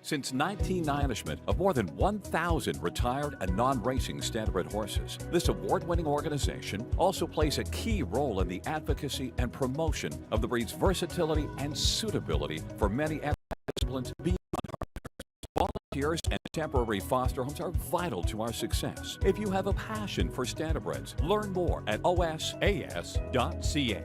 Since 1999 of more than 1,000 retired and non-racing standardbred horses, this award-winning organization also plays a key role in the advocacy and promotion of the breed's versatility and suitability for many disciplines beyond harness. Volunteers and temporary foster homes are vital to our success. If you have a passion for standardbreds, learn more at osas.ca.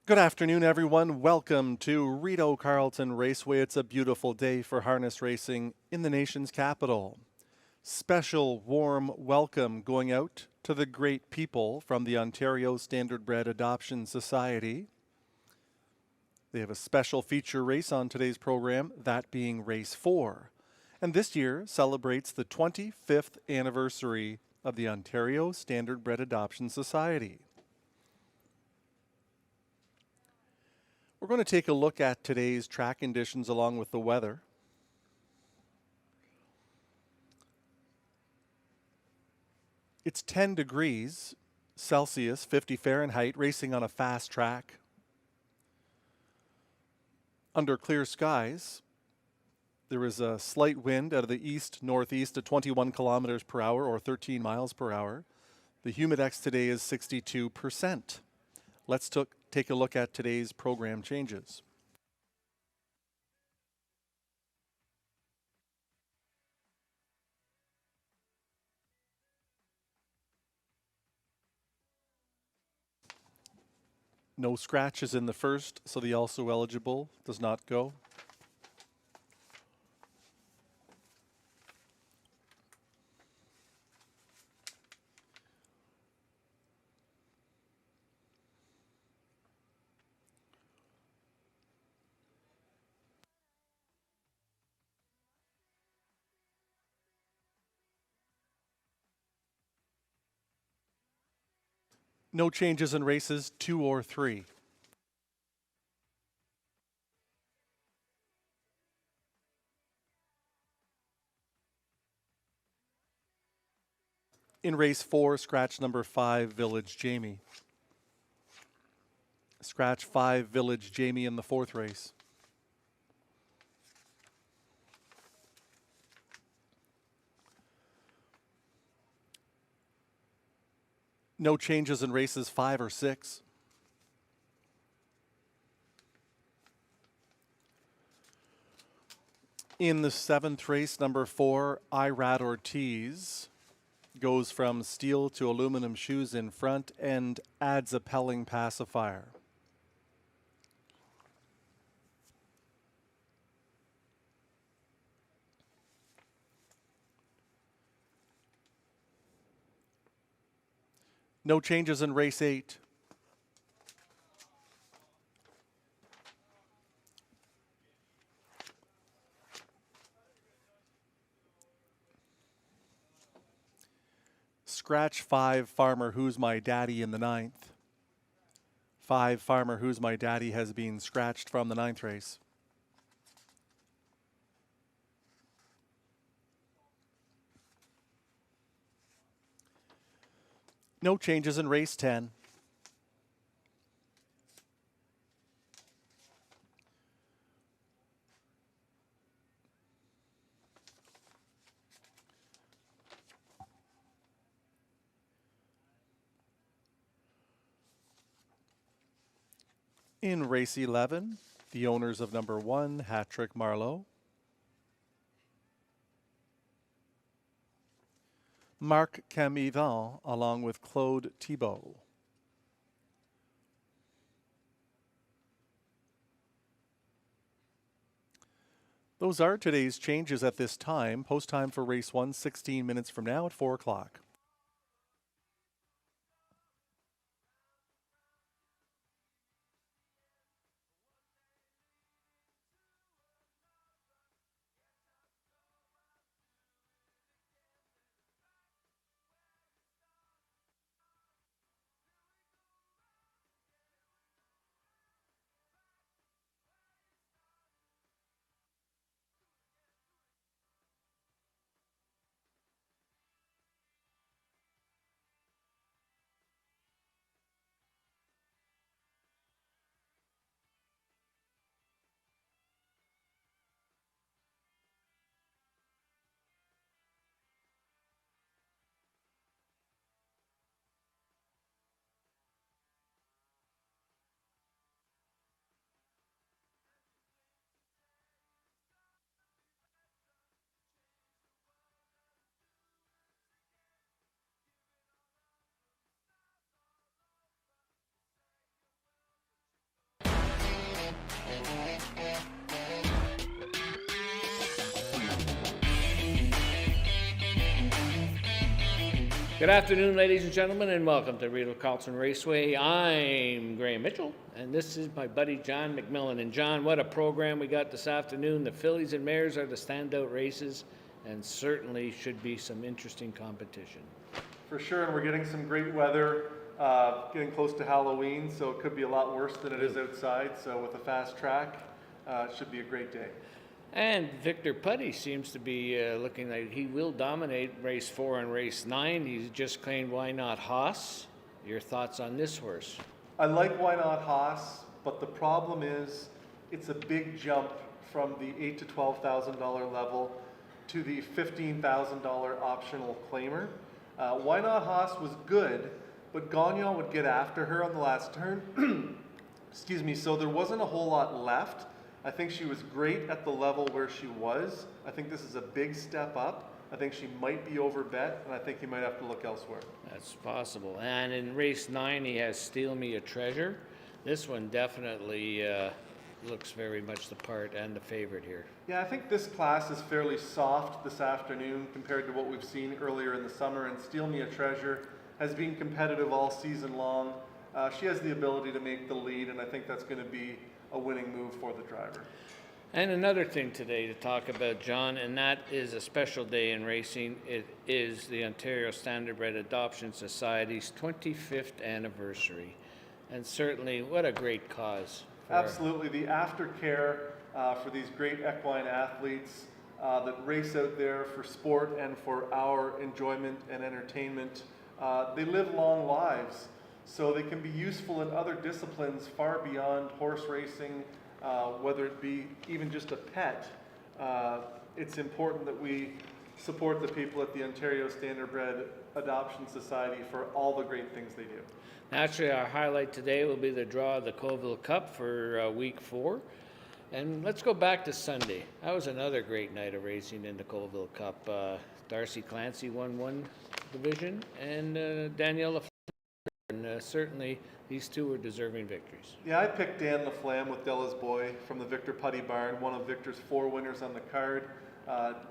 Good afternoon, everyone. Welcome to Rideau Carlton Raceway. It's a beautiful day for harness racing in the nation's capital. Special warm welcome going out to the great people from the Ontario Standardbred Adoption Society. They have a special feature race on today's program, that being Race 4. And this year celebrates the 25th anniversary of the Ontario Standardbred Adoption Society. We're going to take a look at today's track conditions along with the weather. It's 10 degrees Celsius, 50 Fahrenheit, racing on a fast track. Under clear skies, there is a slight wind out of the east-northeast at 21 kilometers per hour or 13 miles per hour. The humidex today is 62%. Let's take a look at today's program changes. No scratches in the first, so the also eligible does not go. No changes in races 2 or 3. In race 4, scratch number 5, Village Jamie. Scratch 5, Village Jamie in the 4th race. No changes in races 5 or 6. In the 7th race, number 4, Irad Ortiz goes from steel to aluminum shoes in front and adds a Pelling pacifier. No changes in race 8. Scratch 5, Farmer Who's My Daddy in the 9th. 5, Farmer Who's My Daddy has been scratched from the 9th race. No changes in race 10. In race 11, the owners of number 1, Hat-Trick Marlowe, Marc Camivant, along with Claude Thibault. Those are today's changes at this time. Post time for race 1, 16 minutes from now at 4 o'clock. Good afternoon, ladies and gentlemen, and welcome to Rideau Carlton Raceway. I'm Graham Mitchell, and this is my buddy John McMillan. And John, what a program we got this afternoon. The fillies and mares are the standout races, and certainly should be some interesting competition. For sure, and we're getting some great weather, getting close to Halloween, so it could be a lot worse than it is outside. So with a fast track, it should be a great day. And Victor Putty seems to be looking like he will dominate race 4 and race 9. He's just claimed Why Not Haas. Your thoughts on this horse? I like Why Not Haas, but the problem is it's a big jump from the $8,000 to $12,000 level to the $15,000 optional claimer. Why Not Haas was good, but Gagnon would get after her on the last turn. Excuse me, so there wasn't a whole lot left. I think she was great at the level where she was. I think this is a big step up. I think she might be overbet, and I think he might have to look elsewhere. That's possible. And in race 9, he has Steal Me a Treasure. This one definitely looks very much the part and the favorite here. Yeah, I think this class is fairly soft this afternoon compared to what we've seen earlier in the summer, and Steal Me a Treasure has been competitive all season long. She has the ability to make the lead, and I think that's going to be a winning move for the driver. And another thing today to talk about, John, and that is a special day in racing. It is the Ontario Standardbred Adoption Society's 25th anniversary. And certainly, what a great cause. Absolutely. The aftercare for these great equine athletes that race out there for sport and for our enjoyment and entertainment, they live long lives. So they can be useful in other disciplines far beyond horse racing, whether it be even just a pet. It's important that we support the people at the Ontario Standardbred Adoption Society for all the great things they do. Naturally, our highlight today will be the draw of the Colville Cup for week 4. And let's go back to Sunday. That was another great night of racing in the Colville Cup. Darcy Clancy won one division, and Danielle and certainly these two were deserving victories. Yeah, I picked Dan LaFlamme with Della's Boy from the Victor Putty Barn, one of Victor's 4 winners on the card.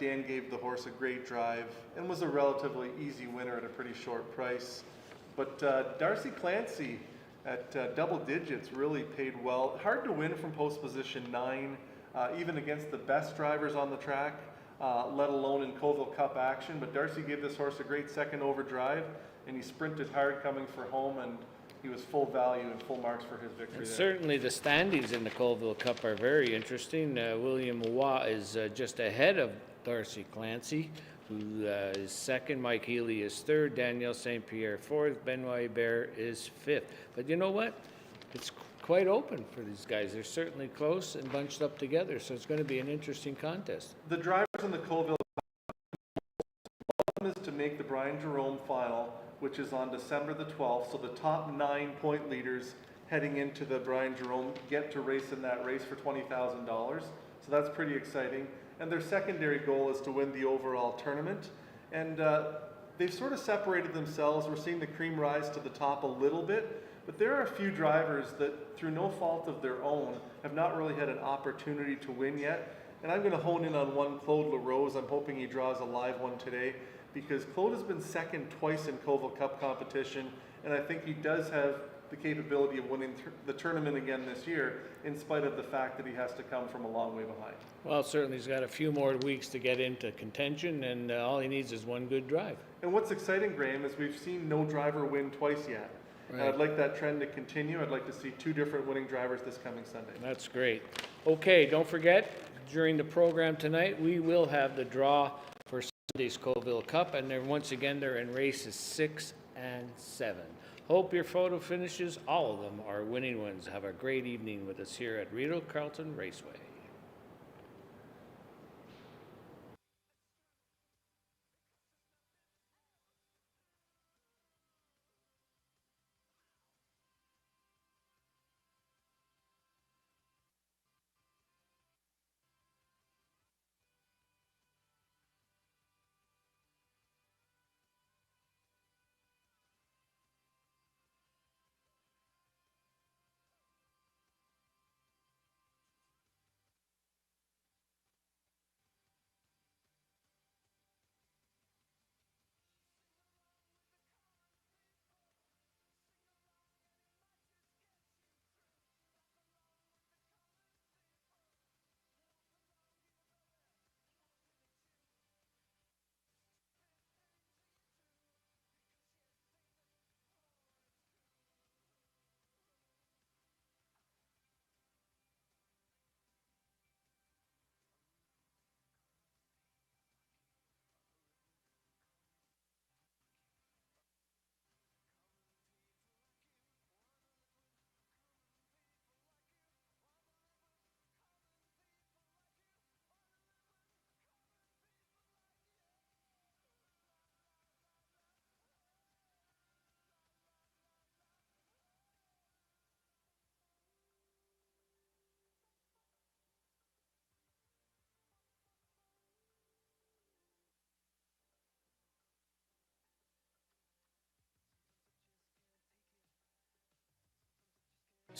Dan gave the horse a great drive and was a relatively easy winner at a pretty short price. But Darcy Clancy at double digits really paid well. Hard to win from post position 9, even against the best drivers on the track, let alone in Colville Cup action. But Darcy gave this horse a great second over drive, and he sprinted hard coming for home, and he was full value and full marks for his victory there. Certainly the standings in the Colville Cup are very interesting. William Waugh is just ahead of Darcy Clancy, who is second. Mike Healy is third. Danielle St. Pierre fourth. Benoit Hébert is fifth. But you know what? It's quite open for these guys. They're certainly close and bunched up together, so it's going to be an interesting contest. The drivers in the Colville Cup is to make the Brian Jerome final, which is on December the 12th. So the top 9 point leaders heading into the Brian Jerome get to race in that race for $20,000. So that's pretty exciting. And their secondary goal is to win the overall tournament. And they've sort of separated themselves. We're seeing the cream rise to the top a little bit, but there are a few drivers that, through no fault of their own, have not really had an opportunity to win yet. And I'm going to hone in on one, Claude LaRose. I'm hoping he draws a live one today, because Claude has been second twice in Colville Cup competition, and I think he does have the capability of winning the tournament again this year, in spite of the fact that he has to come from a long way behind. Well, certainly he's got a few more weeks to get into contention, and all he needs is one good drive. And what's exciting, Graham, is we've seen no driver win twice yet. Right. And I'd like that trend to continue. I'd like to see 2 different winning drivers this coming Sunday. That's great. Okay, don't forget, during the program tonight, we will have the draw for Sunday's Colville Cup, and once again, they're in races 6 and 7. Hope your photo finishes, all of them are winning ones. Have a great evening with us here at Rideau Carlton Raceway.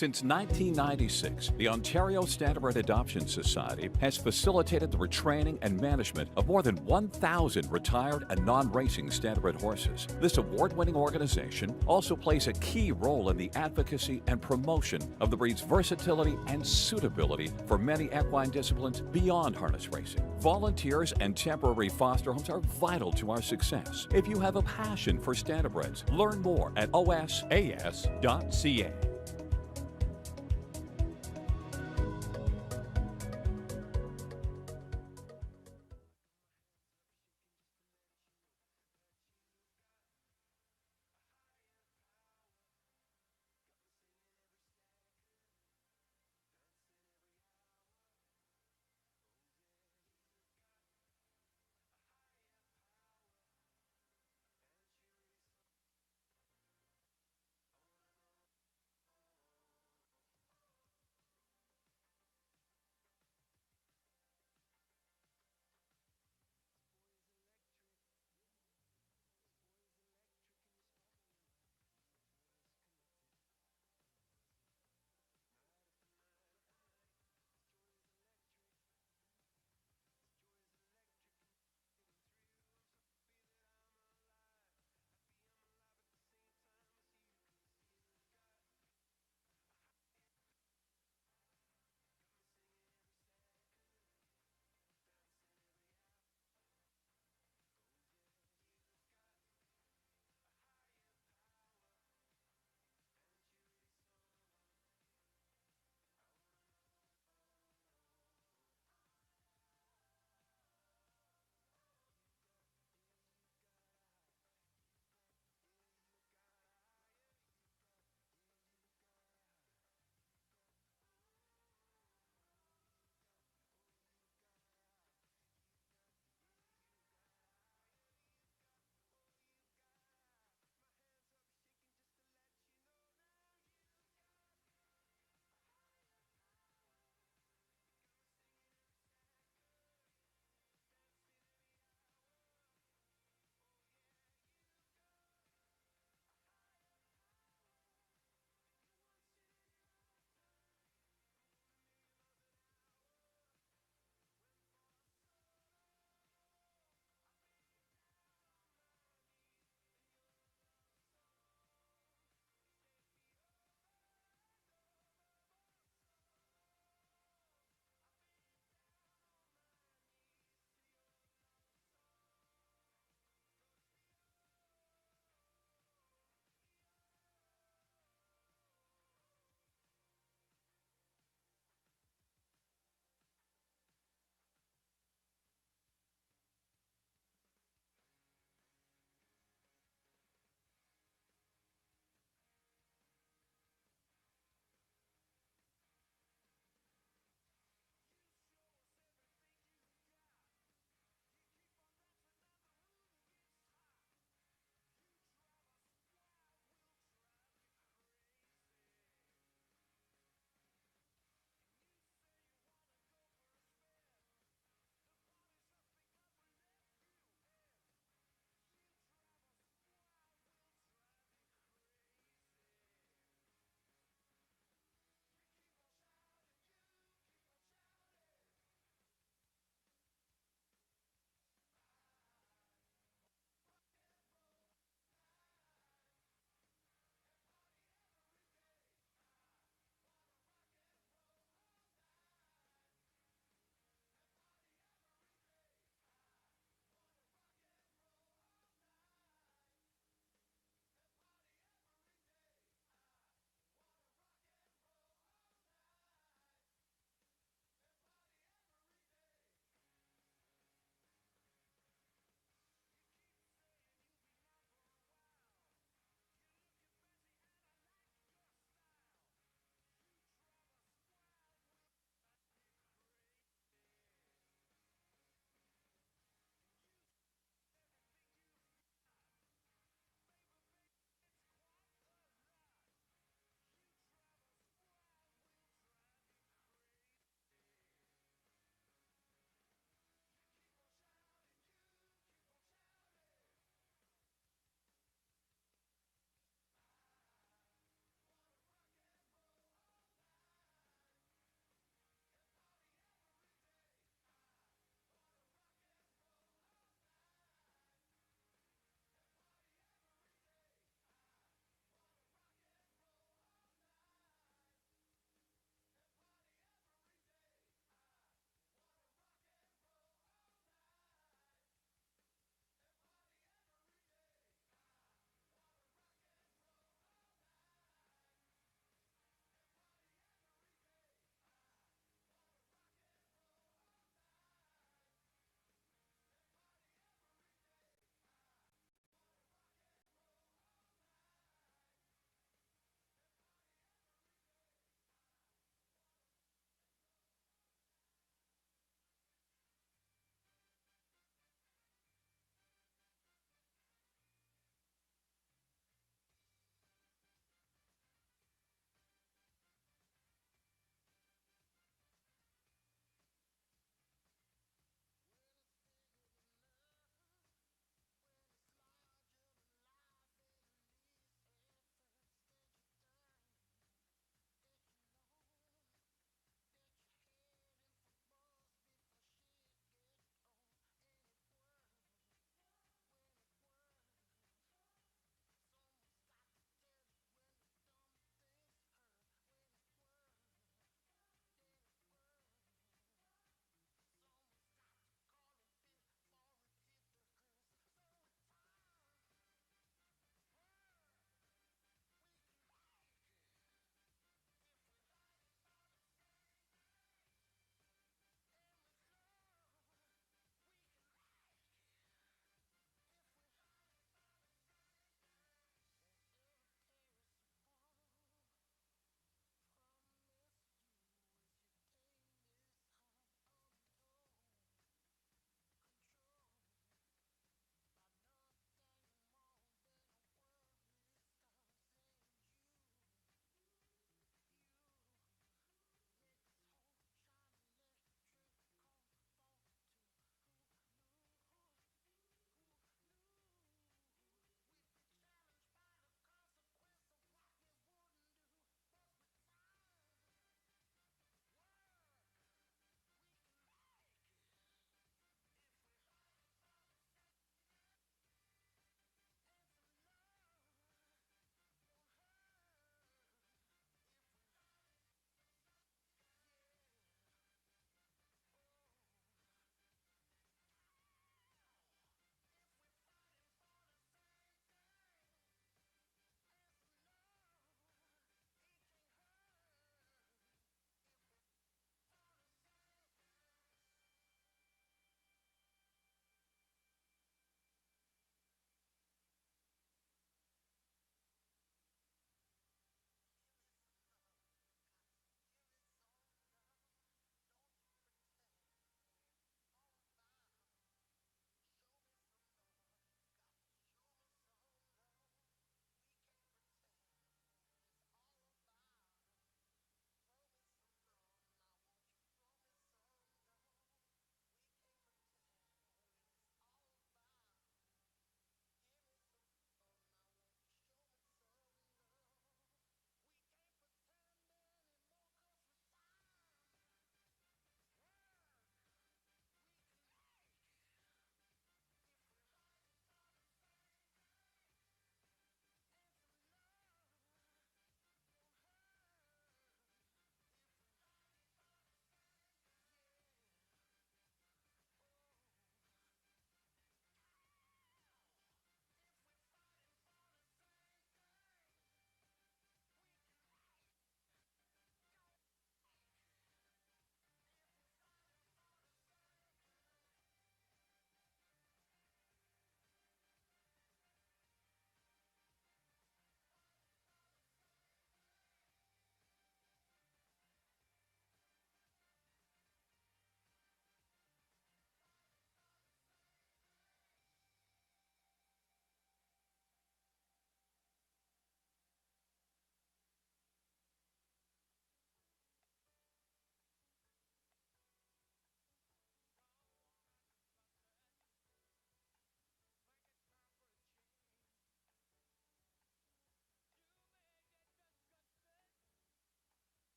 Since 1996, the Ontario Standardbred Adoption Society has facilitated the retraining and management of more than 1,000 retired and non-racing standardbred horses. This award-winning organization also plays a key role in the advocacy and promotion of the breed's versatility and suitability for many equine disciplines beyond harness racing. Volunteers and temporary foster homes are vital to our success. If you have a passion for standardbreds, learn more at osas.ca.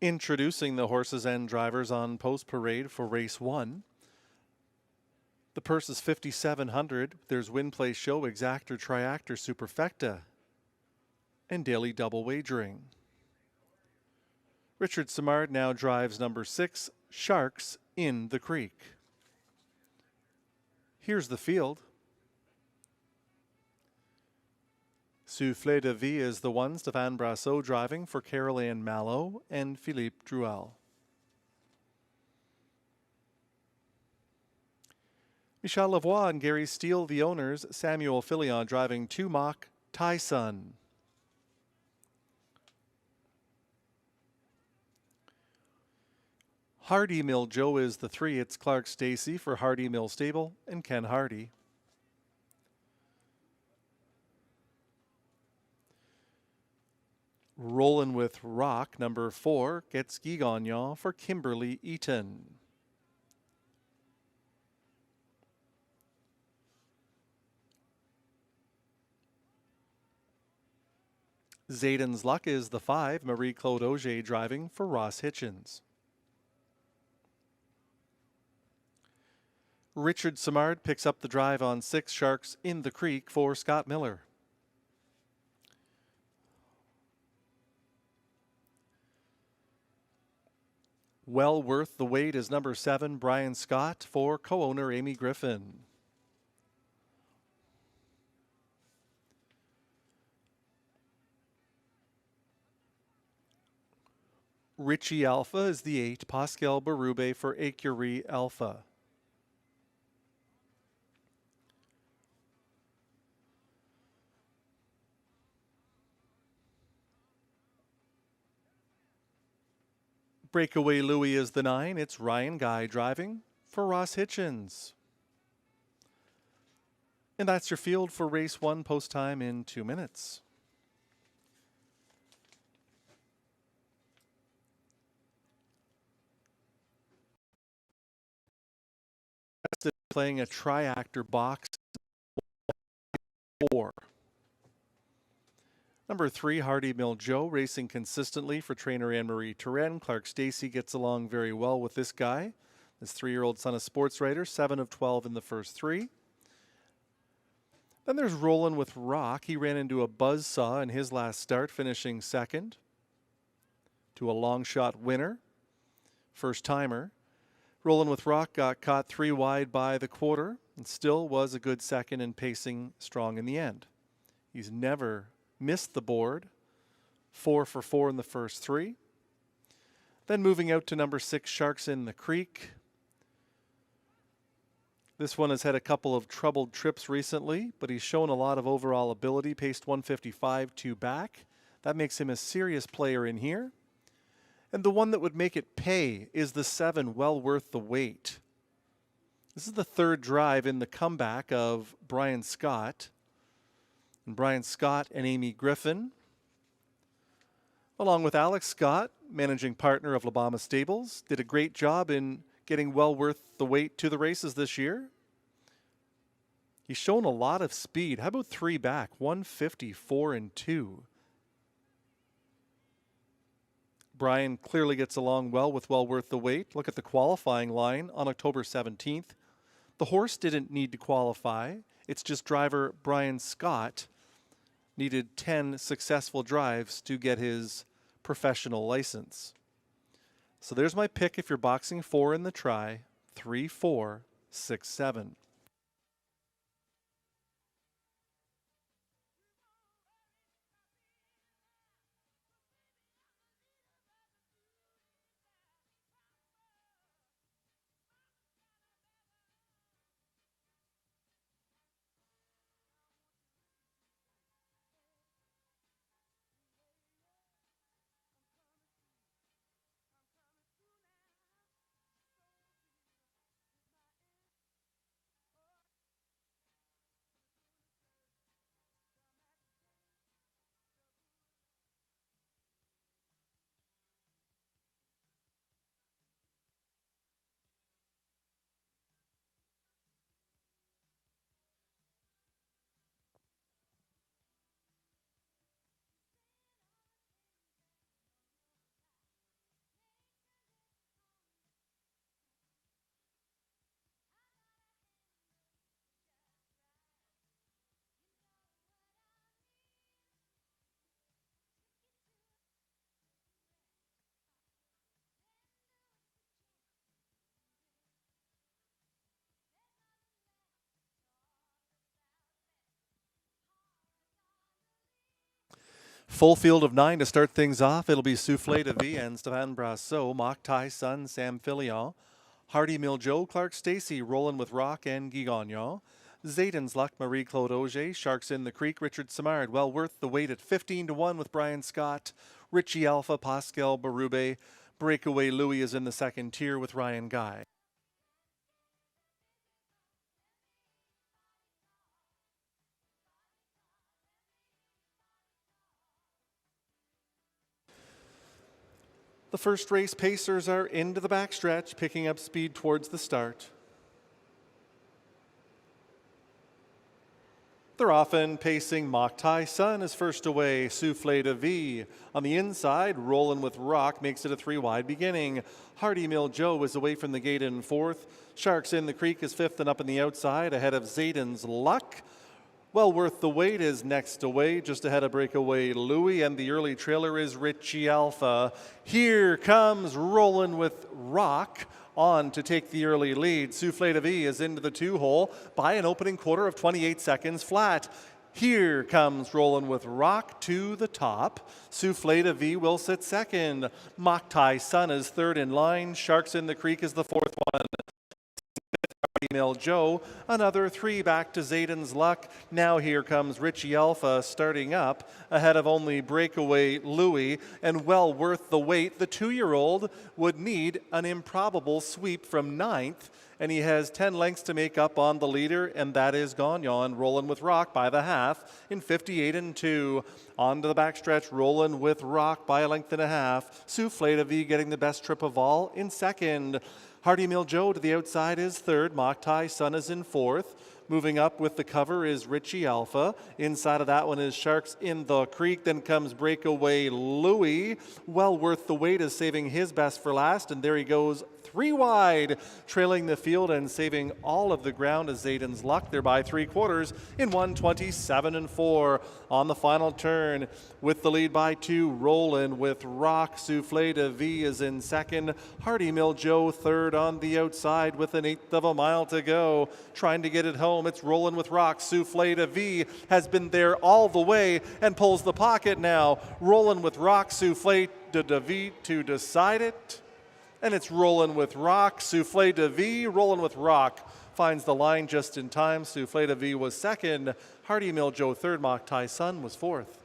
Introducing the horses and drivers on post parade for race 1. The purse is $5,700. There's win, play, show, exactor, triactor, superfecta, and daily double wagering. Richard Simard now drives number 6, Sharks in the Creek. Here's the field. Souffle de Vie is the one, Stéphane Brassot driving for Caroline Mallow and Philippe Droual. Michel Lavoie and Gary Steele, the owners, Samuel Filion driving 2 Mach Tyson. Hardy Mill Joe is the 3. It's Clark Stacey for Hardy Mill Stable and Ken Hardy. Rollin' with Rock, number 4, gets Guy Gagnon for Kimberly Eaton. Zayden's Luck is the 5, Marie-Claude Auger driving for Ross Hitchens. Richard Simard picks up the drive on 6, Sharks in the Creek for Scott Miller. Well worth the wait is number 7, Brian Scott for co-owner Amy Griffin. Richie Alpha is the 8, Pascal Berube for Écurie Alpha. Breakaway Louie is the 9. It's Ryan Guy driving for Ross Hitchens. And that's your field for race 1, post time in 2 minutes. Playing a triactor box 4. Number 3, Hardy Mill Joe, racing consistently for trainer Anne-Marie Turenne. Clark Stacey gets along very well with this guy. This 3-year-old son of sports writer, 7 of 12 in the first 3. Then there's Rollin' with Rock. He ran into a buzzsaw in his last start, finishing 2nd to a long shot winner. First timer. Rollin' with Rock got caught 3 wide by the quarter and still was a good 2nd and pacing strong in the end. He's never missed the board. 4 for 4 in the first 3. Then moving out to number 6, Sharks in the Creek. This one has had a couple of troubled trips recently, but he's shown a lot of overall ability. Paced 155, 2 back. That makes him a serious player in here. And the one that would make it pay is the 7, Well Worth the Wait. This is the 3rd drive in the comeback of Brian Scott. And Brian Scott and Amy Griffin, along with Alex Scott, managing partner of Labama Stables, did a great job in getting Well Worth the Wait to the races this year. He's shown a lot of speed. How about 3 back? 154 and 2. Brian clearly gets along well with Well Worth the Wait. Look at the qualifying line on October 17th. The horse didn't need to qualify. It's just driver Brian Scott needed 10 successful drives to get his professional license. So there's my pick if you're boxing 4 in the try. 3, 4, 6, 7. Full field of 9 to start things off. It'll be Soufflé de Vie and Stéphane Brasseur, Mock Tai Sun, Sam Filion, Hardy Miljo, Clark Stacy, Roland with Rock and Guy Gagnon. Zayden's Luck, Marie-Claude Auger, Sharks in the Creek, Richard Simard, well worth the wait at 15-1 with Brian Scott. Richie Alpha, Pascal Berube, Breakaway Louis is in the second tier with Ryan Guy. The first race pacers are into the backstretch, picking up speed towards the start. They're often pacing. Mock Tai Sun is first away. Soufflé de Vie. On the inside, Rollin' with Rock makes it a 3-wide beginning. Hardy Miljo is away from the gate in fourth. Sharks in the Creek is fifth and up in the outside ahead of Zayden's Luck. Well worth the wait is next away, just ahead of Breakaway Louis, and the early trailer is Richie Alpha. Here comes Rollin' with Rock on to take the early lead. Soufflé de Vie is into the 2-hole by an opening quarter of 28 seconds flat. Here comes Rollin' with Rock to the top. Soufflé de Vie will sit second. Mock Tai Sun is third in line. Sharks in the Creek is the fourth one. Miljo, another 3 back to Zayden's Luck. Now here comes Richie Alpha starting up ahead of only Breakaway Louis, and well worth the wait. The 2-year-old would need an improbable sweep from 9th, and he has 10 lengths to make up on the leader, and that is Gagnon, Rollin' with Rock by the half in 58-2. On to the backstretch, Rollin' with Rock by a length and a half. Soufflé de Vie getting the best trip of all in second. Hardy Miljo to the outside is third. Mock Tai Sun is in fourth. Moving up with the cover is Richie Alpha. Inside of that one is Sharks in the Creek. Then comes Breakaway Louis. Well worth the wait is saving his best for last. And there he goes 3 wide, trailing the field and saving all of the ground as Zayden's Luck. They're by 3/4 in 1:27.4. On the final turn with the lead by 2, Rollin' with Rock. Soufflé de Vie is in second. Hardy Miljo third on the outside with an 1/8 of a mile to go. Trying to get it home. It's Rollin' with Rock. Soufflé de Vie has been there all the way and pulls the pocket now. Rollin' with Rock. Soufflé de Vie to decide it. And it's Rollin' with Rock. Soufflé de Vie. Rollin' with Rock finds the line just in time. Soufflé de Vie was second. Hardy Miljo third. Mock Tai Sun was fourth.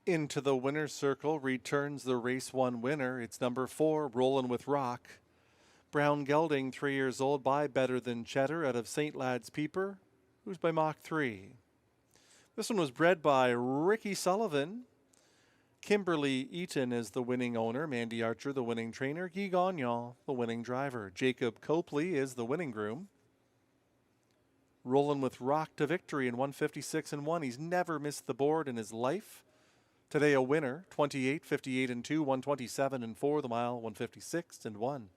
Into the winner's circle returns the race 1 winner. It's number 4, Rollin' with Rock. Brown gelding, 3 years old, by Better Than Cheddar out of St. Lad's Peeper. who's by Mach 3. This one was bred by Ricky Sullivan. Kimberly Eaton is the winning owner. Mandy Archer, the winning trainer. Guy Gagnon, the winning driver. Jacob Copley is the winning groom. Rolling with Rock to victory in 156-1. He's never missed the board in his life. Today a winner, 28, 58-2, 127-4, the mile, 156-1.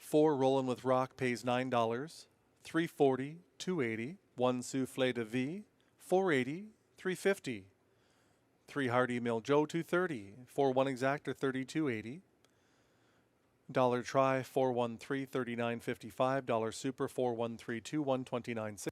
Four Rolling with Rock pays $9, $340, $280. One Souffle de Vie, $480, $350. Three Hardy Mill Joe, $230. 4-1 Exactor, $32.80. Dollar Try, 413, $39.55. Dollar Super, 4132, $129.60.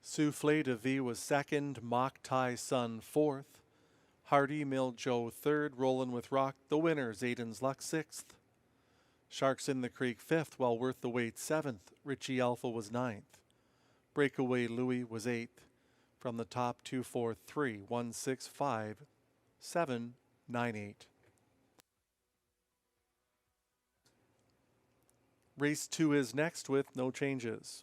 Souffle de Vie was second, Mock Tai Sun fourth, Hardy Mill Joe third, Rollin' with Rock the winners, Aiden's Luck sixth, Sharks in the Creek fifth, Well Worth the Wait seventh, Richie Alpha was ninth, Breakaway Louis was 8th. From the top, 2-4-3, 1-6-5, 7, 9-8. Race 2 is next with no changes.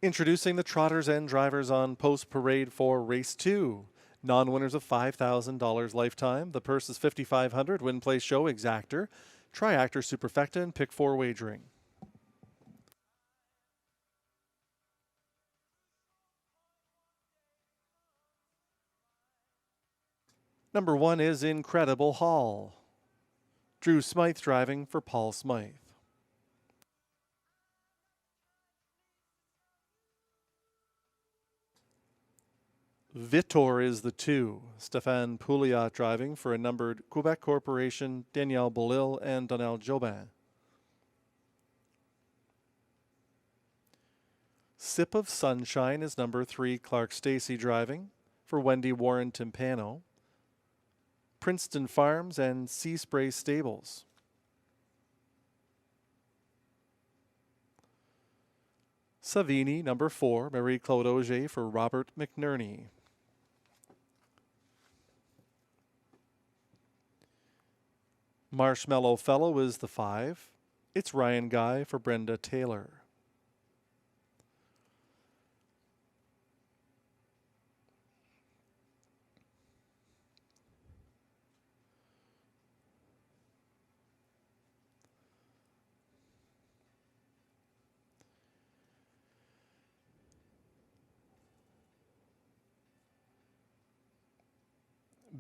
Introducing the trotters and drivers on post parade for race 2. Non-winners of $5,000 lifetime. The purse is $5,500. Win, play, show exactor. Triactor Superfecta and Pick 4 wagering. Number 1 is Incredible Hall. Drew Smythe driving for Paul Smythe. Vitor is the 2. Stéphane Pouliot driving for a numbered Quebec Corporation, Danielle Belil and Donnell Jobin. Sip of Sunshine is number 3. Clark Stacey driving for Wendy Warren Timpano, Princeton Farms and Sea Spray Stables. Savini, number 4. Marie-Claude Auger for Robert McNerney. Marshmallow Fellow is the 5. It's Ryan Guy for Brenda Taylor.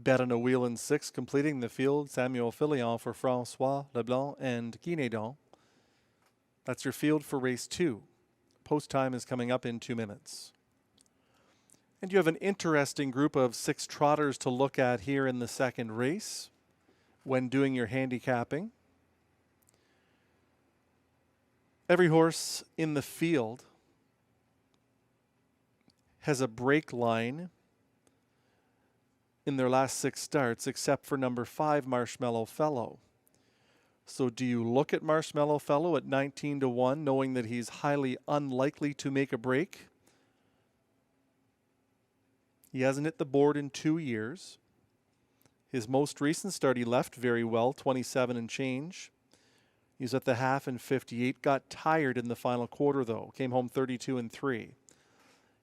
Bet on a Wheel in 6 completing the field. Samuel Filion for Francois Leblanc and Guy Nédon. That's your field for race 2. Post time is coming up in 2 minutes. And you have an interesting group of 6 trotters to look at here in the second race when doing your handicapping. Every horse in the field has a break line in their last 6 starts, except for number 5, Marshmallow Fellow. So do you look at Marshmallow Fellow at 19-1, knowing that he's highly unlikely to make a break? He hasn't hit the board in 2 years. His most recent start, he left very well, 27 and change. He was at the half in 58, got tired in the final quarter though, came home 32 and 3.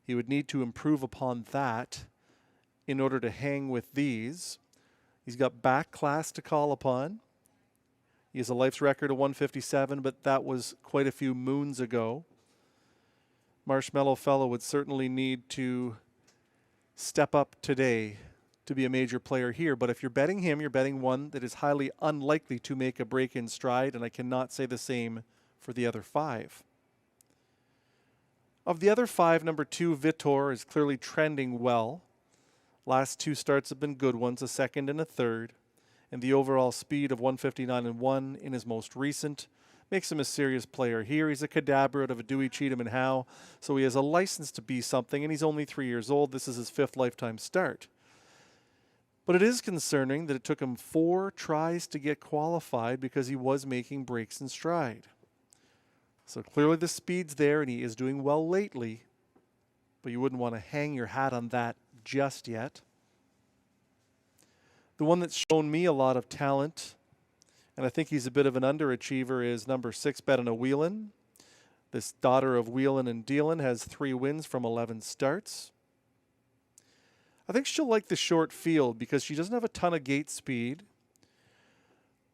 He would need to improve upon that in order to hang with these. He's got back class to call upon. He has a life's record of 157, but that was quite a few moons ago. Marshmallow Fellow would certainly need to step up today to be a major player here. But if you're betting him, you're betting one that is highly unlikely to make a break in stride, and I cannot say the same for the other 5. Of the other 5, number 2, Vitor, is clearly trending well. Last 2 starts have been good ones, a second and a third. And the overall speed of 159 and 1 in his most recent makes him a serious player here. He's a cadaver out of a Dewey, Cheatham and Howe, so he has a license to be something, and he's only 3 years old. This is his 5th lifetime start. But it is concerning that it took him 4 tries to get qualified because he was making breaks in stride. So clearly the speed's there, and he is doing well lately, but you wouldn't want to hang your hat on that just yet. The one that's shown me a lot of talent, and I think he's a bit of an underachiever, is number 6, Bet on a Wheelin. This daughter of Wheelin and Dealin has 3 wins from 11 starts. I think she'll like the short field because she doesn't have a ton of gate speed.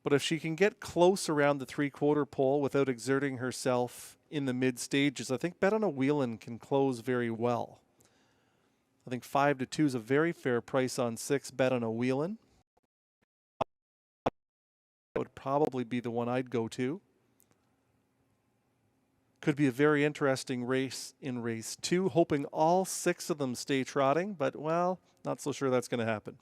But if she can get close around the 3/4 pole without exerting herself in the mid stages, I think Bet on a Wheelin can close very well. I think 5-2 is a very fair price on 6, Bet on a Wheelin. That would probably be the one I'd go to. Could be a very interesting race in race 2, hoping all 6 of them stay trotting, but, well, not so sure that's going to happen.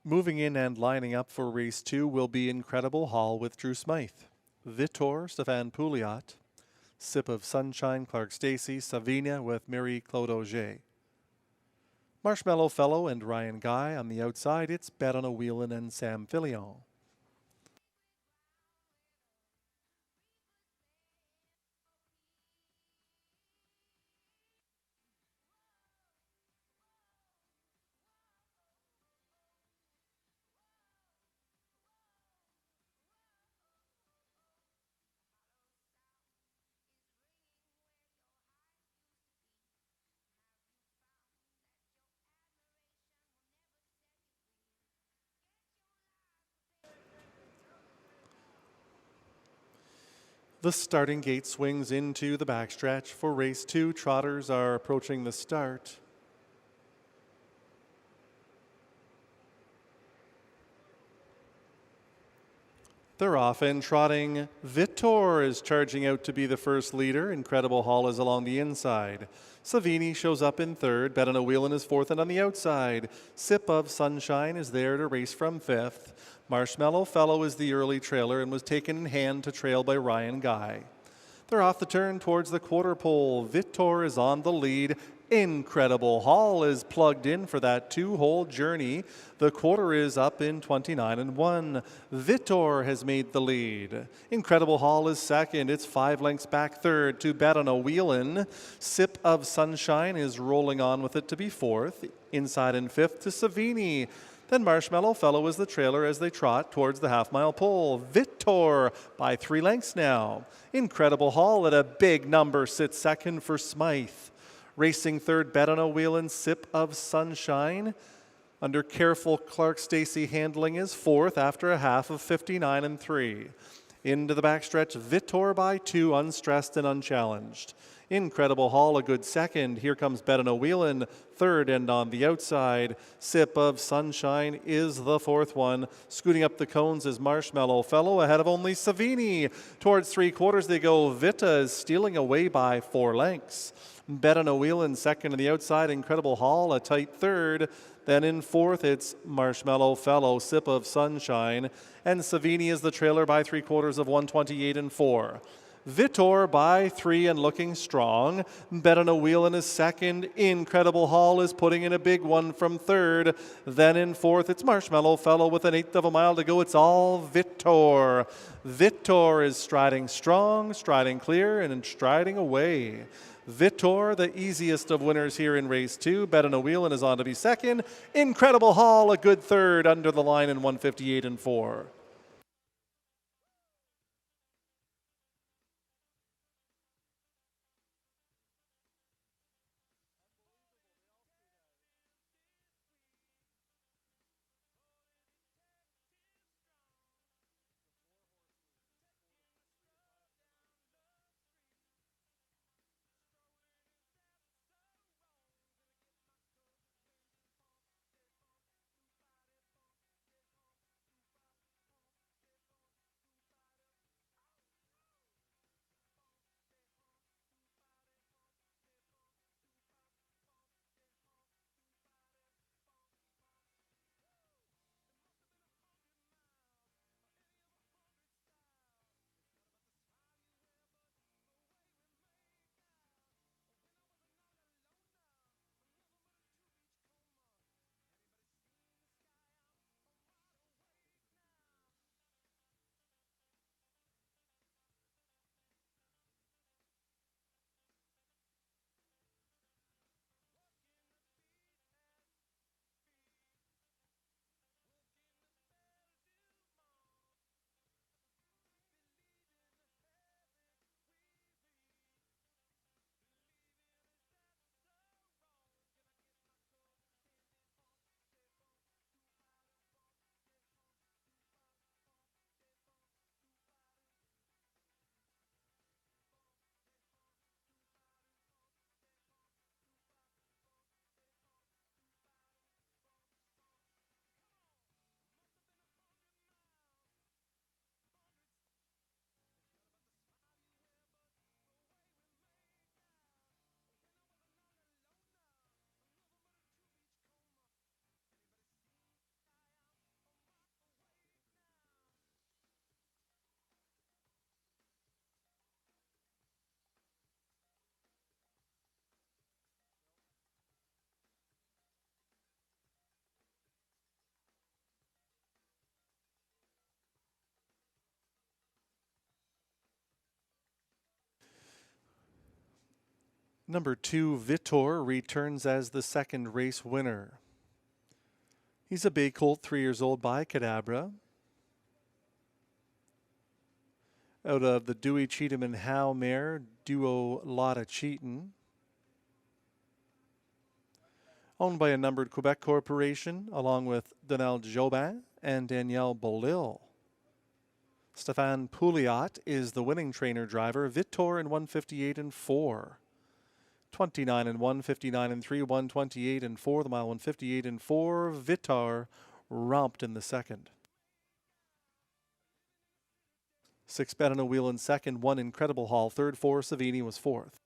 Moving in and lining up for race 2 will be Incredible Hall with Drew Smythe, Vitor, Stefan Pouliot, Sip of Sunshine, Clark Stacey, Savina with Marie Claude Auger. Marshmallow Fellow and Ryan Guy on the outside, it's Bet on a Wheelin' and Sam Fillion. The starting gate swings into the backstretch. For race 2, trotters are approaching the start. They're off and trotting. Vitor is charging out to be the first leader. Incredible Hall is along the inside. Savini shows up in third. Bet on a Wheelin' is fourth and on the outside. Sip of Sunshine is there to race from fifth. Marshmallow Fellow is the early trailer and was taken in hand to trail by Ryan Guy. They're off the turn towards the quarter pole. Vitor is on the lead. Incredible Hall is plugged in for that 2-hole journey. The quarter is up in 29-1. Vitor has made the lead. Incredible Hall is second. It's 5 lengths back third to Bet on a Wheelin'. Sip of Sunshine is rolling on with it to be fourth. Inside and fifth to Savini. Then Marshmallow Fellow is the trailer as they trot towards the half-mile pole. Vitor by 3 lengths now. Incredible Hall at a big number sits second for Smythe. Racing third, Bet on a Wheelin', Sip of Sunshine. Under careful Clark Stacey handling is fourth after a half of 59-3. Into the backstretch, Vitor by 2, unstressed and unchallenged. Incredible Hall, a good second. Here comes Bet on a Wheelin', third, and on the outside, Sip of Sunshine is the fourth one. Scooting up the cones is Marshmallow Fellow, ahead of only Savini. Towards 3/4 they go. Vita is stealing away by 4 lengths. Bet on a Wheelin' second on the outside. Incredible Hall, a tight third. Then in fourth, it's Marshmallow Fellow, Sip of Sunshine. And Savini is the trailer by 3/4 of 128-4. Vitor by 3 and looking strong. Bet on a Wheelin' is second. Incredible Hall is putting in a big one from third. Then in fourth, it's Marshmallow Fellow with 1/8 of a mile to go. It's all Vitor. Vitor is striding strong, striding clear, and striding away. Vitor, the easiest of winners here in race 2. Bet on a Wheelin' is on to be second. Incredible Hall, a good third under the line in 158-4. Number 2, Vitor, returns as the second race winner. He's a bay colt, 3 years old by Cadabra. Out of the Dewey, Cheatham, and Howe mare, Duo Lotta Cheaton. Owned by a numbered Quebec corporation, along with Donald Jobin and Danielle Bolil. Stéphane Pouliot is the winning trainer driver. Vitor in 158 and 4. 29 and 1, 59 and 3, 128 and 4. The mile 158 and 4. Vitor romped in the second. 6 Bet on a Wheel in second. 1 Incredible Haul third. 4 Savini was fourth.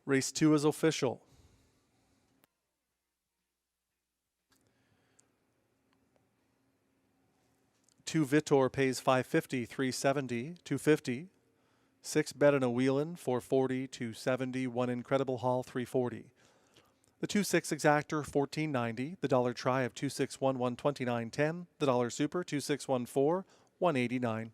Race 2 is official. Two Vitor pays $550, $370, $250. 6 Bet on a Wheelin, $440, $270. 1 Incredible Haul, $340. The 2-6 exactor, $14.90. The dollar try of 261, $129.10. The dollar super, 2614, $189.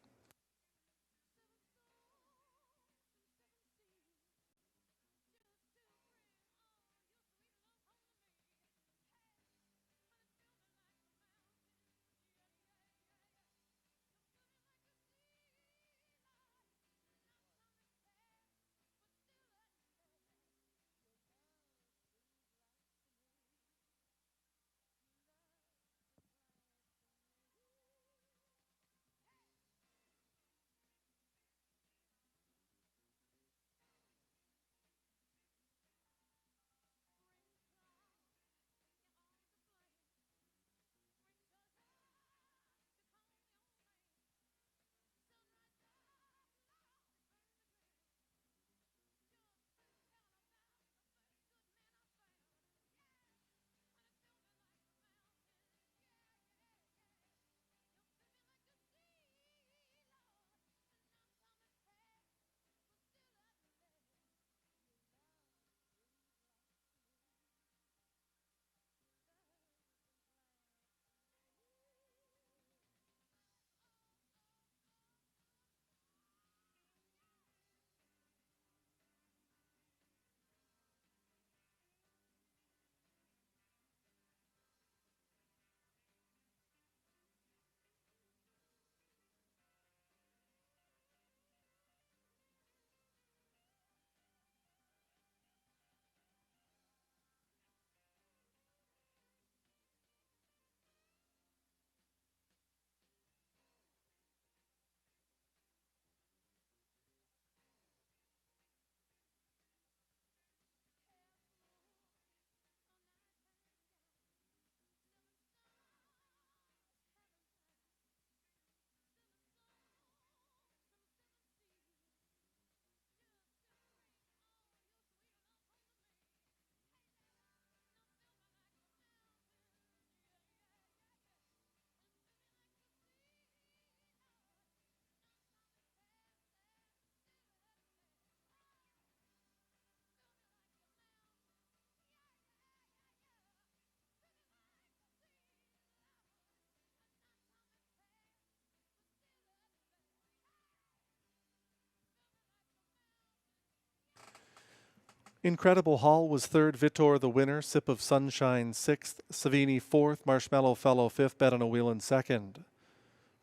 Incredible Haul was third. Vitor the winner. Sip of Sunshine sixth. Savini fourth. Marshmallow Fellow fifth. Bet on a Wheel in second.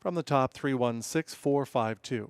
From the top, 316-452.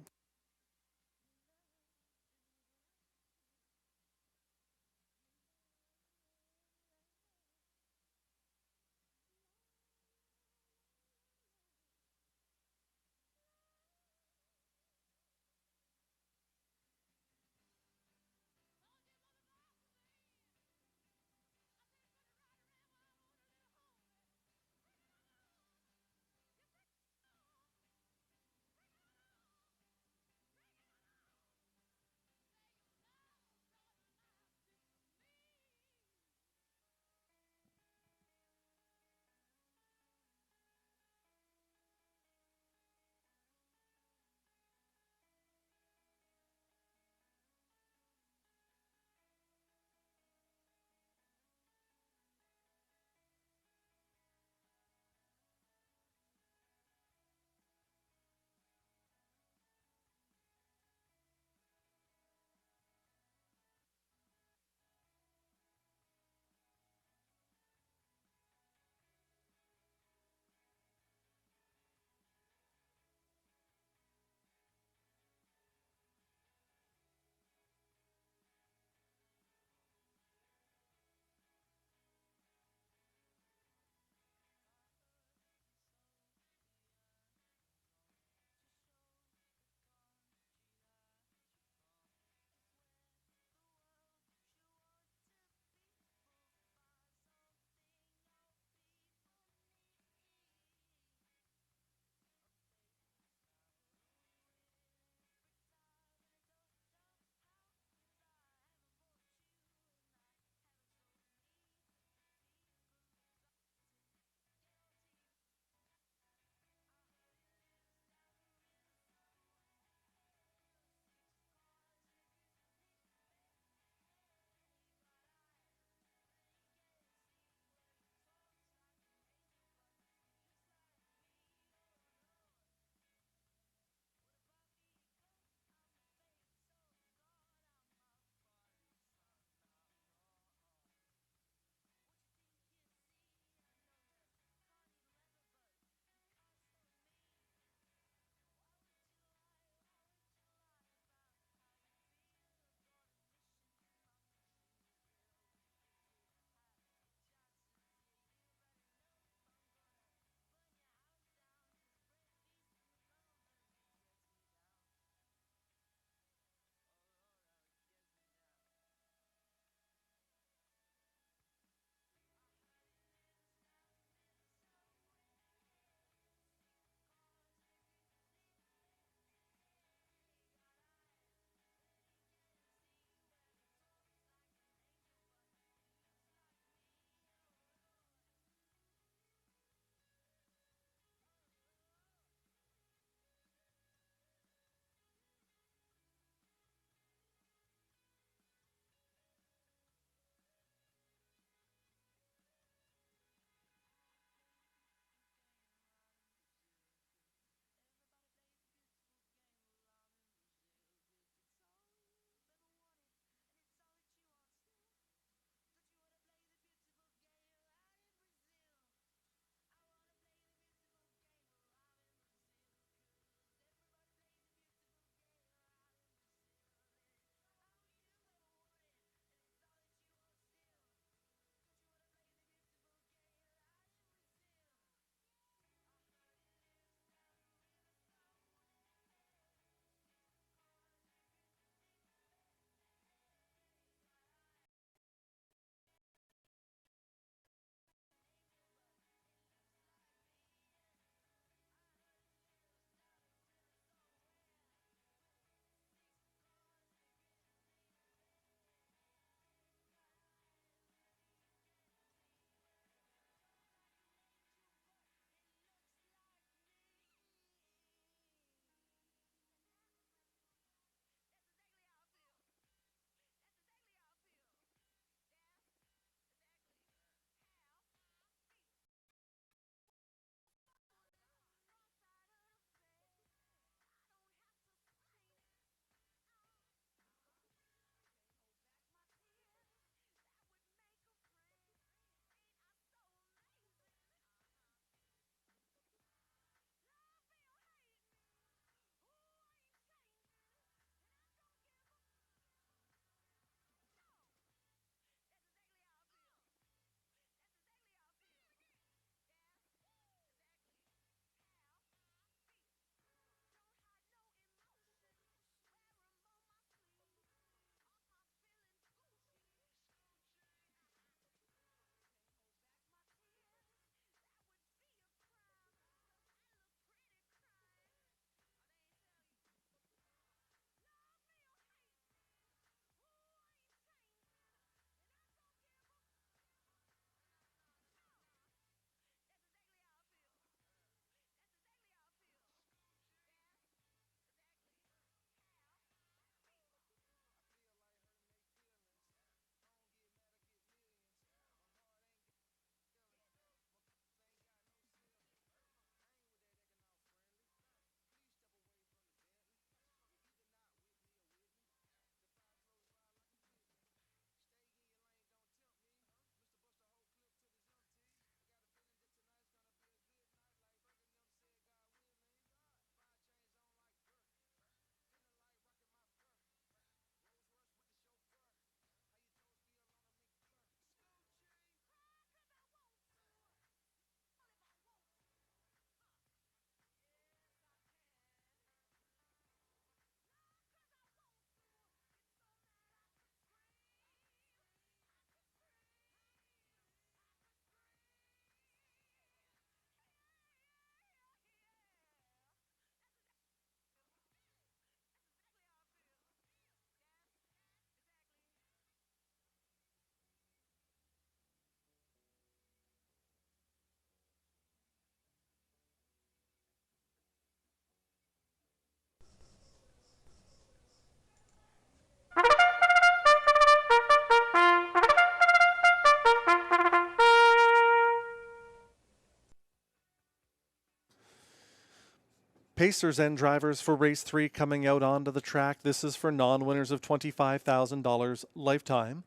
Pacers and drivers for race 3 coming out onto the track. This is for non-winners of $25,000 lifetime.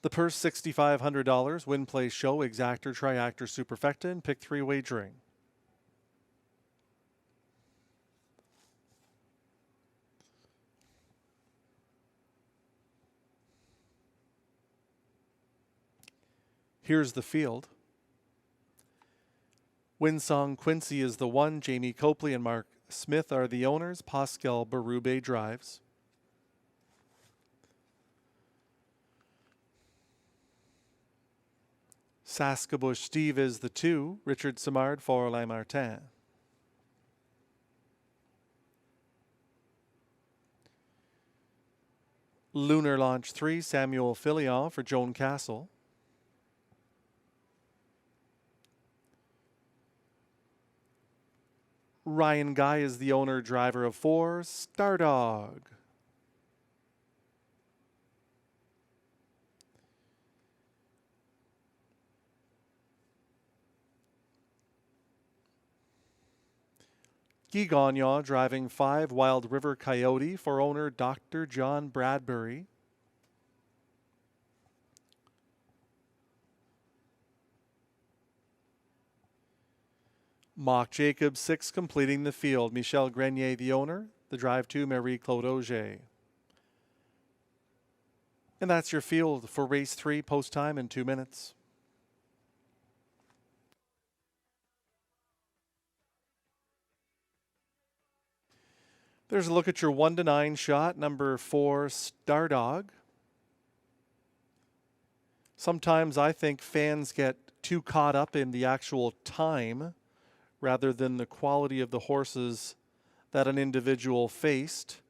The purse $6,500. Win, play, show, exactor, triactor, superfecta, and pick 3 wagering. Here's the field. Winsong Quincy is the 1. Jamie Copley and Mark Smith are the owners. Pascal Berube drives. Saskabush Steve is the 2. Richard Simard for Alain Martin. Lunar Launch 3. Samuel Filion for Joan Castle. Ryan Guy is the owner driver of 4. Stardog. Guy Gagnon driving 5. Wild River Coyote for owner Dr. John Bradbury. Mock Jacobs 6 completing the field. Michel Grenier the owner. The drive to Marie-Claude Auger. And that's your field for race 3. Post time in 2 minutes. There's a look at your 1 to 9 shot. Number 4, Stardog. Sometimes I think fans get too caught up in the actual time rather than the quality of the horses that an individual faced.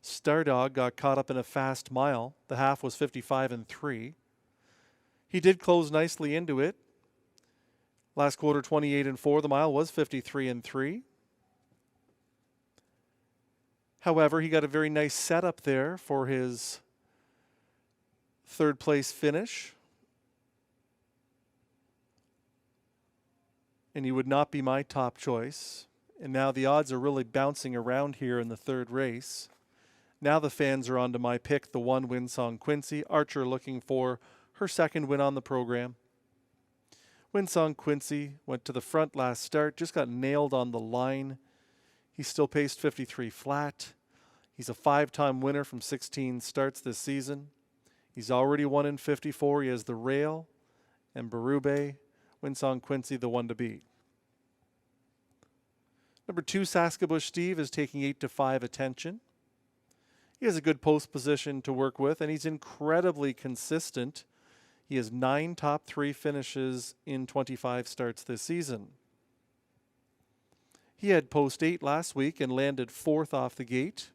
Stardog got caught up in a fast mile. The half was 55-3. He did close nicely into it. Last quarter 28-4. The mile was 53-3. However, he got a very nice setup there for his 3rd place finish. And he would not be my top choice. And now the odds are really bouncing around here in the 3rd race. Now the fans are on to my pick, the 1 Winsong Quincy. Archer looking for her 2nd win on the program. Winsong Quincy went to the front last start, just got nailed on the line. He still paced 53 flat. He's a 5-time winner from 16 starts this season. He's already won in 54. He has the rail and Berube. Winsong Quincy, the 1 to beat. Number 2, Saskabush Steve is taking 8-5 attention. He has a good post position to work with, and he's incredibly consistent. He has 9 top 3 finishes in 25 starts this season. He had post 8 last week and landed 4th off the gate.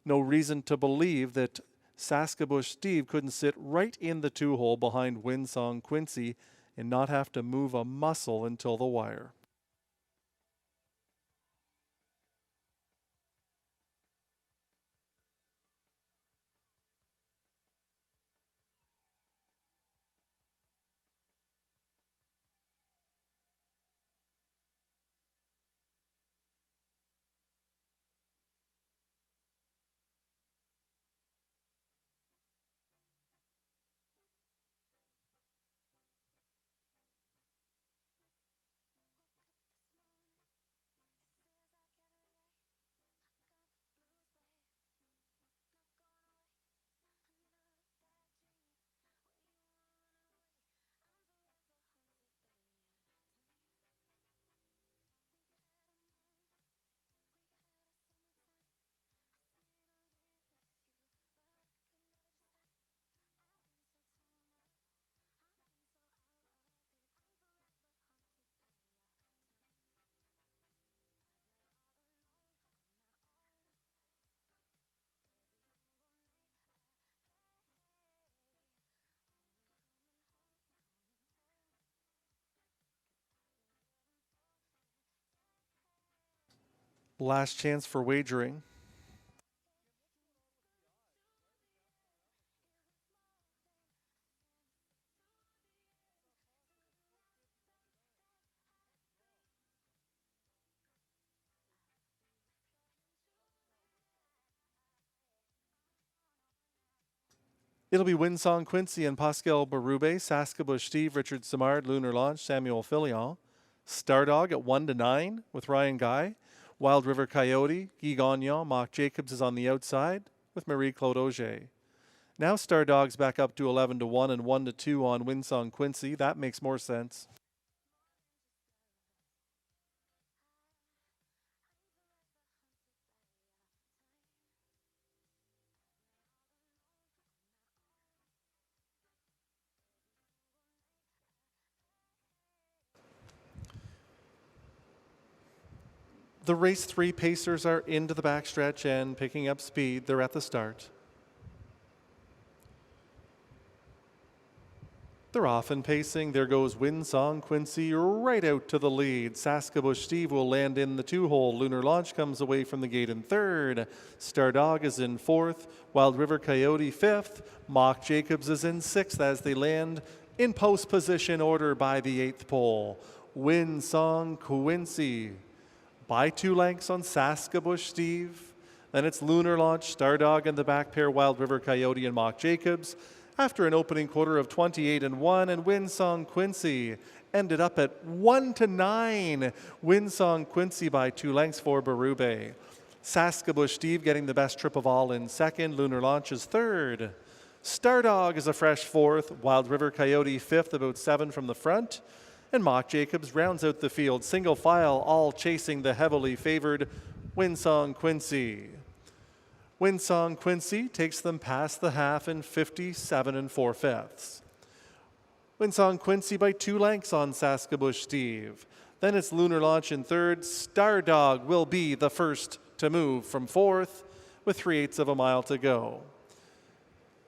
No reason to believe that Saskabush Steve couldn't sit right in the 2-hole behind Winsong Quincy and not have to move a muscle until the wire. Last chance for wagering. It'll be Winsong Quincy and Pascal Berube, Saskabush Steve, Richard Simard, Lunar Launch, Samuel Filion. Stardog at 1-9 with Ryan Guy. Wild River Coyote, Guy Gagnon, Mock Jacobs is on the outside with Marie-Claude Auger. Now Stardog's back up to 11-1 and 1-2 on Winsong Quincy. That makes more sense. The race 3 pacers are into the backstretch and picking up speed. They're at the start. They're off and pacing. There goes Winsong Quincy right out to the lead. Saskabush Steve will land in the 2-hole. Lunar Launch comes away from the gate in 3rd. Stardog is in 4th. Wild River Coyote 5th. Mock Jacobs is in 6th as they land in post position order by the 8th pole. Winsong Quincy by 2 lengths on Saskabush Steve. Then it's Lunar Launch, Stardog, and the back pair, Wild River Coyote and Mock Jacobs. After an opening quarter of 28-1, and Winsong Quincy ended up at 1-9. Winsong Quincy by 2 lengths for Berube. Saskabush Steve getting the best trip of all in 2nd. Lunar Launch is 3rd. Stardog is a fresh 4th. Wild River Coyote 5th, about 7 from the front. And Mock Jacobs rounds out the field, single file, all chasing the heavily favored Winsong Quincy. Winsong Quincy takes them past the half in 57 4/5. Winsong Quincy by 2 lengths on Saskabush Steve. Then it's Lunar Launch in 3rd. Stardog will be the first to move from 4th with 3/8 of a mile to go.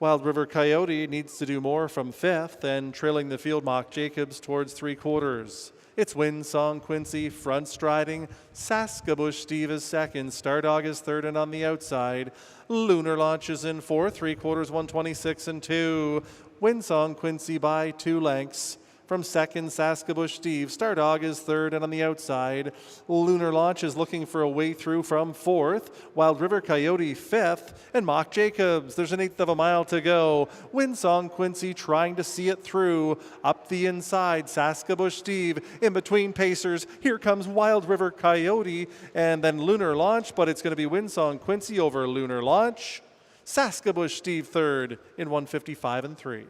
Wild River Coyote needs to do more from 5th and trailing the field Mock Jacobs towards 3/4. It's Winsong Quincy front striding. Saskabush Steve is 2nd. Stardog is 3rd and on the outside. Lunar Launch is in 4th. 3/4, 126-2. Winsong Quincy by 2 lengths. From 2nd, Saskabush Steve. Stardog is 3rd and on the outside. Lunar Launch is looking for a way through from 4th. Wild River Coyote 5th. And Mock Jacobs. There's an 1/8 of a mile to go. Winsong Quincy trying to see it through. Up the inside, Saskabush Steve. In between pacers, here comes Wild River Coyote. And then Lunar Launch, but it's going to be Winsong Quincy over Lunar Launch. Saskabush Steve 3rd in 1:55-3.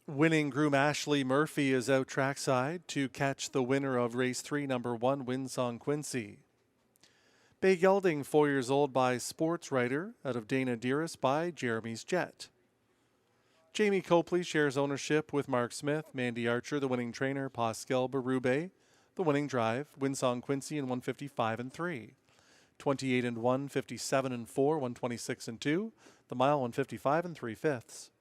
Winning groom Ashley Murphy is out trackside to catch the winner of race 3, number 1, Winsong Quincy. Bay Gelding, 4 years old, by Sports Writer, out of Dana Dearest by Jeremy's Jet. Jamie Copley shares ownership with Mark Smith, Mandy Archer, the winning trainer, Pascal Berube, the winning drive, Winsong Quincy in 155 and 3. 28 and 1, 57 and 4, 126 and 2, the mile 155 and 3/5.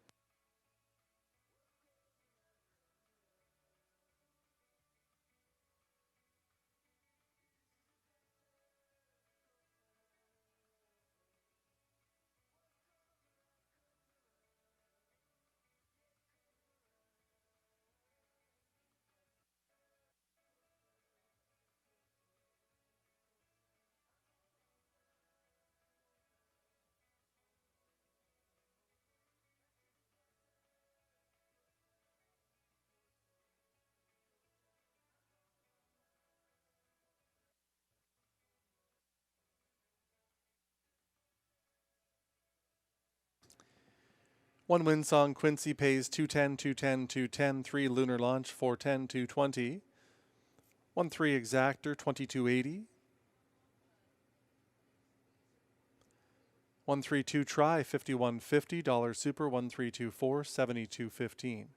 One Winsong Quincy pays 210, 210, 210, 3 Lunar Launch, 410, 220. 1-3 Exactor, 2280. 132 Try, 5150. Dollar Super, 1324, 7215.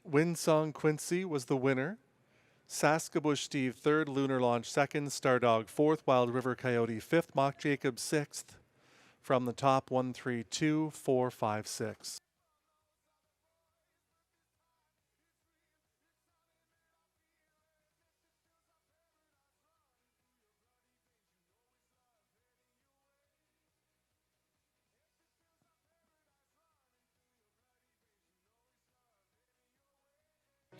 Winsong Quincy was the winner. Saskabush Steve 3rd, Lunar Launch 2nd, Stardog 4th, Wild River Coyote 5th, Mock Jacob 6th. From the top, 132, 4, 5, 6.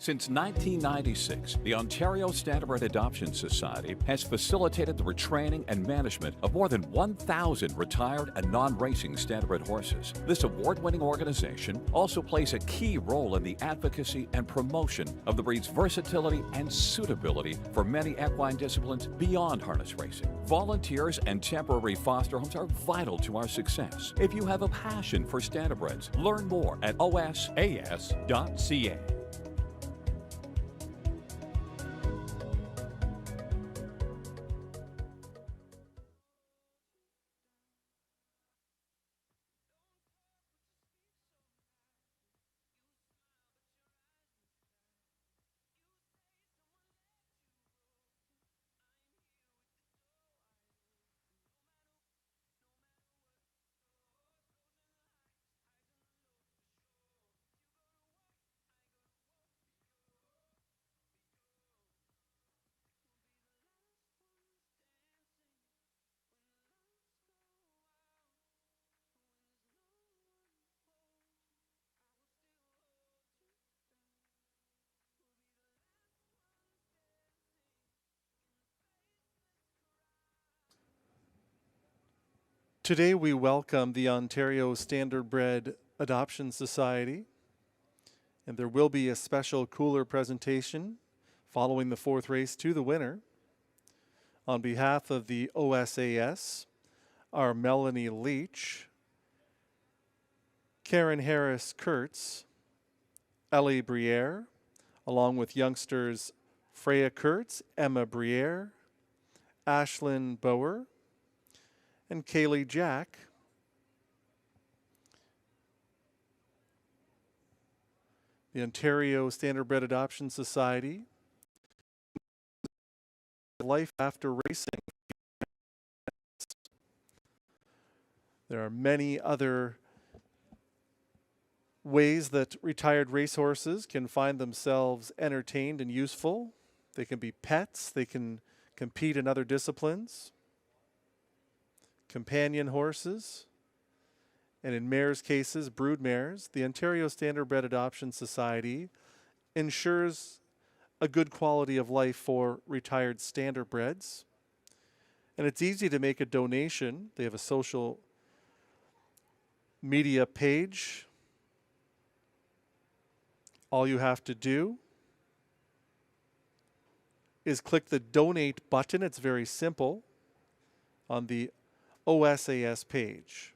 Since 1996, the Ontario Standardbred Adoption Society has facilitated the retraining and management of more than 1,000 retired and non-racing standardbred horses. This award-winning organization also plays a key role in the advocacy and promotion of the breed's versatility and suitability for many equine disciplines beyond harness racing. Volunteers and temporary foster homes are vital to our success. If you have a passion for standardbreds, learn more at osas.ca. Today we welcome the Ontario Standardbred Adoption Society, and there will be a special cooler presentation following the fourth race to the winner. On behalf of the OSAS are Melanie Leach, Karen Harris-Kurtz, Ellie Briere, along with youngsters Freya Kurtz, Emma Briere, Ashlyn Bauer, and Kaylee Jack. The Ontario Standardbred Adoption Society. Life after racing. There are many other ways that retired racehorses can find themselves entertained and useful. They can be pets. They can compete in other disciplines. Companion horses, and in mares' cases, brood mares. The Ontario Standardbred Adoption Society ensures a good quality of life for retired standardbreds. And it's easy to make a donation. They have a social media page. All you have to do is click the donate button. It's very simple on the OSAS page.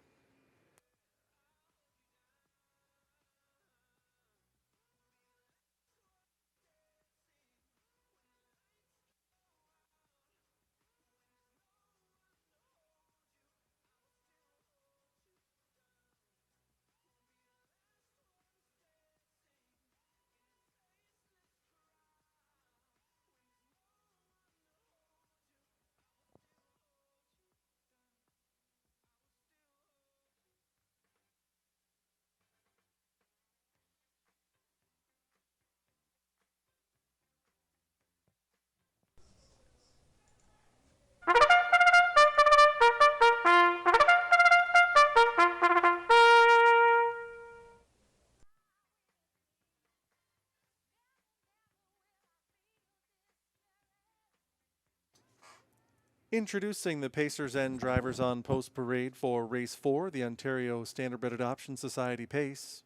Introducing the Pacers and Drivers on Post Parade for Race 4, the Ontario Standardbred Adoption Society Pace.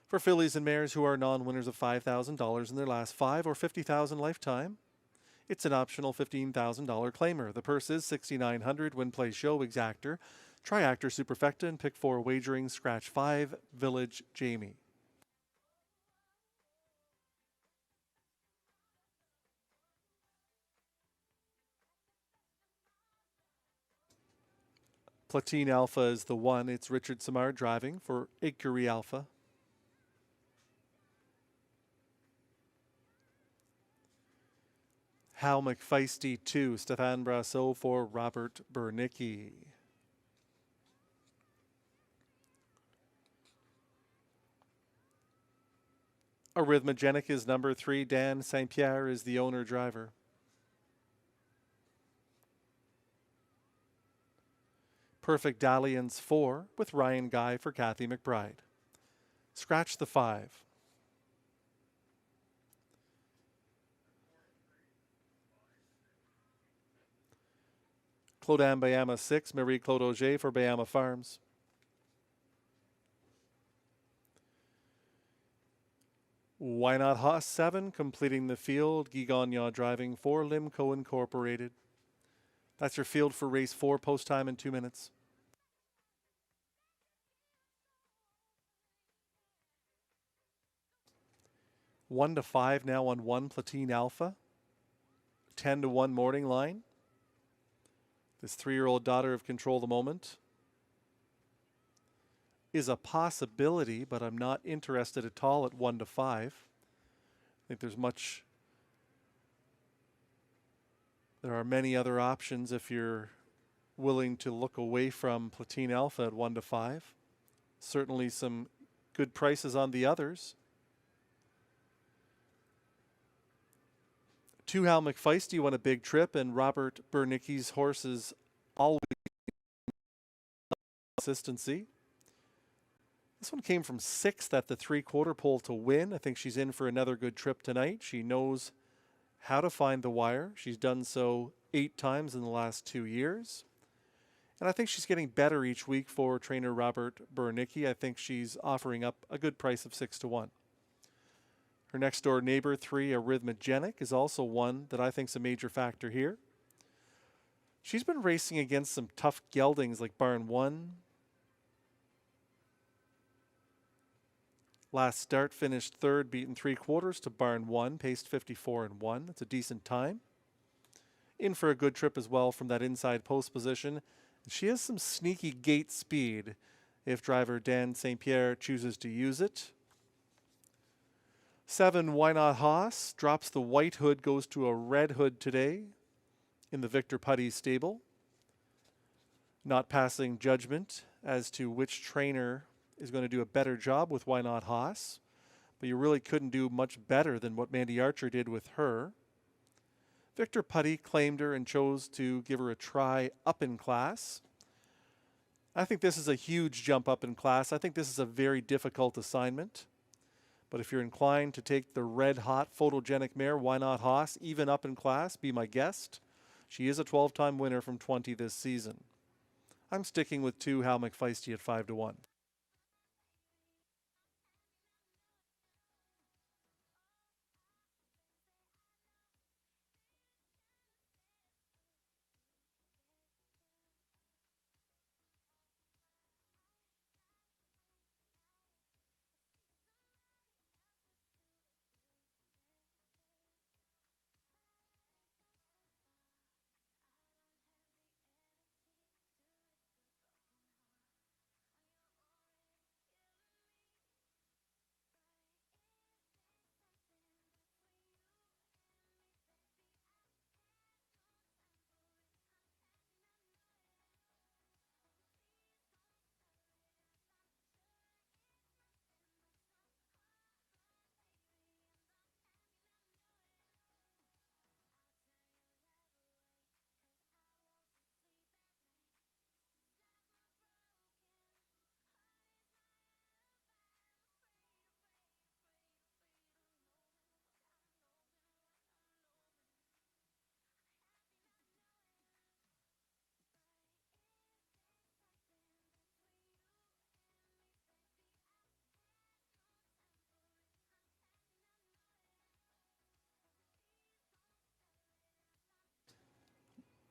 For fillies and mares who are non-winners of $5,000 in their last 5 or $50,000 lifetime, it's an optional $15,000 claimer. The purse is $6,900. Win, play, show, exactor, triactor, superfecta, and pick 4 wagering, scratch 5, Village Jamie. Platine Alpha is the one. It's Richard Samar driving for Akery Alpha. Hal McFeisty 2, Stéphane Brassot for Robert Bernicki. Arrhythmogenic is number 3. Dan St. Pierre is the owner driver. Perfect Dalliance 4 with Ryan Guy for Kathy McBride. Scratch the 5. Clodan Bayama 6, Marie Claude Auger for Bayama Farms. Why Not Haas 7, completing the field, Guy Gagnon driving for Limco Incorporated. That's your field for race 4, post time in 2 minutes. One to 5 now on 1 Platine Alpha. 10 to 1 morning line. This 3-year-old daughter of Control the Moment is a possibility, but I'm not interested at all at 1 to 5. I think there are many other options if you're willing to look away from Platine Alpha at 1 to 5. Certainly some good prices on the others. 2 Hal McFeisty won a big trip, and Robert Bernicki's horses always consistency. This one came from 6th at the 3/4 pole to win. I think she's in for another good trip tonight. She knows how to find the wire. She's done so 8 times in the last 2 years. And I think she's getting better each week for trainer Robert Bernicki. I think she's offering up a good price of 6 to 1. Her next door neighbor, 3 Arrhythmogenic, is also one that I think is a major factor here. She's been racing against some tough geldings like Barn 1. Last start finished 3rd, beaten 3/4 to Barn 1, paced 54-1. That's a decent time. In for a good trip as well from that inside post position. She has some sneaky gate speed if driver Dan St. Pierre chooses to use it. 7 Why Not Haas drops the white hood, goes to a red hood today in the Victor Putty stable. Not passing judgment as to which trainer is going to do a better job with Why Not Haas, but you really couldn't do much better than what Mandy Archer did with her. Victor Putty claimed her and chose to give her a try up in class. I think this is a huge jump up in class. I think this is a very difficult assignment. But if you're inclined to take the red-hot photogenic mare, Why Not Haas, even up in class, be my guest. She is a 12-time winner from 20 this season. I'm sticking with 2 Hal McFeisty at 5 to 1.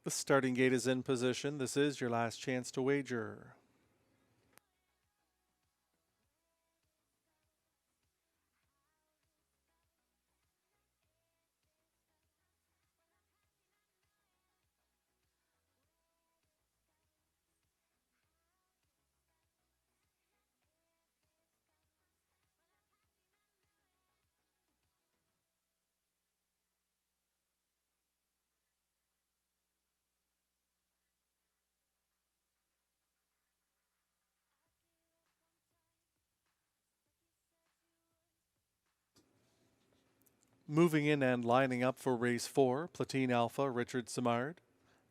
The starting gate is in position. This is your last chance to wager. Moving in and lining up for race 4, Platine Alpha, Richard Simard,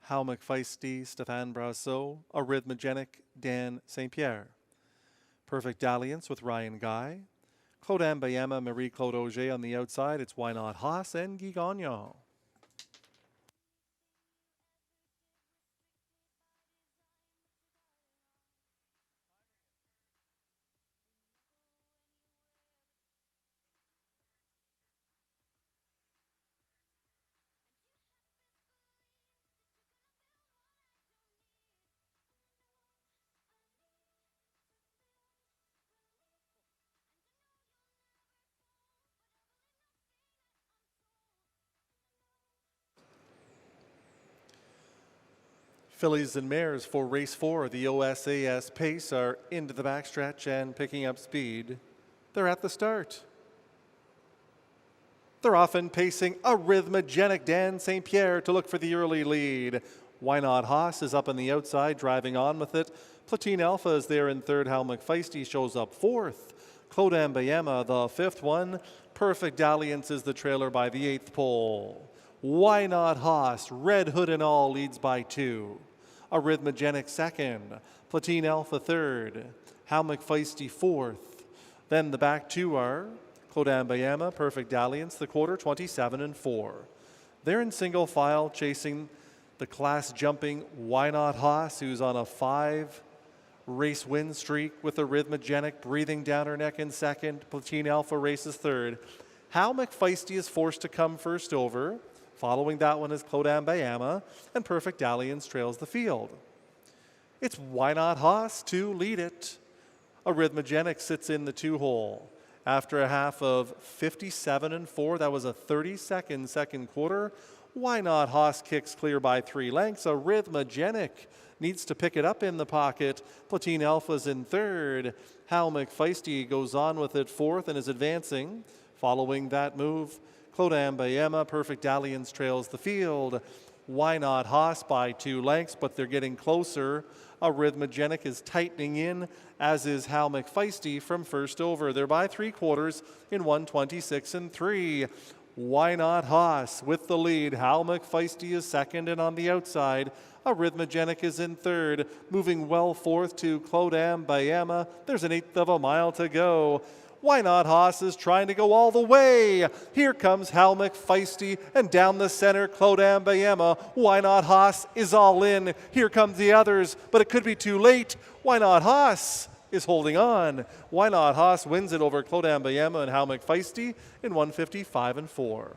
Hal McFeisty, Stéphane Brassot, Arrhythmogenic, Dan St. Pierre. Perfect Dalliance with Ryan Guy. Clodan Bayama, Marie Claude Auger on the outside. It's Why Not Haas and Guy Gagnon. Fillies and mares for race 4, the OSAS pace, are into the backstretch and picking up speed. They're at the start. They're often pacing a rhythmogenic Dan St. Pierre to look for the early lead. Why Not Haas is up on the outside, driving on with it. Platine Alpha is there in third. How McFeisty shows up fourth. Claude Ambayema, the fifth one. Perfect Dalliance is the trailer by the eighth pole. Why Not Haas, red hood and all, leads by 2. A rhythmogenic second. Platine Alpha third. How McFeisty fourth. Then the back two are Claude Ambayema, Perfect Dalliance, the quarter, 27 and 4. They're in single file chasing the class jumping Why Not Haas, who's on a 5-race win streak with a rhythmogenic breathing down her neck in second. Platine Alpha races third. How McFeisty is forced to come first over. Following that one is Claude Ambayema, and Perfect Dalliance trails the field. It's Why Not Haas to lead it. A rhythmogenic sits in the 2-hole. After a half of 57 and 4, that was a 30-second second quarter. Why Not Haas kicks clear by 3 lengths. A rhythmogenic needs to pick it up in the pocket. Platine Alpha's in third. How McFeisty goes on with it fourth and is advancing. Following that move, Claude Ambayema, Perfect Dalliance trails the field. Why Not Haas by 2 lengths, but they're getting closer. A rhythmogenic is tightening in, as is How McFeisty from first over. They're by 3/4 in 1:26 and 3. Why Not Haas with the lead. How McFeisty is second, and on the outside, a rhythmogenic is in third, moving well fourth to Claude Ambayema. There's an 1/8 of a mile to go. Why Not Haas is trying to go all the way. Here comes How McFeisty, and down the center, Claude Ambayema. Why Not Haas is all in. Here comes the others, but it could be too late. Why Not Haas is holding on. Why Not Haas wins it over Claude Ambayema and How McFeisty in 1:55 and 4.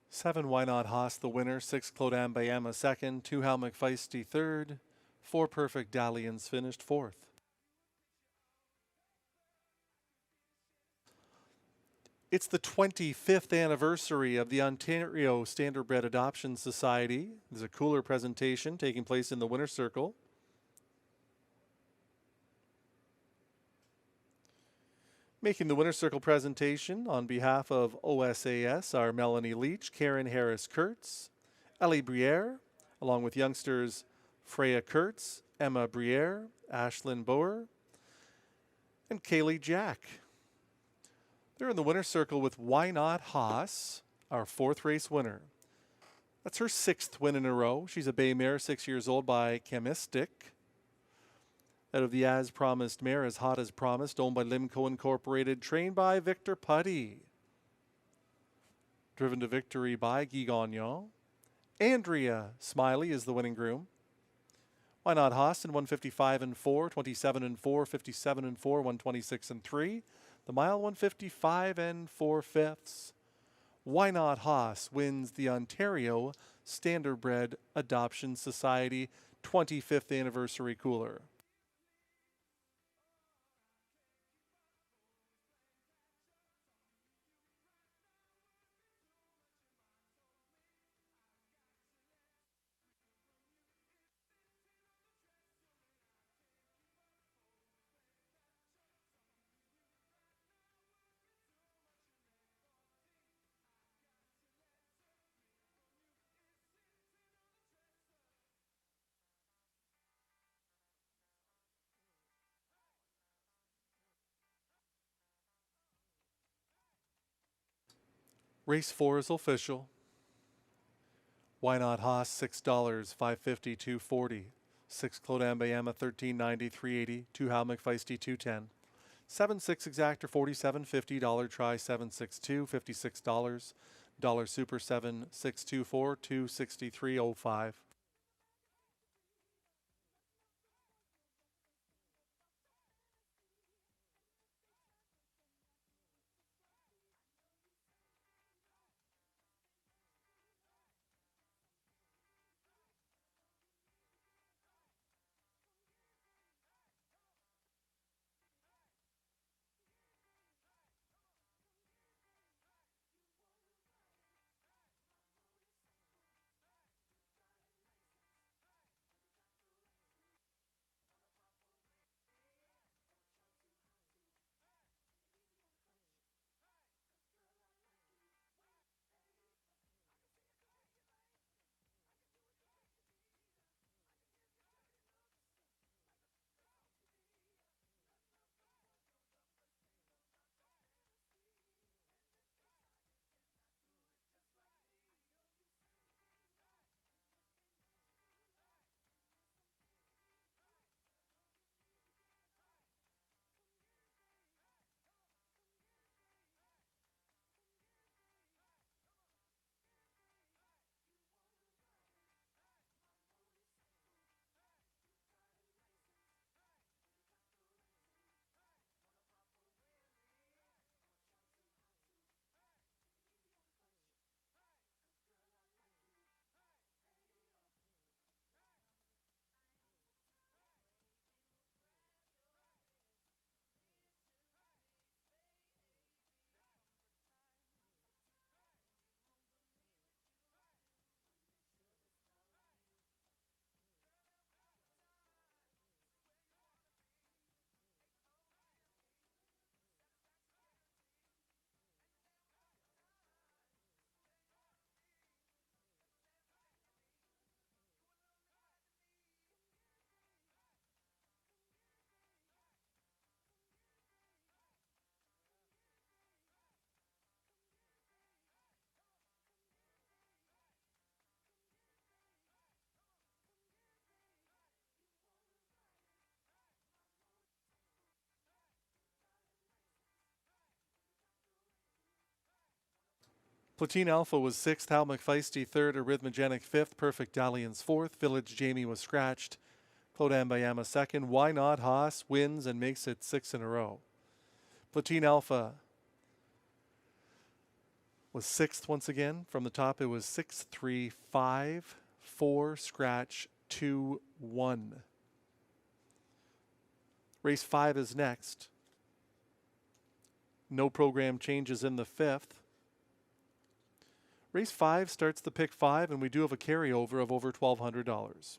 Seven, Why Not Haas, the winner. 6, Claude Ambayema second. 2, How McFeisty third. 4, Perfect Dalliance finished fourth. It's the 25th anniversary of the Ontario Standardbred Adoption Society. There's a cooler presentation taking place in the winner's circle. Making the winner's circle presentation on behalf of OSAS are Melanie Leach, Karen Harris-Kurtz, Ellie Briere, along with youngsters Freya Kurtz, Emma Briere, Ashlyn Boer, and Kaylee Jack. They're in the winner's circle with Why Not Haas, our 4th race winner. That's her 6th win in a row. She's a bay mare, 6 years old, by Chemistic. Out of the As Promised mare, As Hot as Promised, owned by Limco Incorporated, trained by Victor Putty. Driven to victory by Guy Gagnon. Andrea Smiley is the winning groom. Why Not Haas in 155 and 4, 27 and 4, 57 and 4, 126 and 3. The mile 155 and 4/5. Why Not Haas wins the Ontario Standardbred Adoption Society 25th anniversary cooler. Race 4 is official. Why Not Haas, $6, $5.50, $2.40. 6 Claude Ambayama, $13.90, $3.80. 2 Hal McFeisty, $2.10. 7-6 Exactor, $47.50. Dollar Try, $7.62, $56. Dollar Super, $7.624, $2.63.05. Platoon Alpha was 6th, Hal McFeisty 3rd, Arrhythmogenic 5th, Perfect Dalliance 4th, Village Jamie was scratched, Claude Ambayama 2nd. Why Not Haas wins and makes it 6 in a row. Platoon Alpha was 6th once again. From the top, it was 6, 3, 5, 4, scratch, 2, 1. Race 5 is next. No program changes in the 5th. Race 5 starts the pick 5, and we do have a carryover of over $1,200.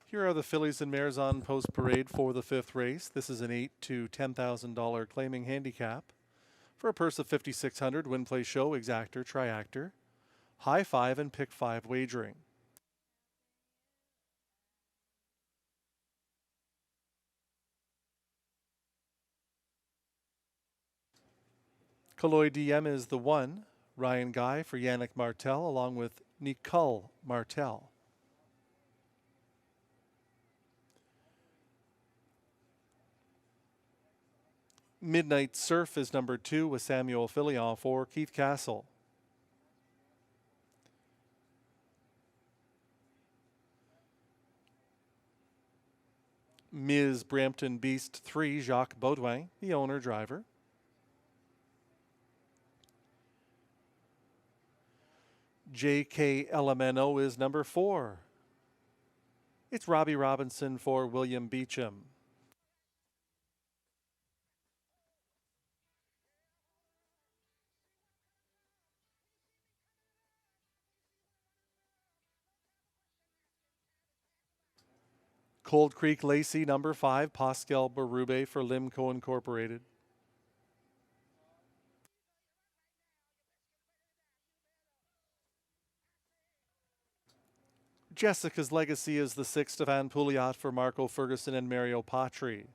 Here are the fillies and mares on post parade for the fifth race. This is an $8,000 to $10,000 claiming handicap. For a purse of $5,600, win, play, show, exactor, triactor, high five, and pick five wagering. Colloy DM is the 1. Ryan Guy for Yannick Martel, along with Nicole Martel. Midnight Surf is number 2 with Samuel Filion for Keith Castle. Ms. Brampton Beast 3, Jacques Baudouin, the owner driver. JK LMNO is number 4. It's Robbie Robinson for William Beecham. Cold Creek Lacey, number 5, Pascal Berube for Limco Incorporated. Jessica's Legacy is the 6th, Stefan Pouliot for Marco Ferguson and Mario Patri.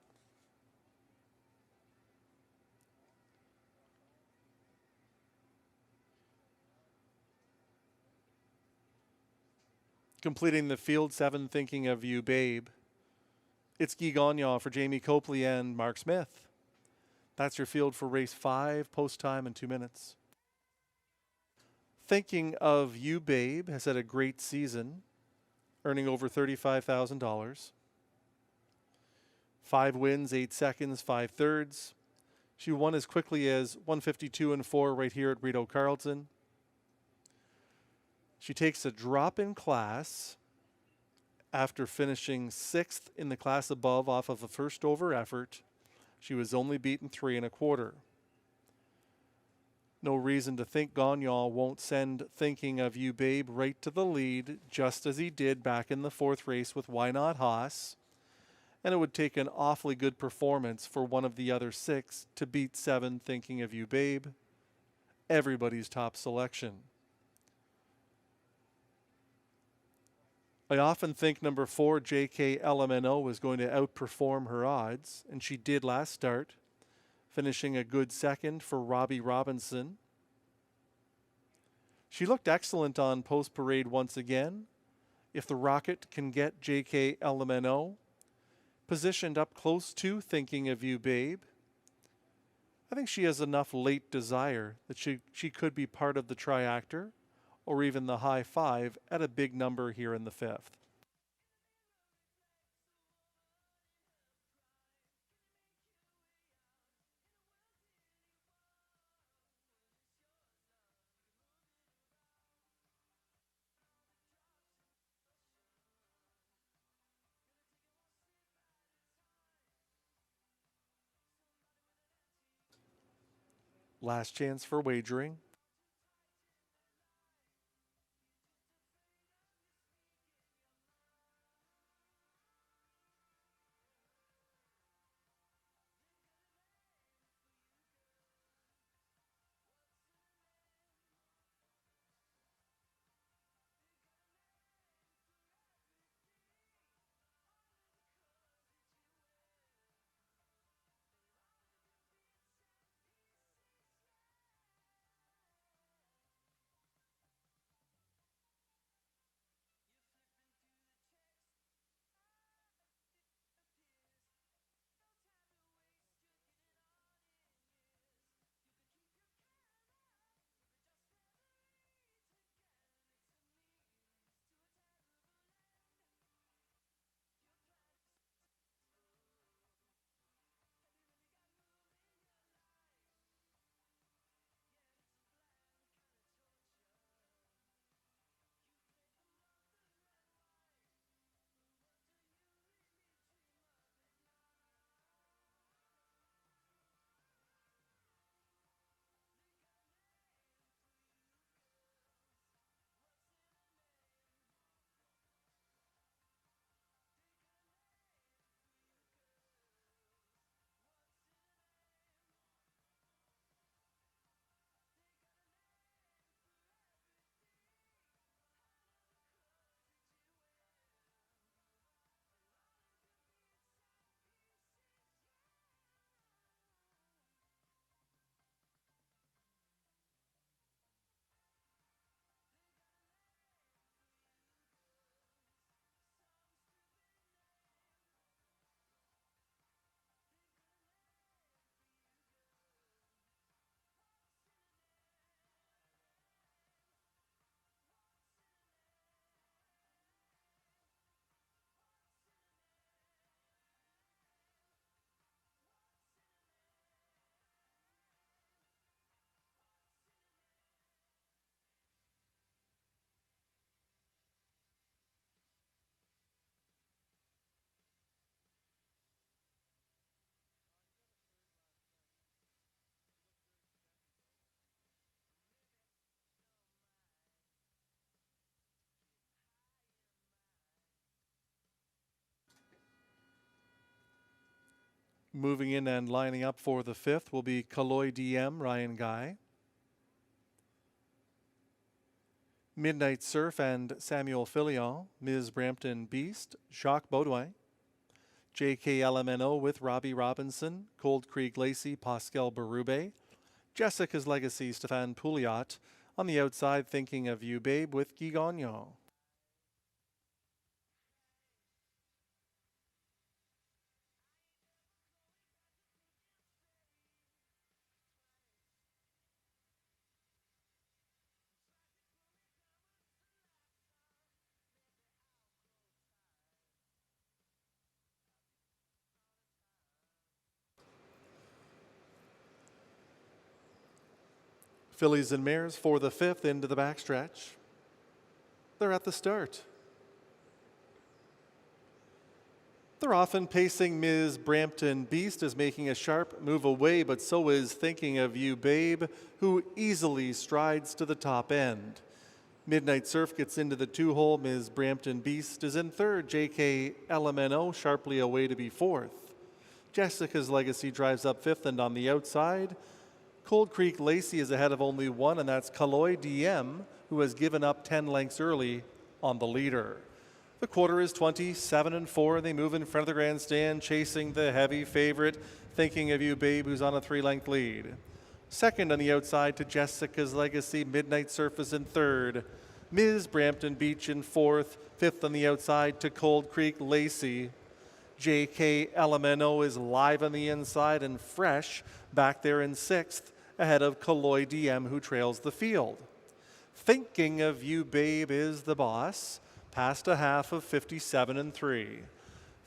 Completing the field 7, Thinking of You, Babe. It's Guy Gagnon for Jamie Copley and Mark Smith. That's your field for race 5, post time in 2 minutes. Thinking of You, Babe has had a great season, earning over $35,000. 5 wins, 8 seconds, 5 thirds. She won as quickly as 152 and 4 right here at Rideau Carlton. She takes a drop in class after finishing 6th in the class above off of a first over effort. She was only beaten 3 1/4. No reason to think Gagnon won't send Thinking of You, Babe right to the lead, just as he did back in the 4th race with Why Not Haas. And it would take an awfully good performance for one of the other 6 to beat 7, Thinking of You, Babe. Everybody's top selection. I often think number 4, JK LMNO, was going to outperform her odds, and she did last start, finishing a good 2nd for Robbie Robinson. She looked excellent on post parade once again. If the Rocket can get JK LMNO positioned up close to Thinking of You, Babe, I think she has enough late desire that she could be part of the triactor or even the high 5 at a big number here in the 5th. Last chance for wagering. Moving in and lining up for the fifth will be Kaloy DM, Ryan Guy. Midnight Surf and Samuel Filion, Ms. Brampton Beast, Jacques Baudouin. JK LMNO with Robbie Robinson, Cold Creek Lacey, Pascal Berube. Jessica's Legacy, Stéphane Pouliot. On the outside, Thinking of You, Babe, with Guy Gagnon. Fillies and Mares for the fifth into the backstretch. They're at the start. They're often pacing. Ms. Brampton Beast is making a sharp move away, but so is Thinking of You, Babe, who easily strides to the top end. Midnight Surf gets into the two-hole. Ms. Brampton Beast is in third. JK LMNO sharply away to be fourth. Jessica's Legacy drives up fifth, and on the outside, Cold Creek Lacey is ahead of only one, and that's Kaloy DM, who has given up 10 lengths early on the leader. The quarter is 27-4. They move in front of the grandstand, chasing the heavy favorite, Thinking of You, Babe, who's on a 3-length lead. Second on the outside to Jessica's Legacy. Midnight Surf is in third. Ms. Brampton Beach in fourth. Fifth on the outside to Cold Creek Lacey. JK LMNO is live on the inside and fresh back there in sixth, ahead of Kaloy DM, who trails the field. Thinking of You, Babe, is the boss, past a half of 57-3.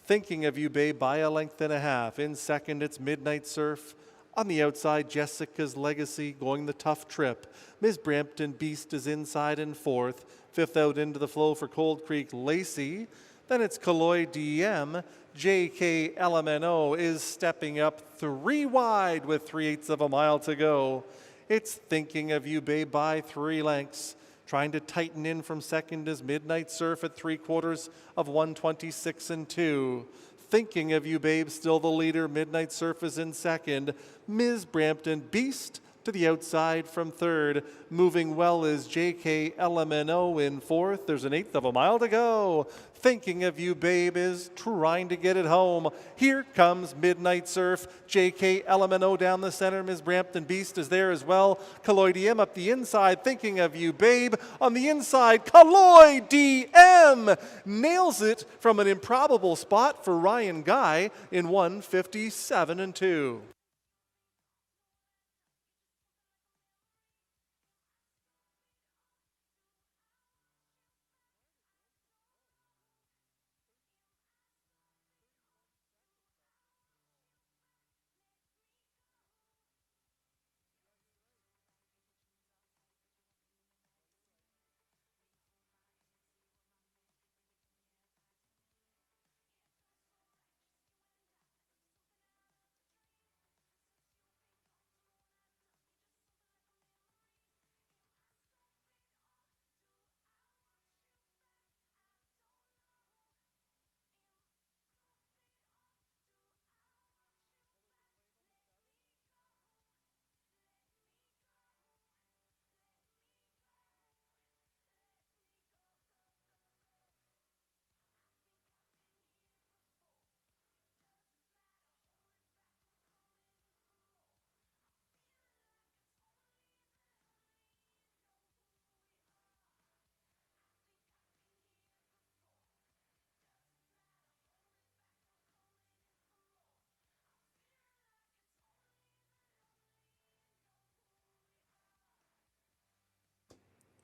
Thinking of You, Babe, by a length and a half. In second, it's Midnight Surf. On the outside, Jessica's Legacy going the tough trip. Ms. Brampton Beast is inside in fourth. Fifth out into the flow for Cold Creek Lacey. Then it's Kaloy DM. JK LMNO is stepping up 3 wide with 3/8 of a mile to go. It's Thinking of You, Babe, by 3 lengths. Trying to tighten in from second is Midnight Surf at 3/4 of 126-2. Thinking of You, Babe, still the leader. Midnight Surf is in second. Ms. Brampton Beast to the outside from third. Moving well is JK LMNO in fourth. There's 1/8 of a mile to go. Thinking of You, Babe, is trying to get it home. Here comes Midnight Surf. JK LMNO down the center. Ms. Brampton Beast is there as well. Kaloy DM up the inside. Thinking of You, Babe. On the inside, Kaloy DM nails it from an improbable spot for Ryan Guy in 1:57-2.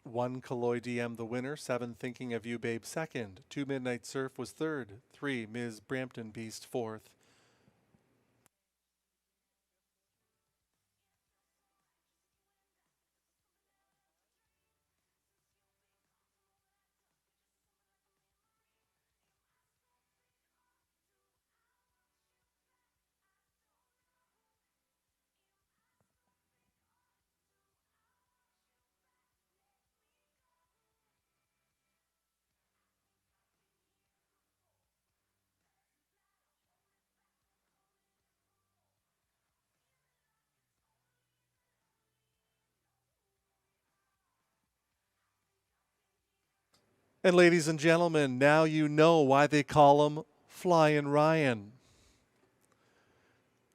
One, Kaloy DM the winner. 7, Thinking of You, Babe, second. 2, Midnight Surf was third. 3, Ms. Brampton Beast fourth. And ladies and gentlemen, now you know why they call him Flyin' Ryan.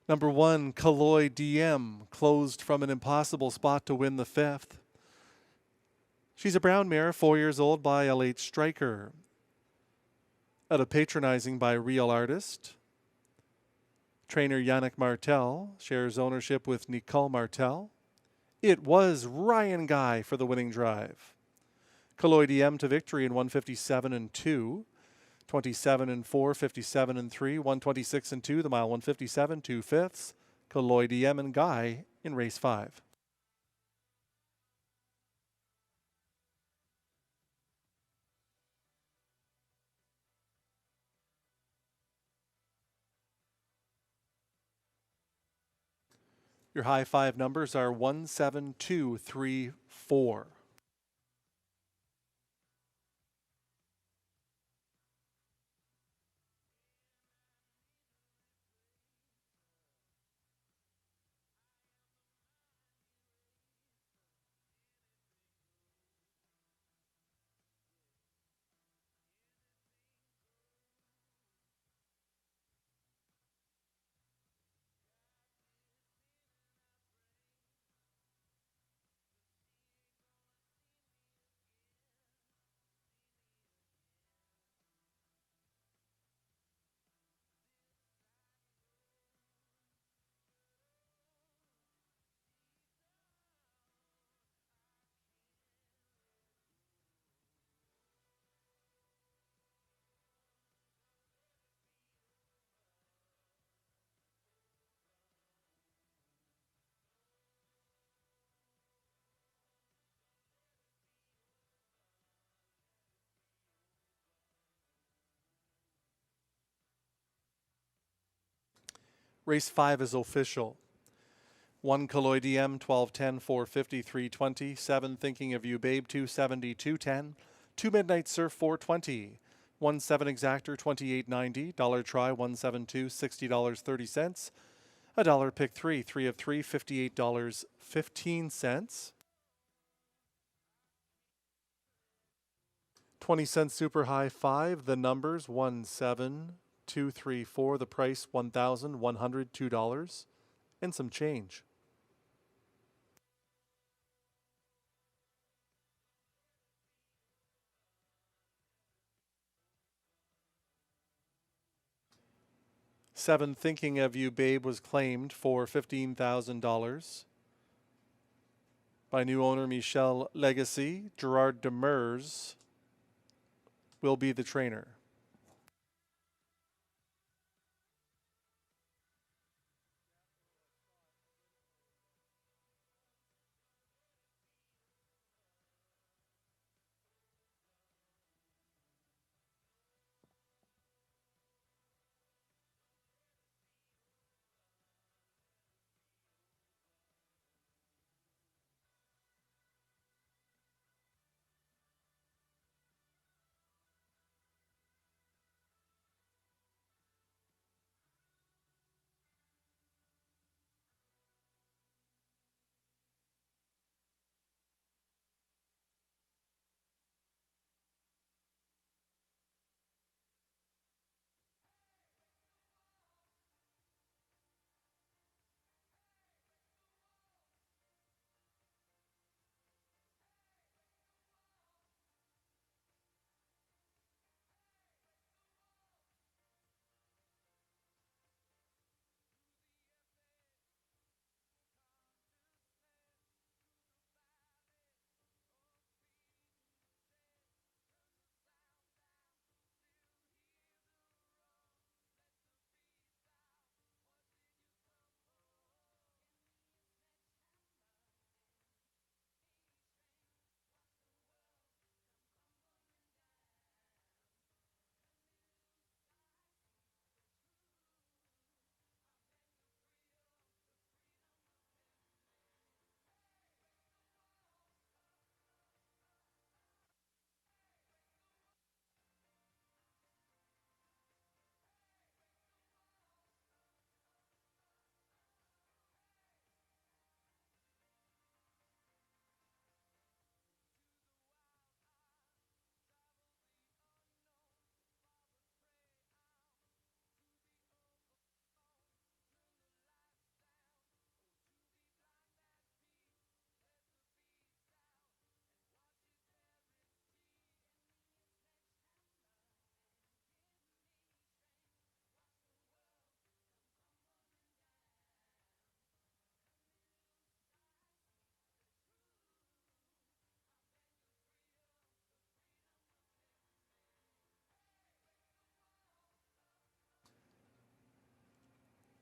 Number 1, Kaloy DM, closed from an impossible spot to win the 5th. She's a brown mare, 4 years old, by L8 Striker. Out of Patronizing by Real Artist. Trainer Yannick Martel shares ownership with Nicole Martel. It was Ryan Guy for the winning drive. Kaloy DM to victory in 157 and 2. 27 and 4, 57 and 3, 126 and 2, the mile 157, 2/5. Kaloy DM and Guy in race 5. Your high 5 numbers are 1, 7, 2, 3, 4. Race 5 is official. 1 Kaloy DM, 12:10, 4:50, 3:20. 7 Thinking of You Babe, 2:70, 2:10. 2 Midnight Surf, 4:20. 1 7 Exactor, 28.90. Dollar Try, 172, $60.30. $1 Pick 3, 3 of 3, $58.15. 20-cent Super High 5, the numbers 1 7 2 3 4, the price $1,102 and some change. Seven Thinking of You Babe was claimed for $15,000 by new owner Michelle Legacy. Gerard Demers will be the trainer.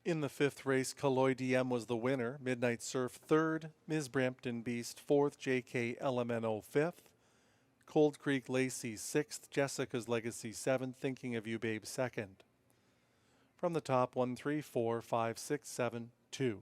In the fifth race, Kaloy DM was the winner. Midnight Surf third, Ms. Brampton Beast fourth, JK Elemento fifth, Cold Creek Lacey sixth, Jessica's Legacy seventh, Thinking of You Babe second. From the top, 1, 3, 4, 5, 6, 7, 2.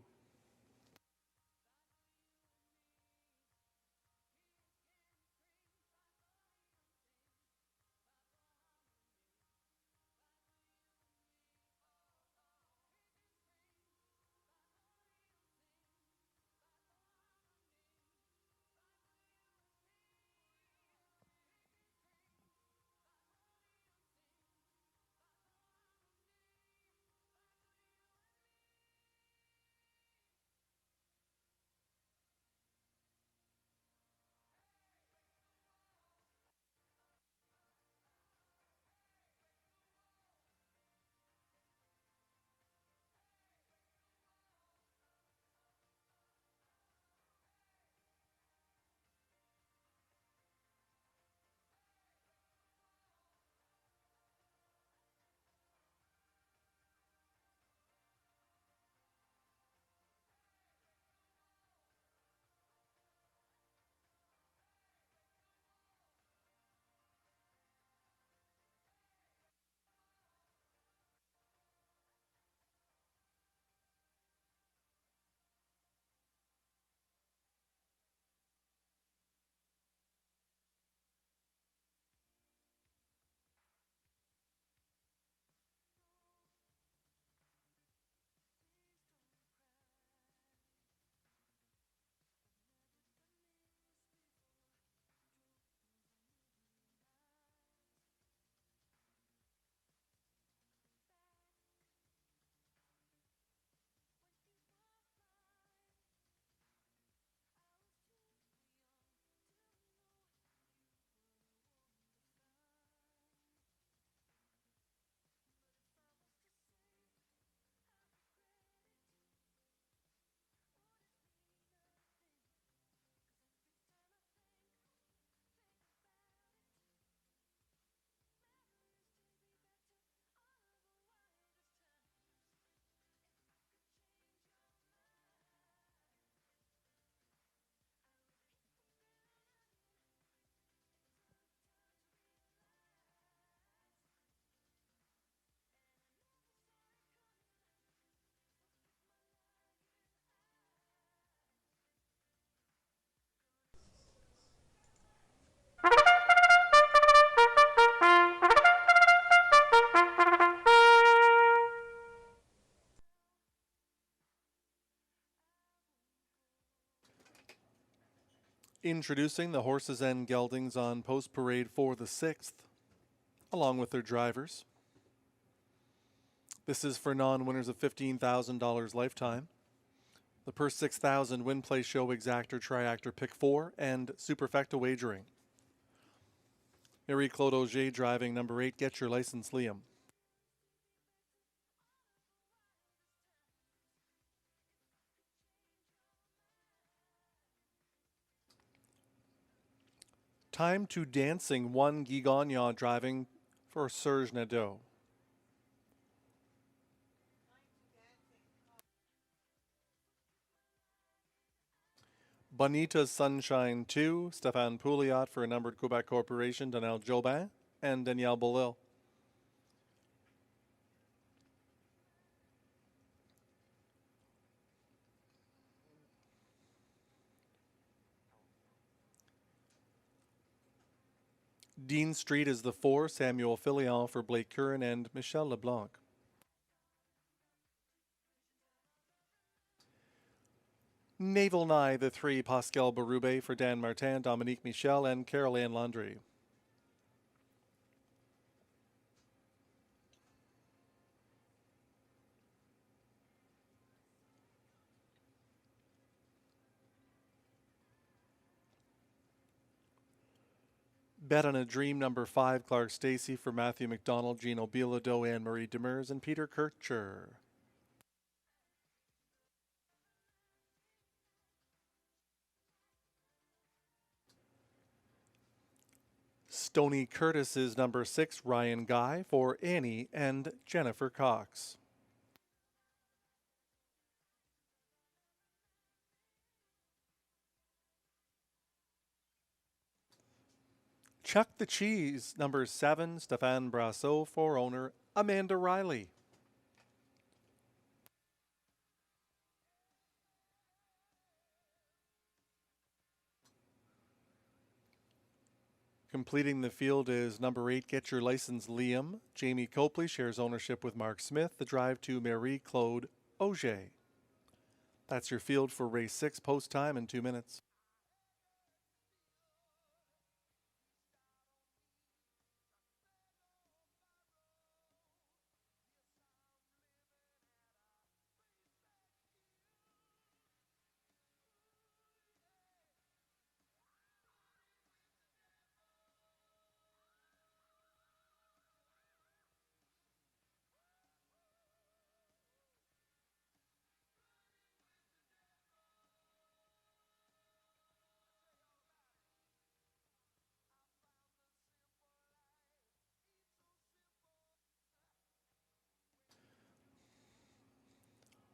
Introducing the horses and geldings on post parade for the 6th, along with their drivers. This is for non-winners of $15,000 lifetime. The per 6,000 win play show exactor triactor pick 4 and superfecta wagering. Marie Claude Auger driving number 8. Get your license, Liam. Time to Dancing 1. Guy Gagnon driving for Serge Nadeau. Bonita's Sunshine 2, Stéphane Pouliot for a numbered Quebec Corporation, Danielle Jobin and Danielle Belil. Dean Street is the 4, Samuel Filion for Blake Curran and Michel LeBlanc. Naval Nye, the 3, Pascal Berube for Dan Martin, Dominique Michel and Caroline Landry. Bet on a Dream number 5, Clark Stacey for Matthew McDonald, Gino Bilodeau, Anne-Marie Demers, and Peter Kircher. Stony Curtis is number 6, Ryan Guy for Annie and Jennifer Cox. Chuck the Cheese, number 7, Stéphane Brasseur, for owner Amanda Riley. Completing the field is number 8, Get Your License, Liam. Jamie Copley shares ownership with Mark Smith. The drive to Marie-Claude Auger. That's your field for race 6, post time in 2 minutes.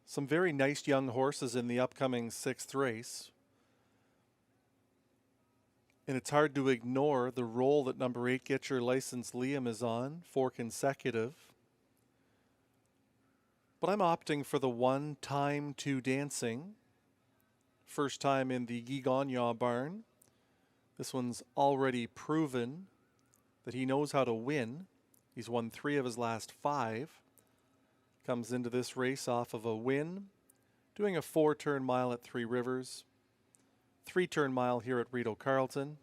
Some very nice young horses in the upcoming 6th race. And it's hard to ignore the role that number 8, Get Your License, Liam, is on, 4 consecutive. But I'm opting for the 1, Time to Dancing. First time in the Guy Gagnon barn. This one's already proven that he knows how to win. He's won 3 of his last 5. Comes into this race off of a win, doing a 4-turn mile at Three Rivers, 3-turn mile here at Rideau Carlton.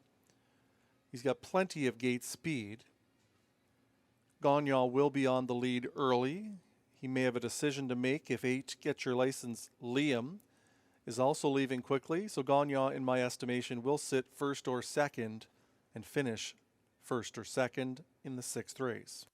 He's got plenty of gate speed. Gagnon will be on the lead early. He may have a decision to make if 8, Get Your License, Liam, is also leaving quickly. So Gagnon, in my estimation, will sit 1st or 2nd and finish 1st or 2nd in the 6th race.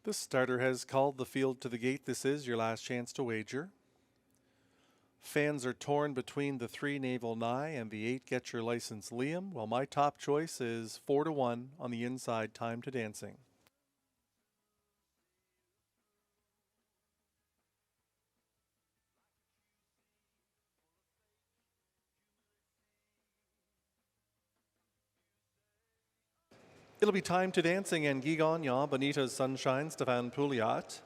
The starter has called the field to the gate. This is your last chance to wager. Fans are torn between the 3, Naval Nye, and the 8, Get Your License, Liam. Well, my top choice is 4-1 on the inside, Time to Dancing. It'll be Time to Dancing and Guy Gagnon, Bonita's Sunshine, Stéphane Pouliot.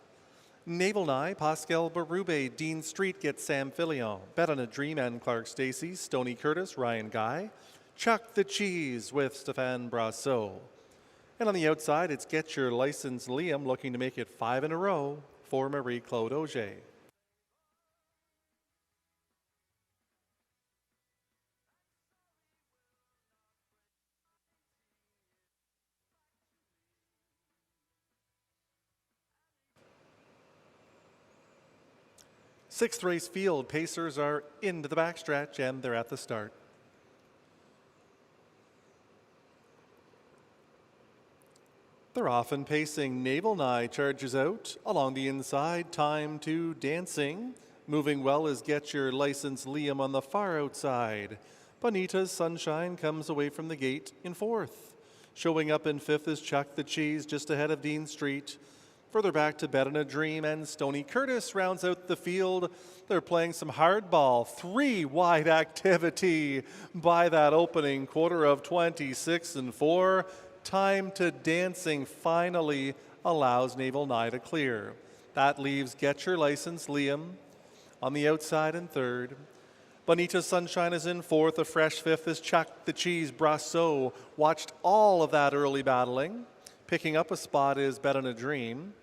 Naval Nye, Pascal Berube, Dean Street gets Sam Fillion. Bet on a Dream and Clark Stacey, Stoney Curtis, Ryan Guy. Chuck the Cheese with Stéphane Brasseur. And on the outside, it's Get Your License, Liam, looking to make it 5 in a row for Marie-Claude Auger. Sixth race field, Pacers are into the backstretch and they're at the start. They're often pacing. Naval Nye charges out along the inside. Time to Dancing. Moving well is Get Your License, Liam, on the far outside. Bonita's Sunshine comes away from the gate in fourth. Showing up in fifth is Chuck the Cheese, just ahead of Dean Street. Further back to Bet on a Dream, and Stony Curtis rounds out the field. They're playing some hardball, 3-wide activity by that opening quarter of 26 and 4. Time to Dancing finally allows Naval Nye to clear. That leaves Get Your License Liam on the outside in third. Bonita Sunshine is in fourth. A fresh fifth is Chuck the Cheese Brasso. Watched all of that early battling. Picking up a spot is Bet on a Dream.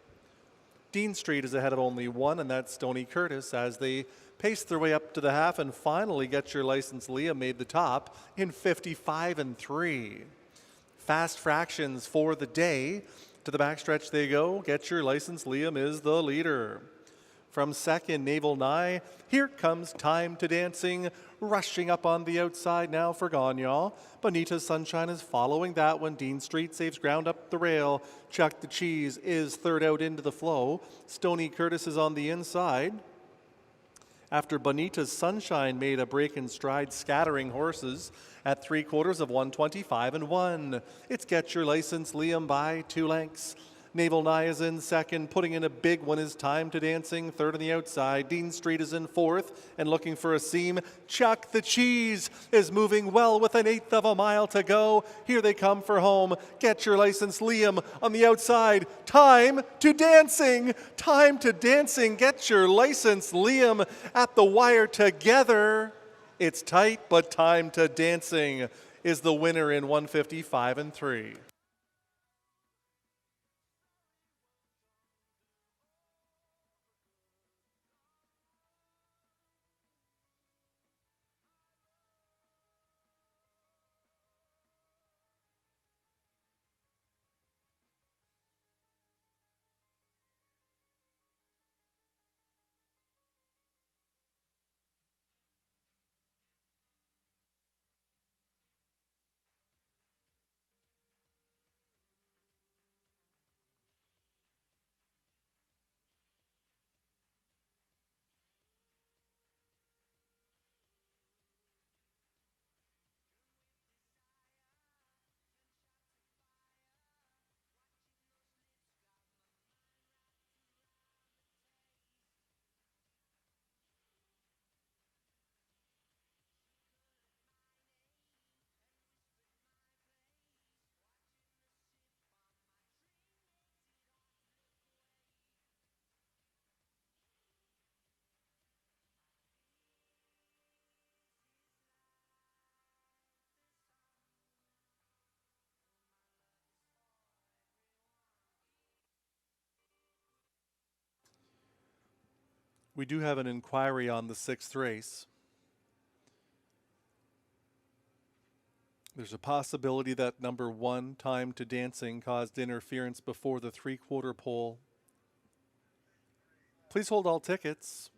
Dean Street is ahead of only one, and that's Stony Curtis as they pace their way up to the half, and finally Get Your License Liam made the top in 55 and 3. Fast fractions for the day. To the backstretch they go. Get Your License Liam is the leader. From second, Naval Nye. Here comes Time to Dancing, rushing up on the outside now for Gagnon. Bonita Sunshine is following that one. Dean Street saves ground up the rail. Chuck the Cheese is third out into the flow. Stony Curtis is on the inside. After Bonita's Sunshine made a break in stride, scattering horses at 3/4 of 125 and 1. It's Get Your License Liam by 2 lengths. Naval Nye is in second. Putting in a big one is Time to Dancing, third on the outside. Dean Street is in fourth and looking for a seam. Chuck the Cheese is moving well with an 1/8 of a mile to go. Here they come for home. Get Your License Liam on the outside. Time to Dancing. Time to Dancing. Get Your License Liam at the wire together. It's tight, but Time to Dancing is the winner in 155 and 3. We do have an inquiry on the 6th race. There's a possibility that number 1, Time to Dancing, caused interference before the 3/4 pole. Please hold all tickets.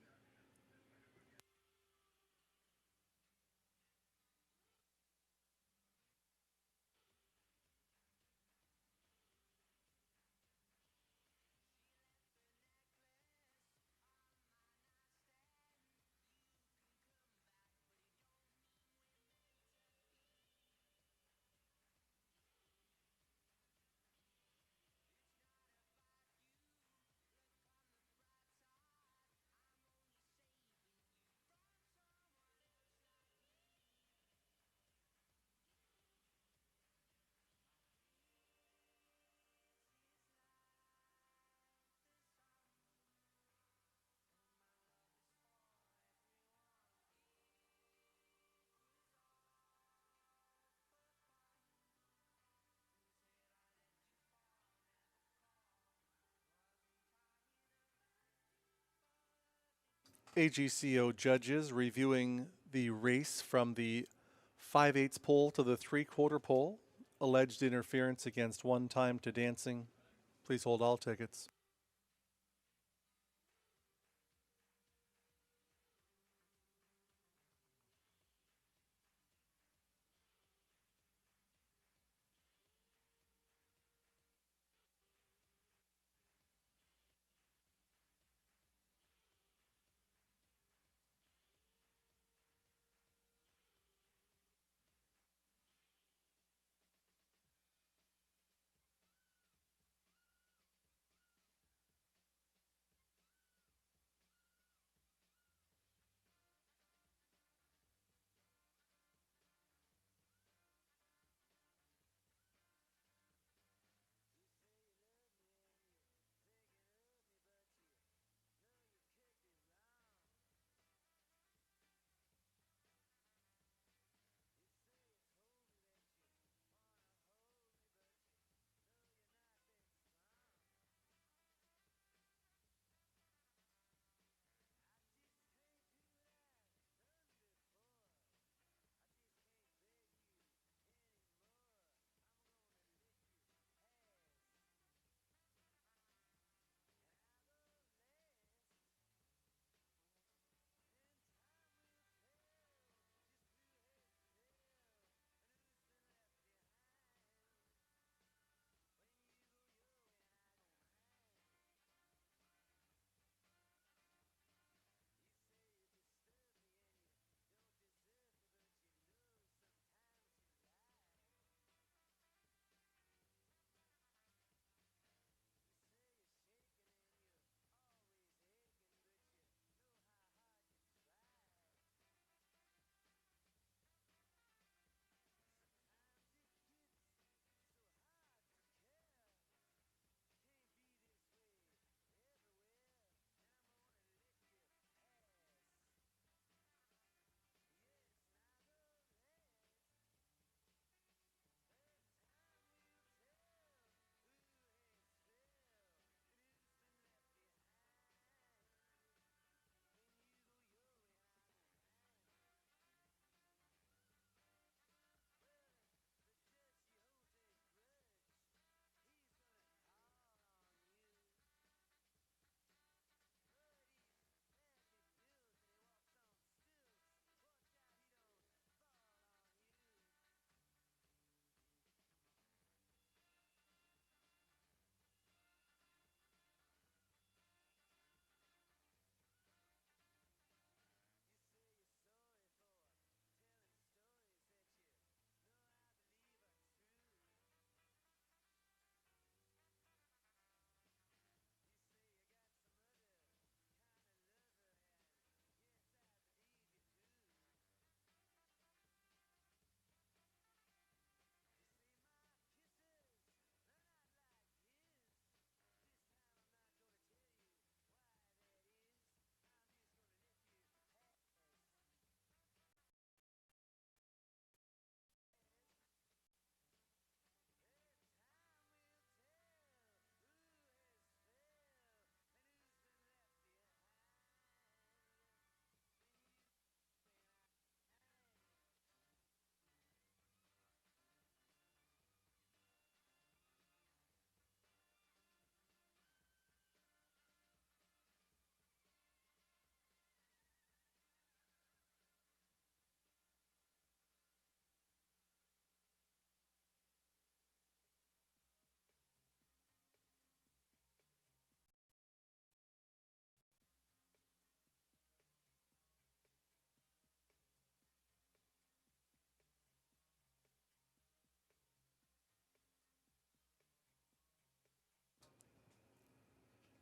AGCO judges reviewing the race from the 5/8 pole to the 3/4 pole. Alleged interference against 1, Time to Dancing. Please hold all tickets.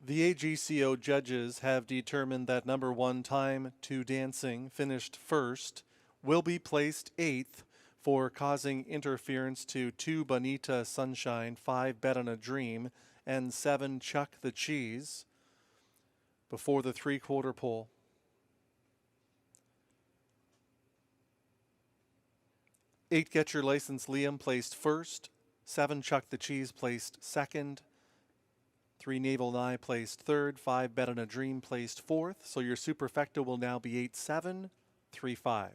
The AGCO judges have determined that number 1 Time to Dancing finished first will be placed 8th for causing interference to 2 Bonita Sunshine, 5 Bet on a Dream, and 7 Chuck the Cheese before the 3/4 pole. 8 Get Your License Liam placed first, 7 Chuck the Cheese placed second, 3 Naval Nye placed third, 5 Bet on a Dream placed fourth, so your superfecta will now be 8-7-3-5.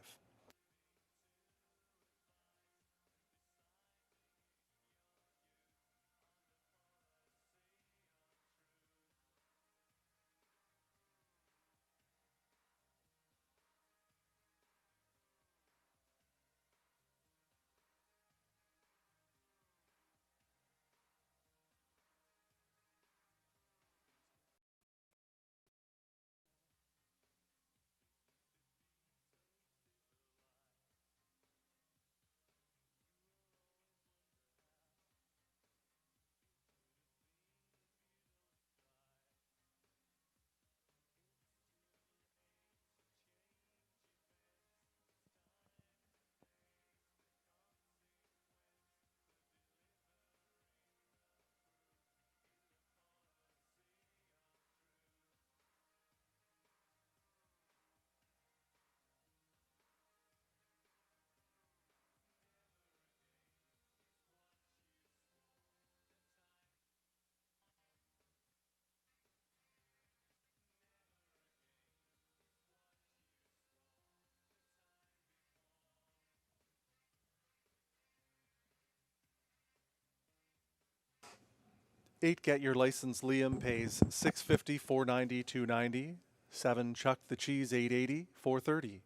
Eight Get Your License Liam pays $650, $490, $290. 7 Chuck the Cheese $880, $430.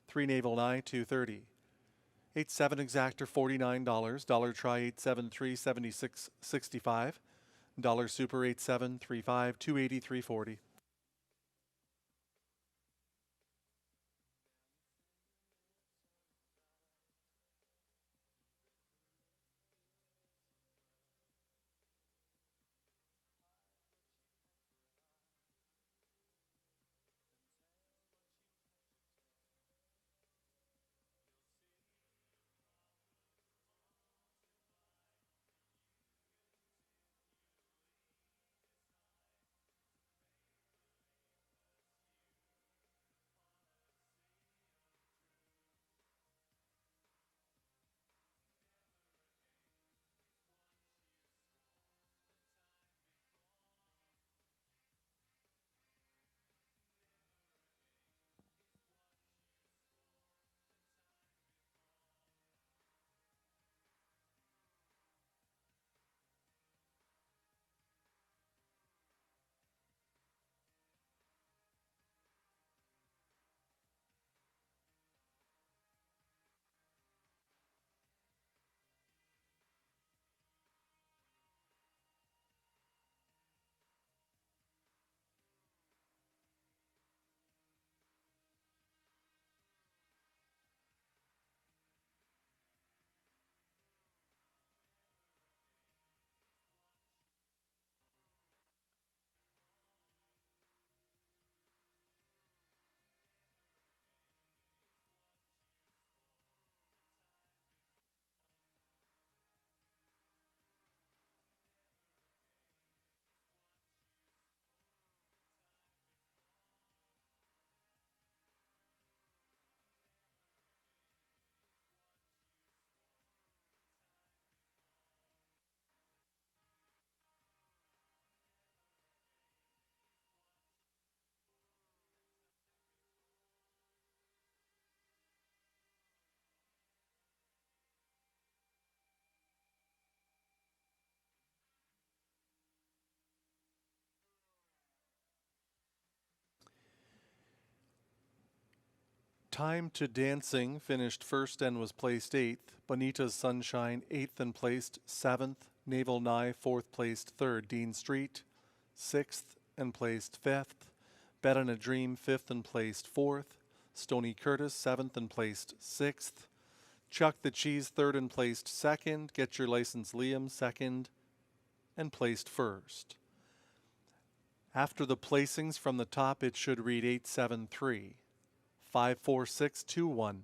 3 Naval Nye $230. 8-7 Exactor $49. Dollar Try 873 $76.65. Dollar Super 8735 $280, $340. Time to Dancing finished first and was placed 8th. Bonita's Sunshine 8th and placed 7th. Naval Nye 4th placed 3rd. Dean Street 6th and placed 5th. Bet on a Dream 5th and placed 4th. Stony Curtis 7th and placed 6th. Chuck the Cheese 3rd and placed 2nd. Get Your License Liam 2nd and placed 1st. After the placings from the top, it should read 873, 54621.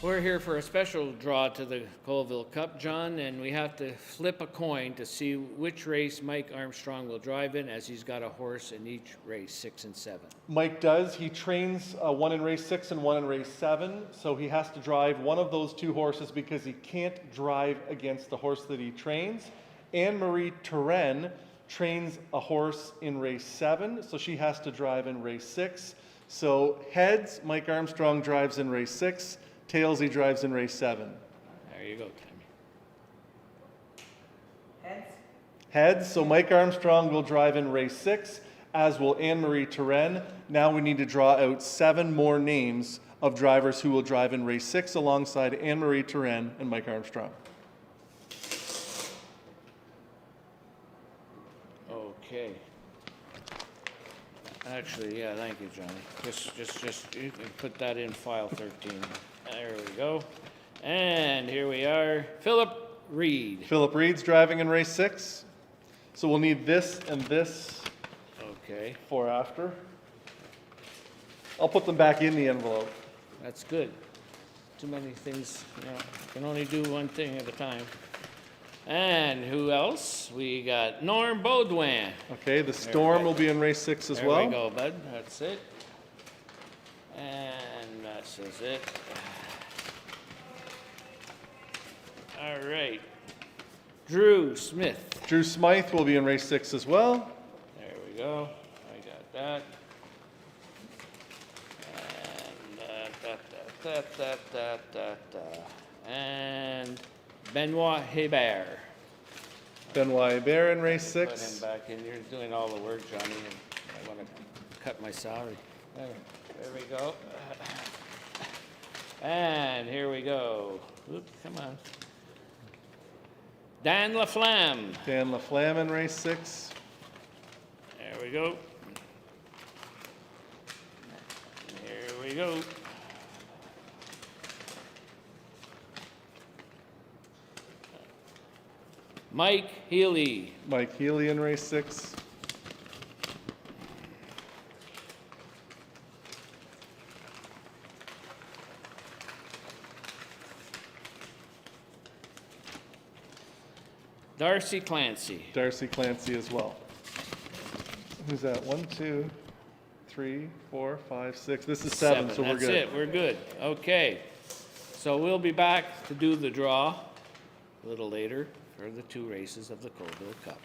We're here for a special draw to the Colville Cup, John, and we have to flip a coin to see which race Mike Armstrong will drive in, as he's got a horse in each race, 6 and 7. Mike does. He trains one in race 6 and one in race 7, so he has to drive one of those two horses because he can't drive against the horse that he trains. Anne-Marie Turenne trains a horse in race 7, so she has to drive in race 6. So heads, Mike Armstrong drives in race 6. Tails, he drives in race 7. There you go, Tammy. Heads, so Mike Armstrong will drive in race 6, as will Anne-Marie Turenne. Now we need to draw out 7 more names of drivers who will drive in race 6 alongside Anne-Marie Turenne and Mike Armstrong. Okay. Actually, yeah, thank you, Johnny. Just, you can put that in file 13. There we go. And here we are, Philip Reed. Philip Reed's driving in race 6. So we'll need this and this Okay, for after. I'll put them back in the envelope. that's good. Too many things, you know, can only do one thing at a time. And who else? We got Norm Baudouin. Okay, the Storm will be in race 6 as There well. we go, bud. That's it. And that says it. All right. Drew Smith. Drew Smythe will be in race 6 as well. There we go. I got that. And and Benoit Hebert. Benoit Hebert in race Put him 6. back in. You're doing all the work, Johnny, and I want to cut my salary. There we go. And here we go. Oop, come on. Dan Laflamme. Dan Laflamme in race 6. There we go. Here we go. Mike Healy. Mike Healy in race 6. Darcy Clancy. Darcy Clancy as well. Who's that? 1, 2, 3, 4, 5, 6. This is 7, so we're That's good. it. We're good. Okay. So we'll be back to do the draw a little later for the 2 races of the Colville Cup.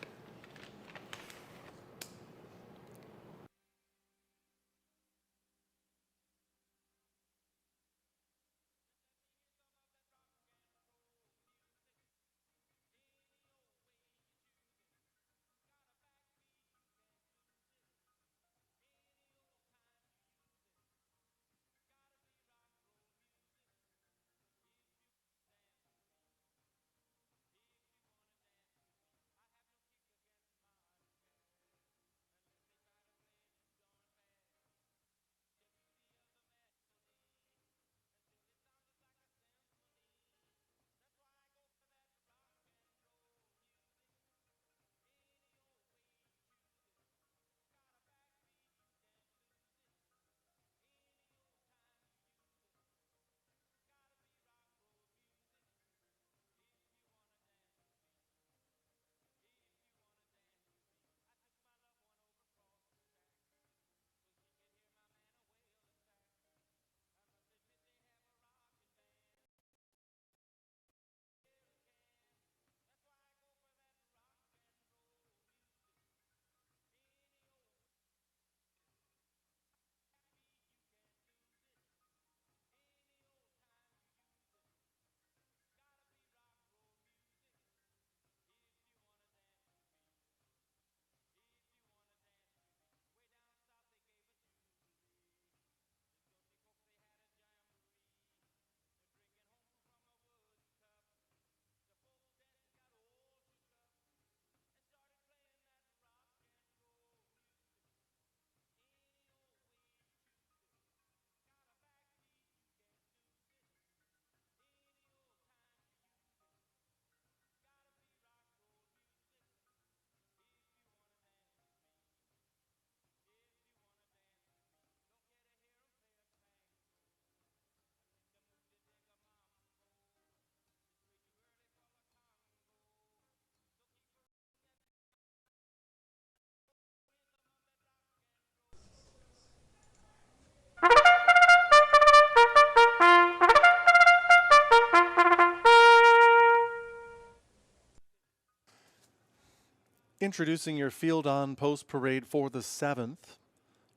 Introducing your field on post parade for the 7th.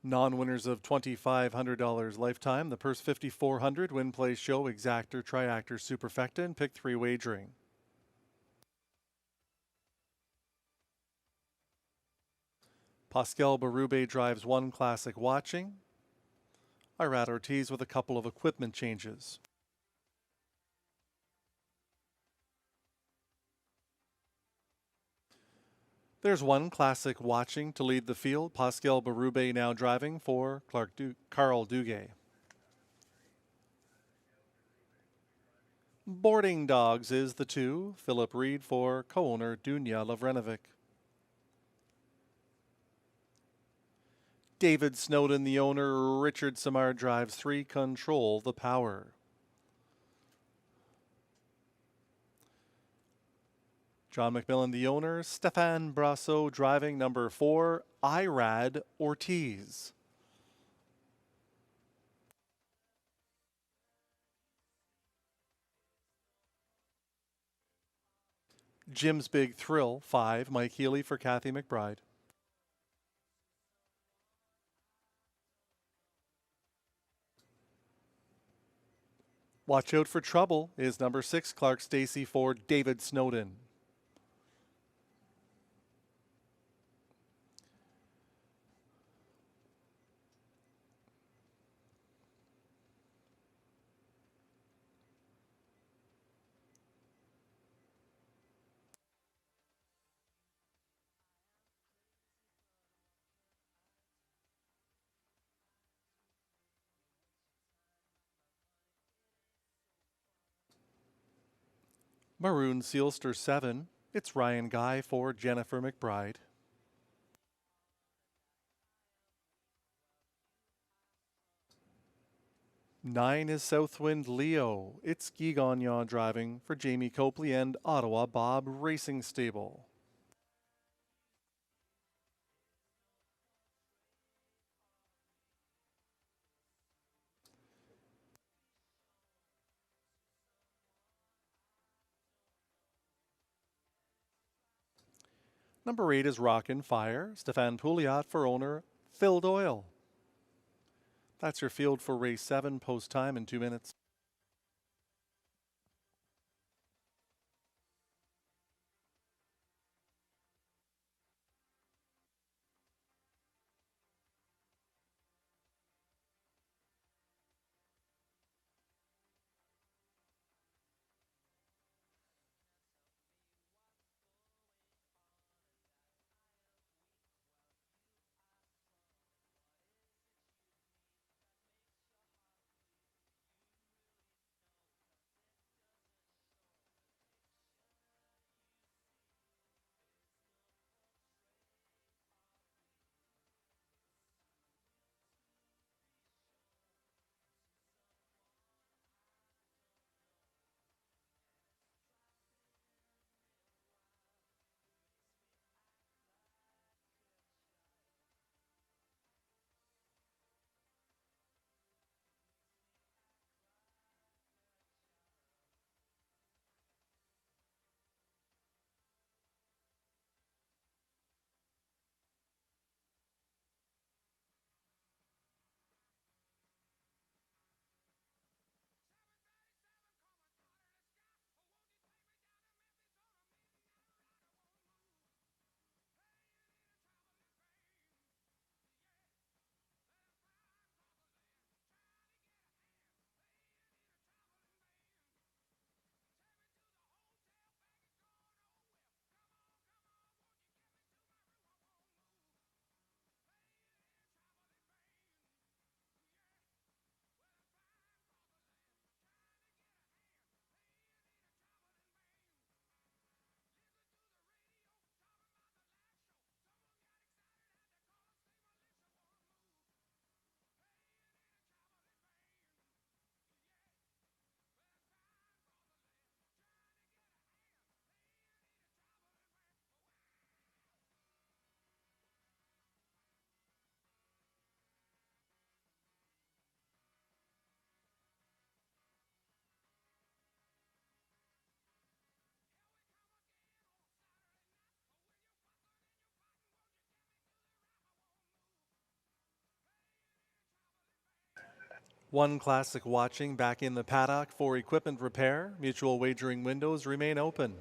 Non-winners of $2,500 lifetime. The purse $5,400. Win, play, show, exactor, triactor, superfecta, and pick 3 wagering. Pascal Berube drives 1 classic watching. Irad Ortiz with a couple of equipment changes. There's 1 classic watching to lead the field. Pascal Berube now driving for Carl Duguay. Boarding Dogs is the 2. Philip Reed for co-owner Dunya Lavrenovic. David Snowden, the owner. Richard Samar drives 3. Control the Power. John McMillan, the owner. Stefan Brasso driving number 4. Irad Ortiz. Jim's Big Thrill, 5. Mike Healy for Kathy McBride. Watch Out for Trouble is number 6. Clark Stacy for David Snowden. Maroon Sealster, 7. It's Ryan Guy for Jennifer McBride. Nine is Southwind Leo. It's Guy Gagnon driving for Jamie Copley and Ottawa Bob Racing Stable. Number 8 is Rockin' Fire. Stefan Pouliot for owner Phil Doyle. That's your field for race 7, post time in 2 minutes. One Classic Watching back in the paddock for equipment repair. Mutual wagering windows remain open.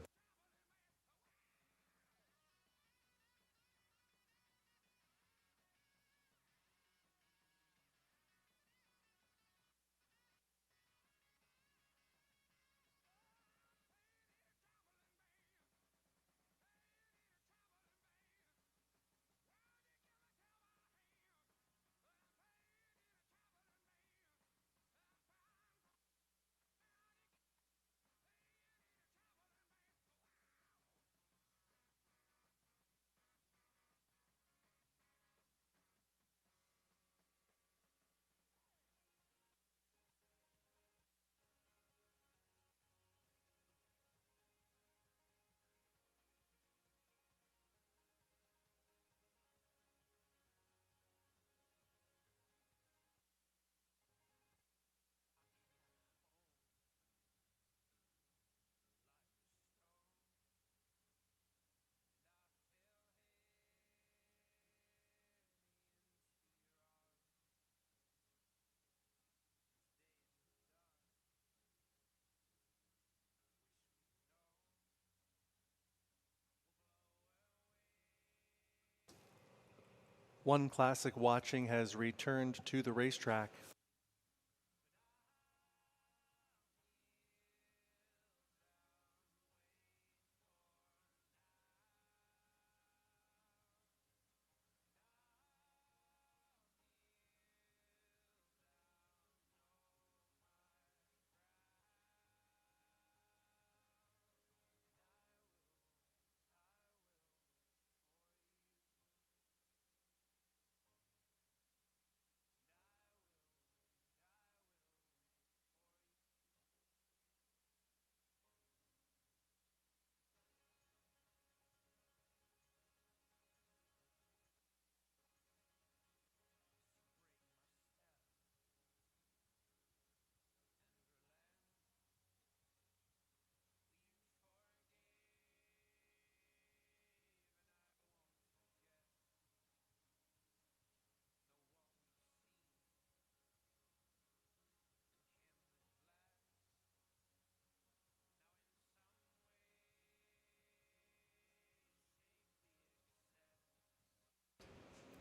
One Classic Watching has returned to the racetrack.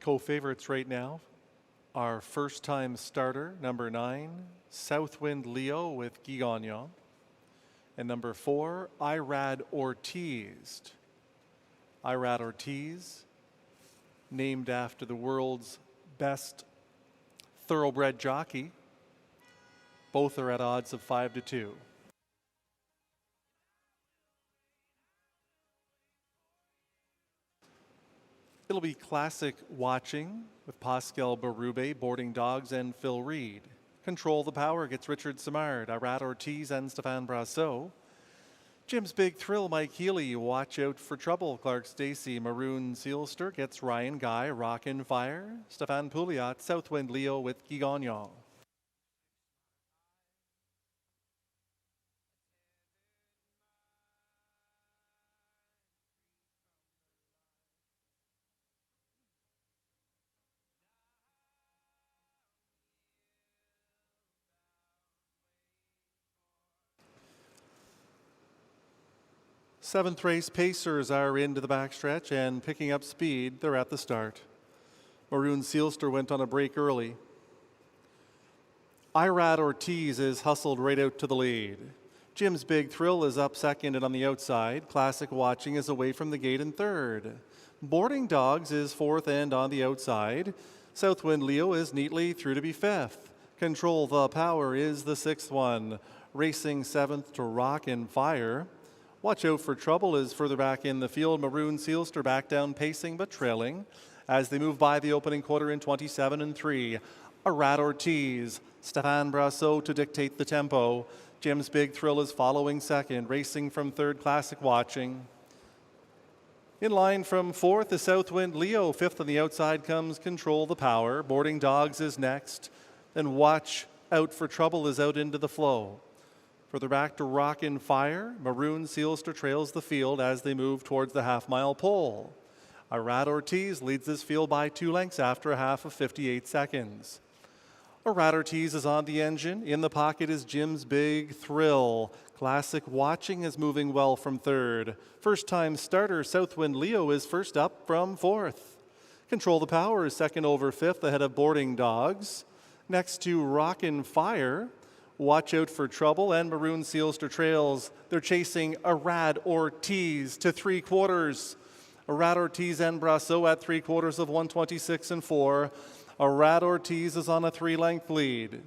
Co-favorites right now are first-time starter, number 9, Southwind Leo with Guy Gagnon, and number 4, Irad Ortiz. Irad Ortiz, named after the world's best thoroughbred jockey. Both are at odds of 5-2. It'll be Classic Watching with Pascal Berube, Boarding Dogs, and Phil Reed. Control the Power gets Richard Simard, Irad Ortiz, and Stéphane Brassot. Jim's Big Thrill, Mike Healy, Watch Out for Trouble, Clark Stacey, Maroon Sealster gets Ryan Guy, Rockin' Fire, Stéphane Pouliot, Southwind Leo with Guy Gagnon. Seventh race pacers are into the backstretch and picking up speed. They're at the start. Maroon Sealster went on a break early. Irad Ortiz is hustled right out to the lead. Jim's Big Thrill is up second and on the outside. Classic Watching is away from the gate in third. Boarding Dogs is fourth and on the outside. Southwind Leo is neatly through to be fifth. Control the Power is the sixth one. Racing seventh to Rockin' Fire. Watch Out for Trouble is further back in the field. Maroon Sealster back down pacing but trailing as they move by the opening quarter in 27-3. Irad Ortiz, Stéphane Brassot to dictate the tempo. Jim's Big Thrill is following second, racing from third, Classic Watching. In line from fourth is Southwind Leo. Fifth on the outside comes Control the Power. Boarding Dogs is next. Then Watch Out for Trouble is out into the flow. Further back to Rockin' Fire, Maroon Sealster trails the field as they move towards the half-mile pole. Irad Ortiz leads this field by 2 lengths after a half of 58 seconds. A Rat Ortiz is on the engine. In the pocket is Jim's Big Thrill. Classic Watching is moving well from third. First-time starter Southwind Leo is first up from fourth. Control the Power is second over fifth ahead of Boarding Dogs. Next to Rockin' Fire, Watch Out for Trouble, and Maroon Sealster Trails. They're chasing a Rat Ortiz to 3/4. A Rat Ortiz and Brasso at 3/4 of 126 and 4. A Rat Ortiz is on a 3-length lead.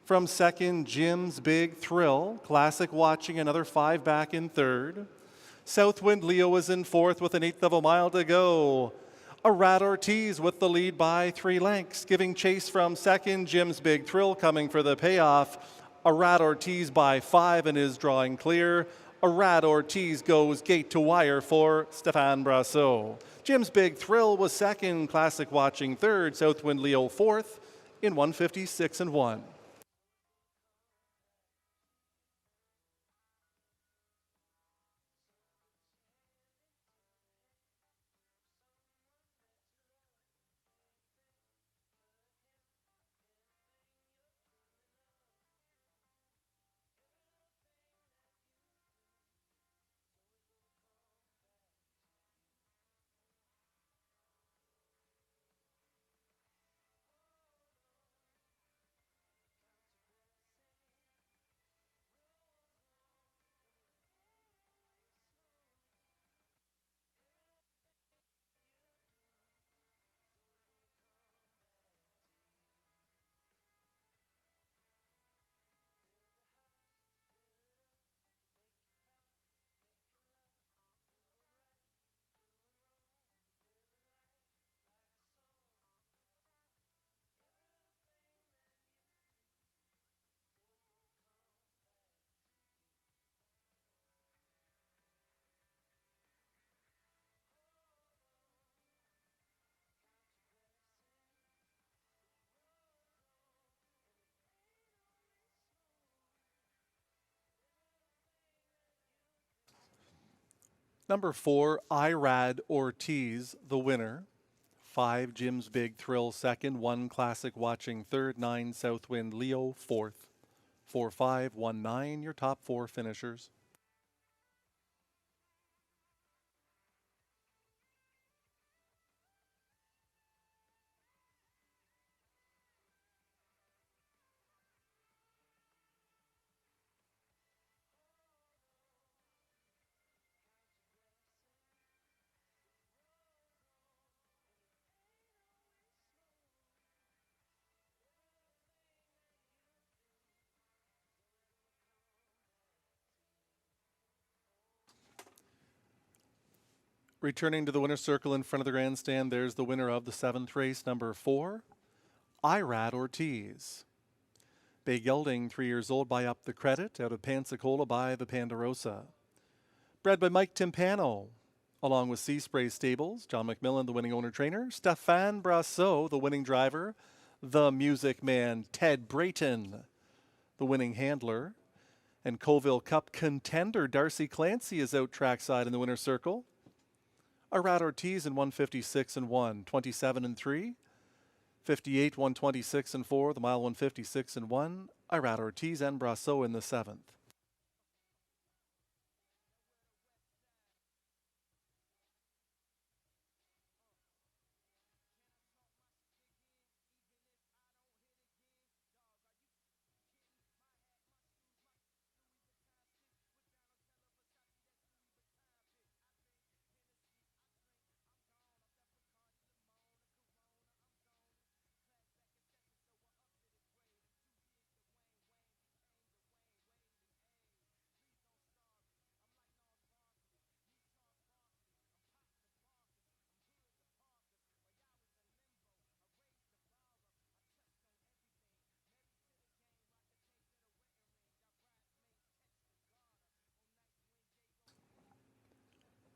From second, Jim's Big Thrill. Classic Watching, another 5 back in third. Southwind Leo is in fourth with 1/8 of a mile to go. A Rat Ortiz with the lead by 3 lengths, giving chase from second, Jim's Big Thrill coming for the payoff. A Rat Ortiz by 5 and is drawing clear. A Rat Ortiz goes gate to wire for Stéphane Brasso. Jim's Big Thrill was second, Classic Watching third, Southwind Leo fourth in 156 and 1. Number 4, Irad Ortiz, the winner. 5, Jim's Big Thrill second. 1, Classic Watching third. 9, Southwind Leo fourth. 4, 5, 1, 9, your top 4 finishers. Returning to the winner's circle in front of the grandstand, there's the winner of the 7th race, number 4, Irad Ortiz. Bay Gelding, 3 years old, by Up the Credit, out of Pensacola by the Ponderosa. Bred by Mike Timpano, along with Sea Spray Stables, John McMillan, the winning owner-trainer, Stéphane Brasso, the winning driver, the Music Man, Ted Brayton, the winning handler, and Colville Cup contender Darcy Clancy is out trackside in the winner's circle. Irad Ortiz in 156 and 1, 27 and 3, 58, 126 and 4, the mile 156 and 1, Irad Ortiz and Brasso in the 7th.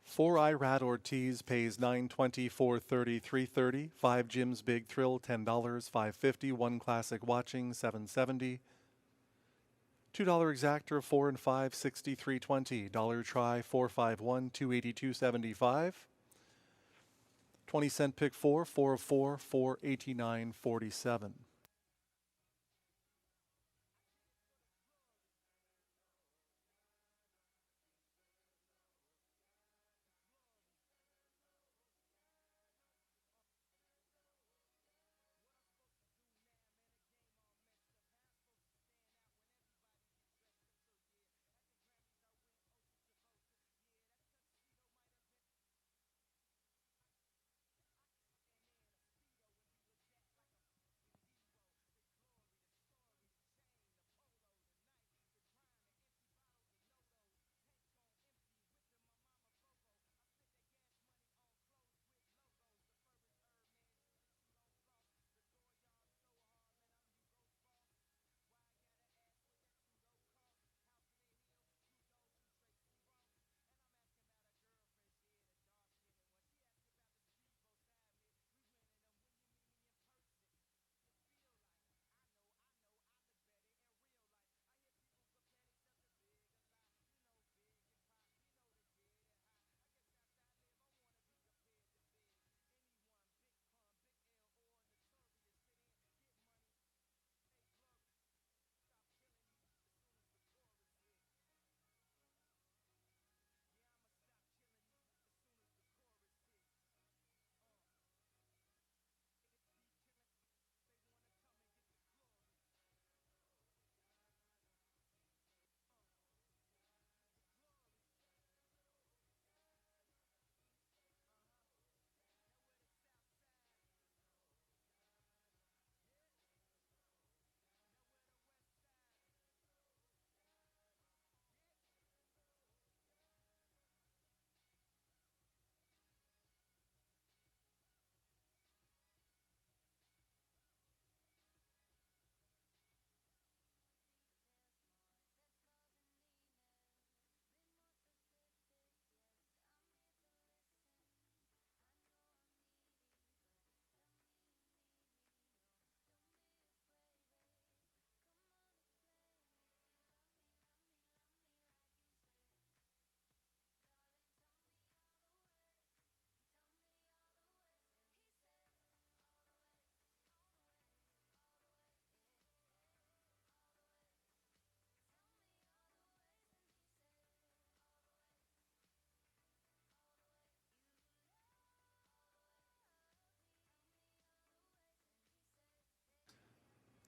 For Irad Ortiz pays $9.20, $4.30, $3.30. 5 Jim's Big Thrill $10, $5.50. 1 Classic Watching $7.70. $2 exactor 4 and 5 $63.20. Dollar Try 451 $282.75. 20-cent pick 4 4 of 4 $489.47.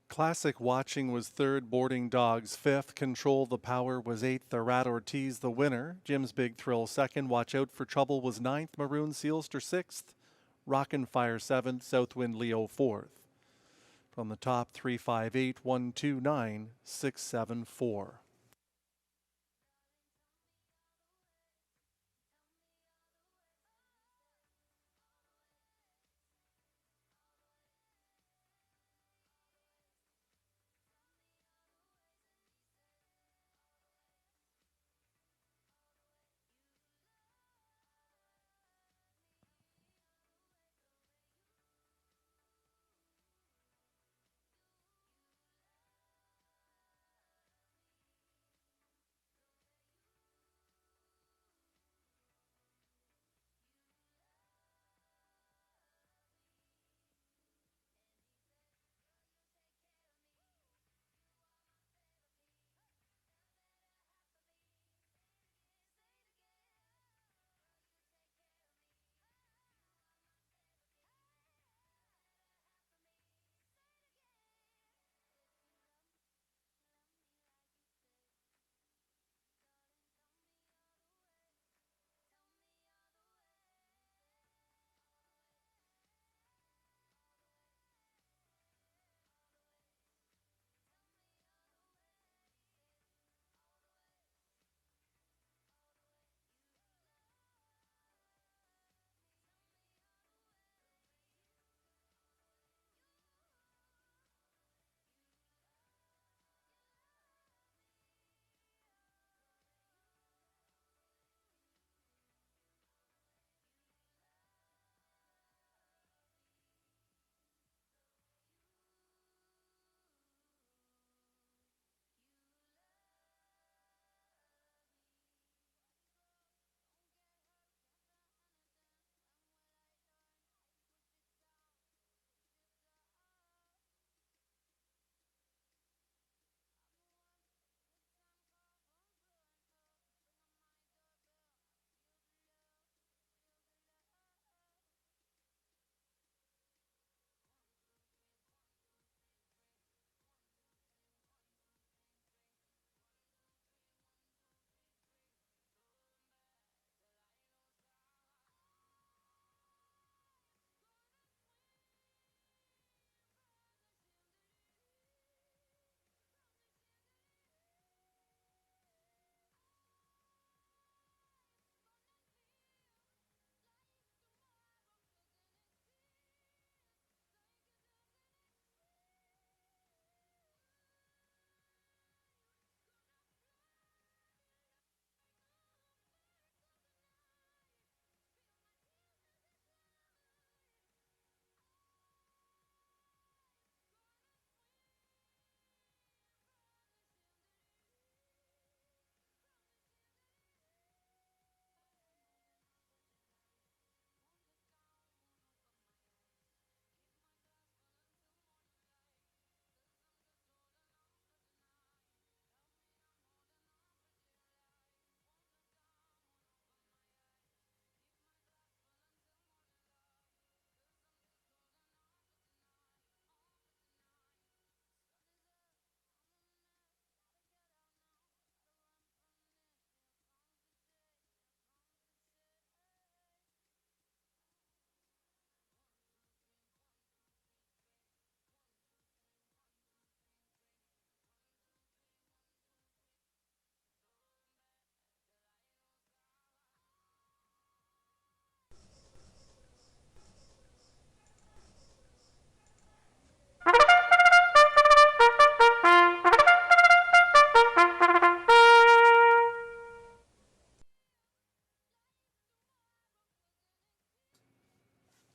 Classic Watching was third, Boarding Dogs fifth, Control the Power was eighth, the Rat Ortiz the winner, Jim's Big Thrill second, Watch Out for Trouble was ninth, Maroon Sealster sixth, Rockin' Fire seventh, Southwind Leo fourth. From the top, 358 129 674.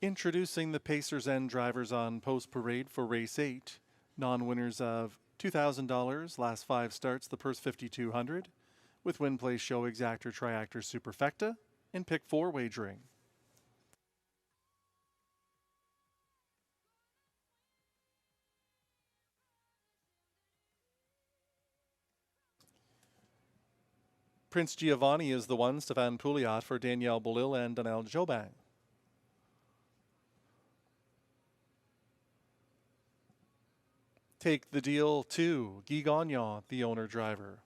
Introducing the Pacers End drivers on post parade for race 8. Non-winners of $2,000, last 5 starts, the purse $5,200, with win play show exactor triactor superfecta and pick 4 wagering. Prince Giovanni is the one, Stefan Pouliot for Danielle Bolil and Donnell Jobin. Take the Deal 2, Guy Gagnon, the owner driver.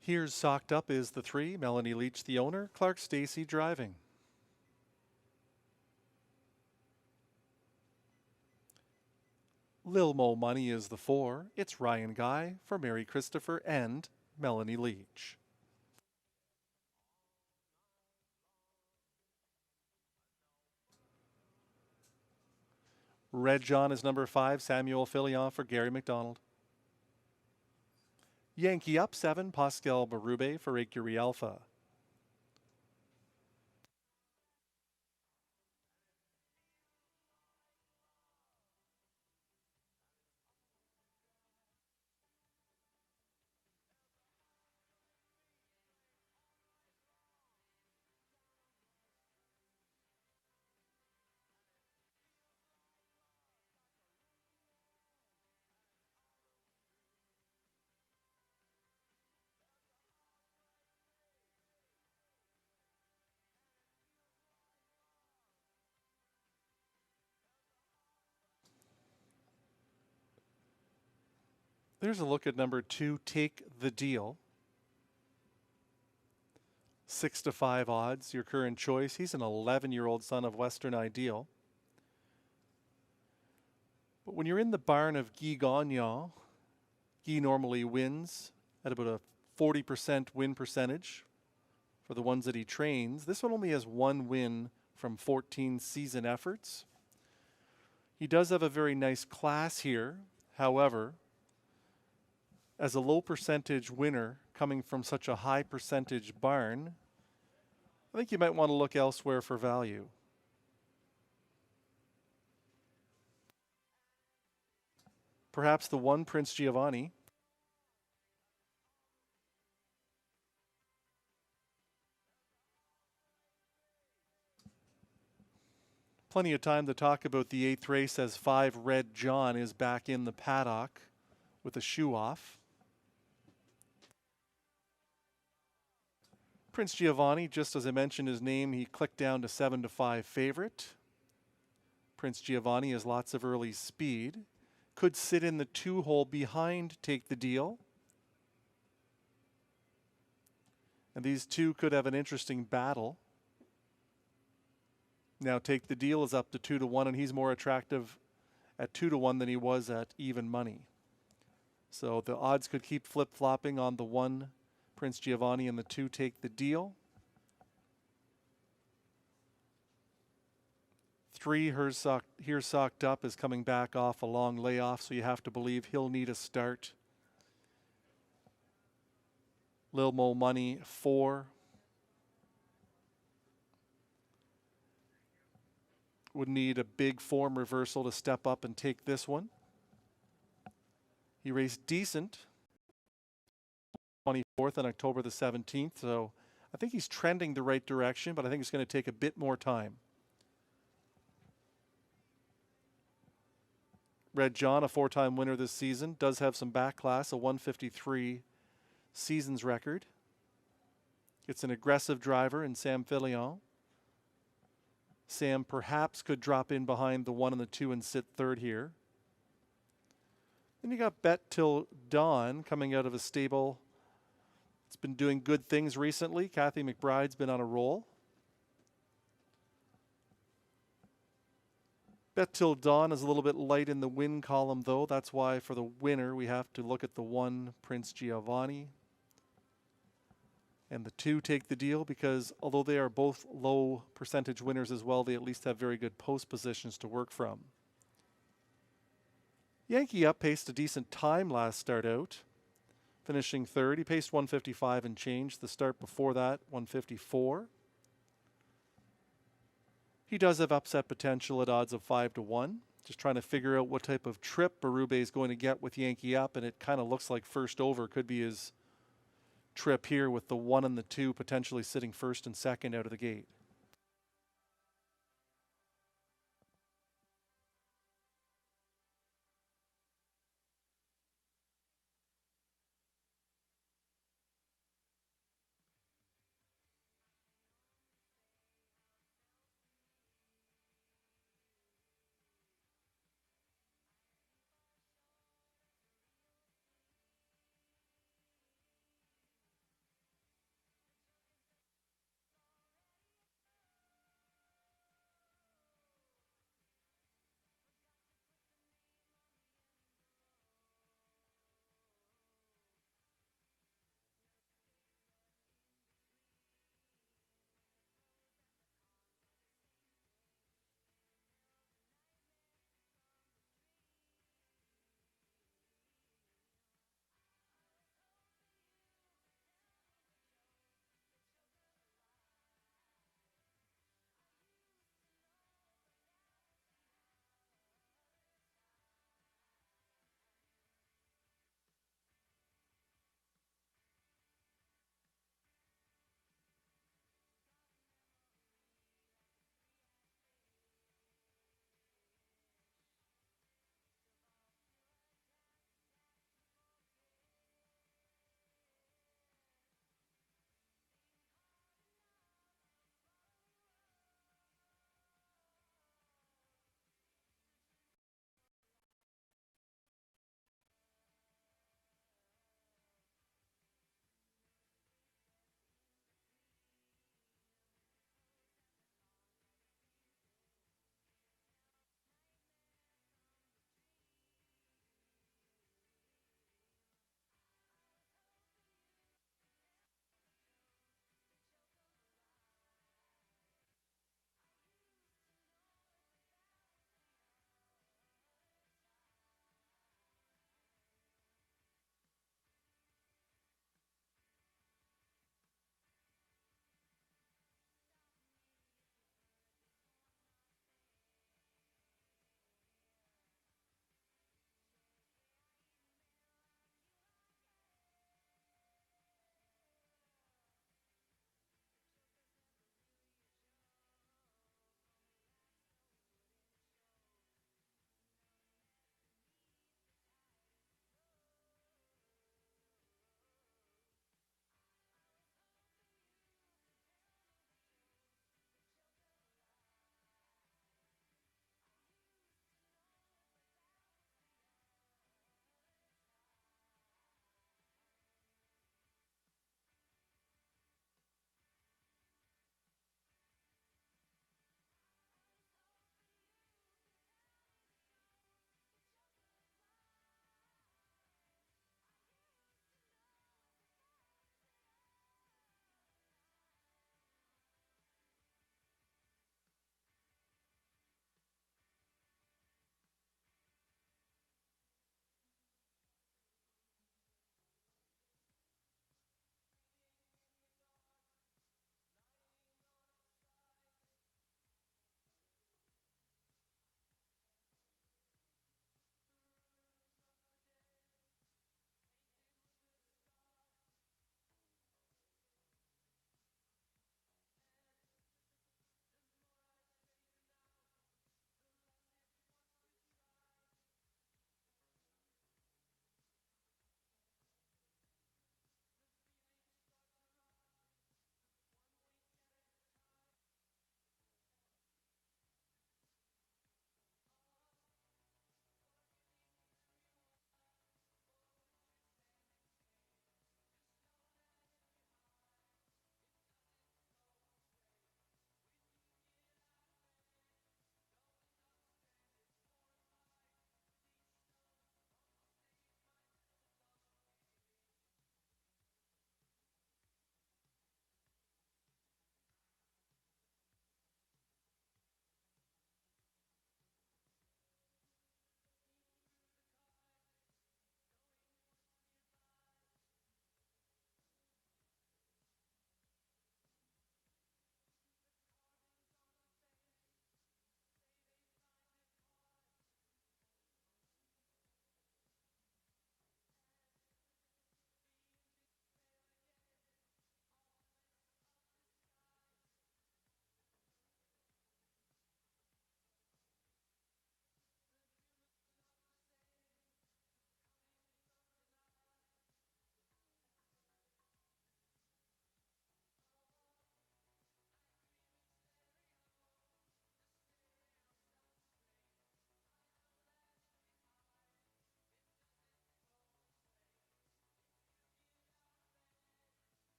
Here's Socked Up is the 3, Melanie Leach, the owner, Clark Stacey driving. Lil Mo Money is the 4, it's Ryan Guy for Mary Christopher and Melanie Leach. Red John is number 5, Samuel Filion for Gary McDonald. Yankee Up 7, Pascal Berube for Acuri Alpha. There's a look at number 2, Take the Deal. 6 to 5 odds, your current choice. He's an 11-year-old son of Western Ideal. But when you're in the barn of Guy Gagnon, Guy normally wins at about a 40% win percentage for the ones that he trains. This one only has 1 win from 14 season efforts. He does have a very nice class here. However, as a low percentage winner coming from such a high percentage barn, I think you might want to look elsewhere for value. Perhaps the 1, Prince Giovanni. Plenty of time to talk about the 8th race as 5, Red John is back in the paddock with a shoe off. Prince Giovanni, just as I mentioned his name, he clicked down to 7 to 5 favorite. Prince Giovanni has lots of early speed. Could sit in the 2 hole behind Take the Deal. And these two could have an interesting battle. Now Take the Deal is up to 2 to 1, and he's more attractive at 2 to 1 than he was at even money. So the odds could keep flip-flopping on the 1, Prince Giovanni, and the 2, Take the Deal. 3, Here Socked Up is coming back off a long layoff, so you have to believe he'll need a start. Lil Mo Money, 4. Would need a big form reversal to step up and take this one. He raced decent 24th on October the 17th, so I think he's trending the right direction, but I think it's going to take a bit more time. Red John, a 4-time winner this season, does have some back class, a 153 seasons record. It's an aggressive driver in Sam Filion. Sam perhaps could drop in behind the 1 and the 2 and sit 3rd here. Then you got Bet Till Dawn coming out of a stable. It's been doing good things recently. Kathy McBride's been on a roll. Bet Till Dawn is a little bit light in the win column, though. That's why for the winner, we have to look at the 1, Prince Giovanni. And the 2 take the deal because although they are both low percentage winners as well, they at least have very good post positions to work from. Yankee Up paced a decent time last start out, finishing third. He paced 155 and change. The start before that, 154. He does have upset potential at odds of 5-1. Just trying to figure out what type of trip Berube is going to get with Yankee Up, and it kind of looks like first over could be his trip here with the 1 and the 2 potentially sitting first and second out of the gate.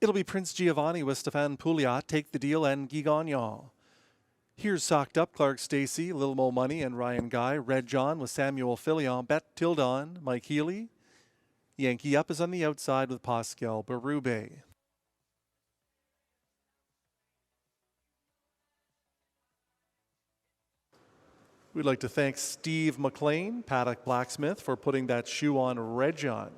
It'll be Prince Giovanni with Stéphane Pouliot, Take the Deal, and Guy Gagnon. Here's Socked Up, Clark Stacy, Little Mo Money, and Ryan Guy. Red John with Samuel Filion, Bet Tildon, Mike Healy. Yankee Up is on the outside with Pascal Berube. We'd like to thank Steve McLean, Paddock Blacksmith, for putting that shoe on Red John.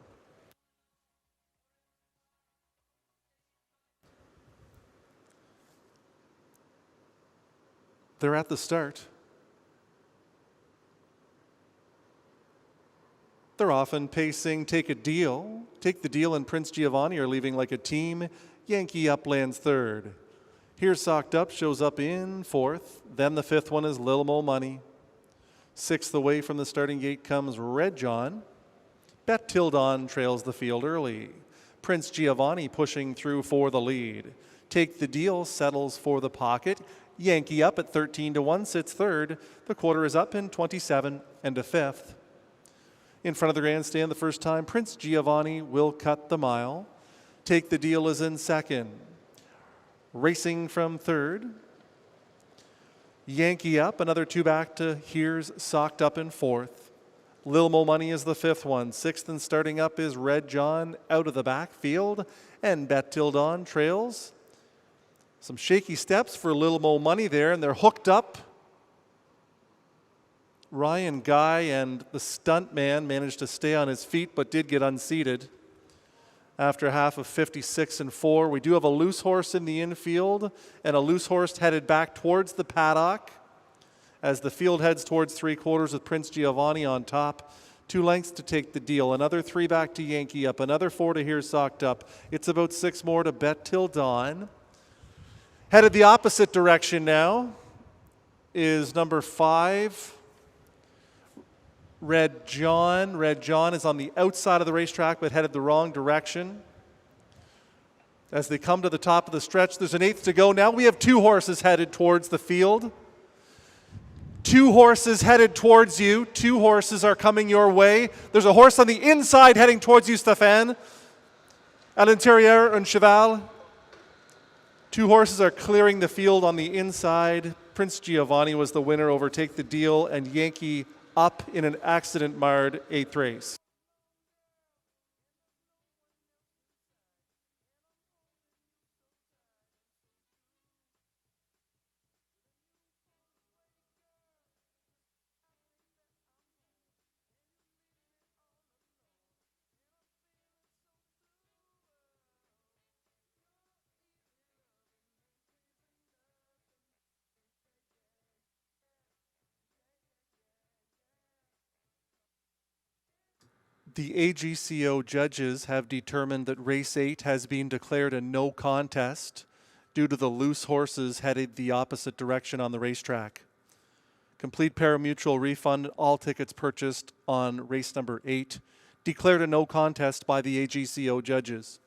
They're at the start. They're often pacing Take a Deal. Take the Deal and Prince Giovanni are leaving like a team. Yankee Up lands third. Here's Socked Up, shows up in fourth. Then the fifth one is Little Mo Money. Sixth away from the starting gate comes Red John. Bet Tildon trails the field early. Prince Giovanni pushing through for the lead. Take the Deal settles for the pocket. Yankee Up at 13-1 sits third. The quarter is up in 27 and a fifth. In front of the grandstand the first time, Prince Giovanni will cut the mile. Take the Deal is in second. Racing from third. Yankee Up, another two back to Here's Socked Up in fourth. Lil Mo Money is the fifth one. Sixth and starting up is Red John out of the backfield. And Bet Tildon trails. Some shaky steps for Lil Mo Money there, and they're hooked up. Ryan Guy and the stunt man managed to stay on his feet but did get unseated. After half of 56-4, we do have a loose horse in the infield and a loose horse headed back towards the paddock as the field heads towards three quarters with Prince Giovanni on top. 2 lengths to Take the Deal, another 3 back to Yankee Up, another 4 to Here's Socked Up. It's about 6 more to Bet Tildon. Headed the opposite direction now is number 5. Red John. Red John is on the outside of the racetrack but headed the wrong direction. As they come to the top of the stretch, there's an 1/8 to go. Now we have 2 horses headed towards the field. 2 horses headed towards you. 2 horses are coming your way. There's a horse on the inside heading towards you, Stéphane. À l'intérieur, un cheval. 2 horses are clearing the field on the inside. Prince Giovanni was the winner over Take the Deal and Yankee Up in an accident-marred 8th race. The AGCO judges have determined that race 8 has been declared a no contest due to the loose horses headed the opposite direction on the racetrack. Complete parimutuel refund, all tickets purchased on race number 8, declared a no contest by the AGCO judges.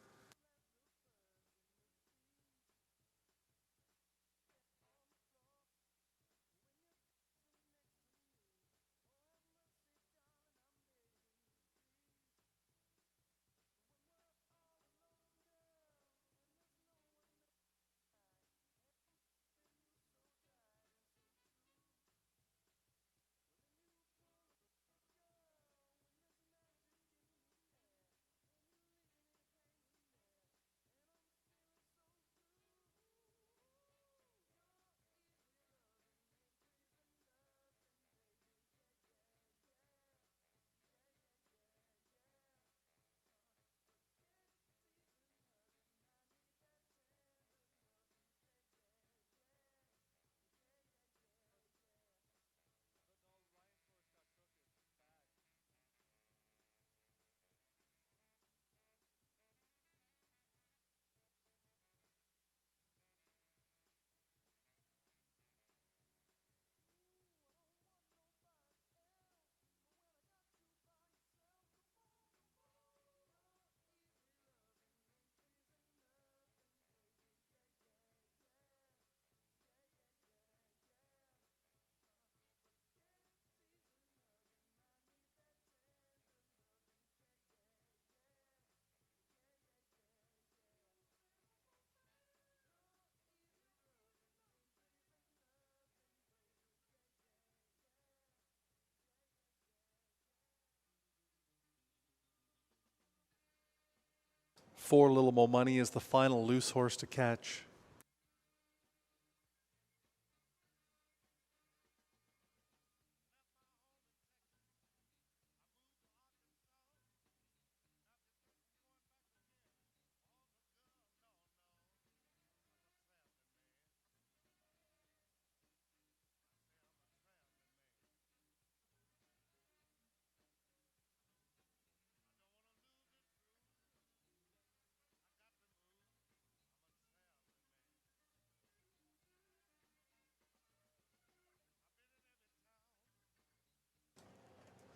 4 Little Mo Money is the final loose horse to catch.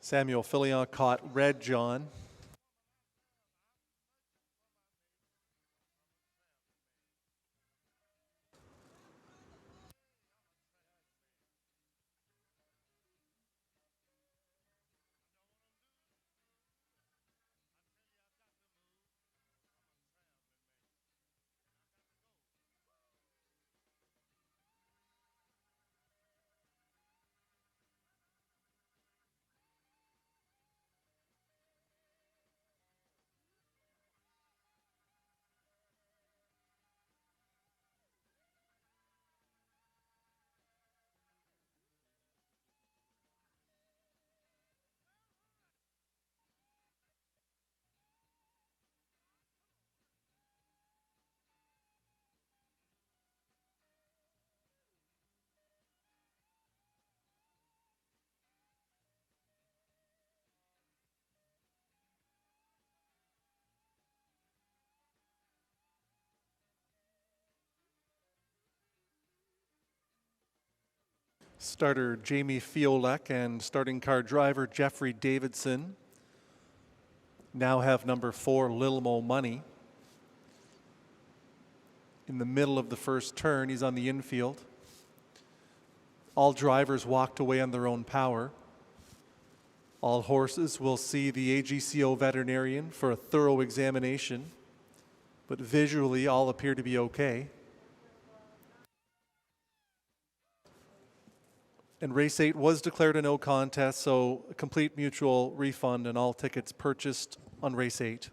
Samuel Filion caught Red John. Starter Jamie Fiolek and starting car driver Jeffrey Davidson now have number 4 Little Mo Money. In the middle of the first turn, he's on the infield. All drivers walked away on their own power. All horses will see the AGCO veterinarian for a thorough examination, but visually all appear to be okay. And race 8 was declared a no contest, so a complete mutual refund on all tickets purchased on race 8.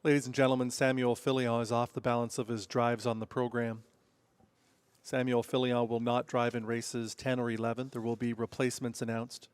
Ladies and gentlemen, Samuel Filion is off the balance of his drives on the program. Samuel Filion will not drive in races 10 or 11. There will be replacements announced.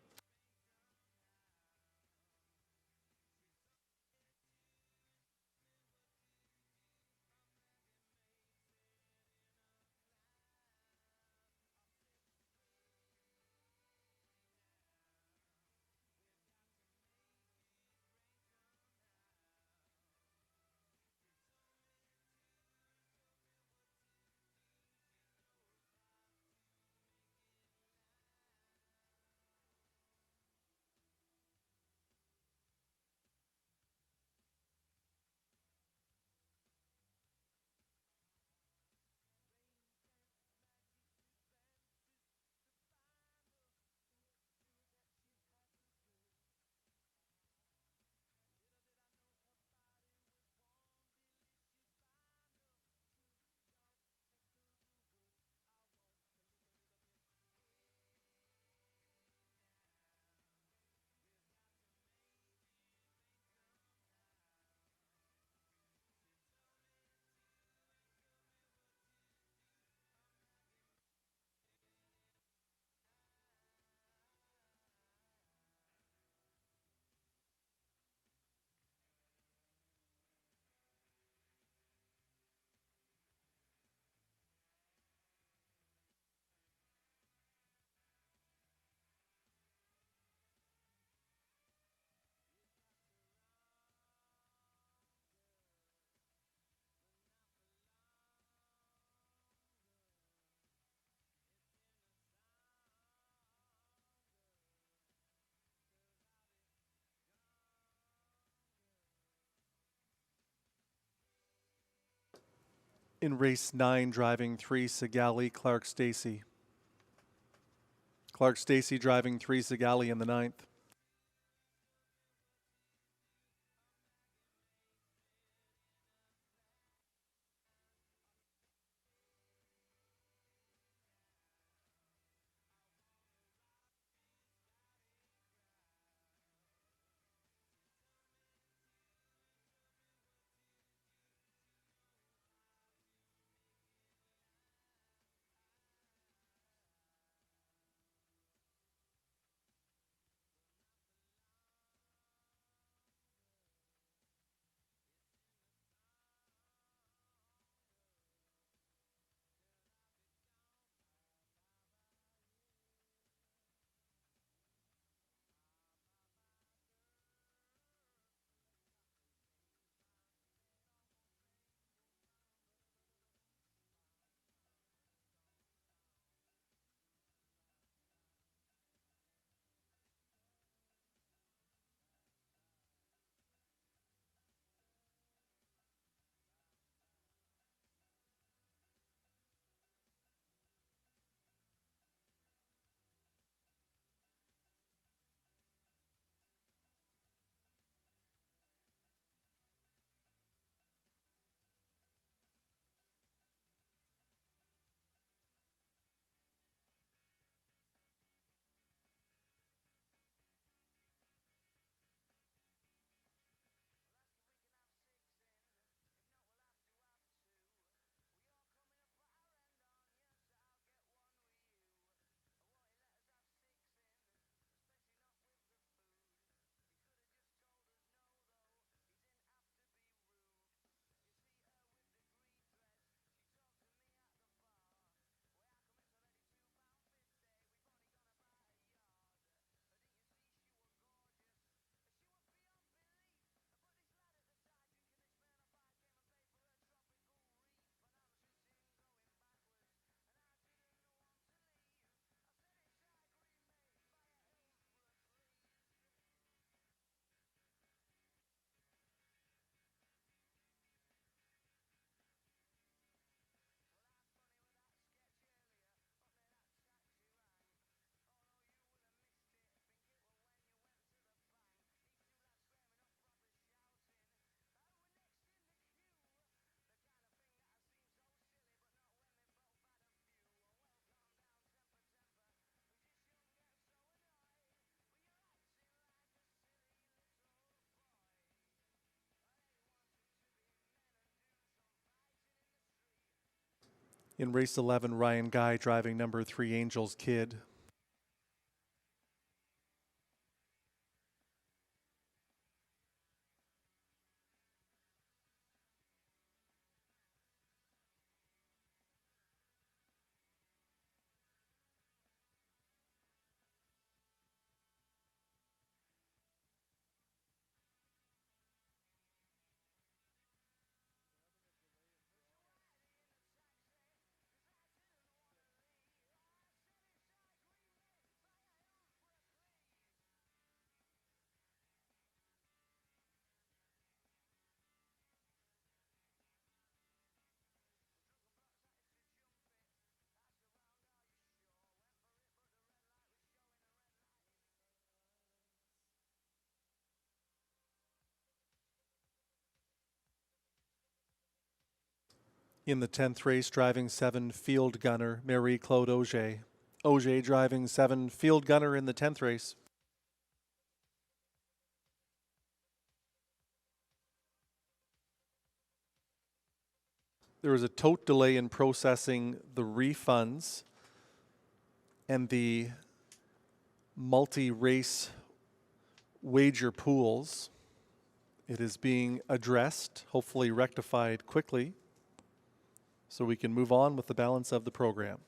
In race 9, driving 3, Sigali, Clark Stacey. Clark Stacey driving 3, Sigali in the 9th. In race 11, Ryan Guy driving number 3, Angel's Kid. In the 10th race, driving 7, Field Gunner, Marie-Claude Auger. Auger driving 7, Field Gunner in the 10th race. There was a tote delay in processing the refunds and the multi-race wager pools. It is being addressed, hopefully rectified quickly, so we can move on with the balance of the program.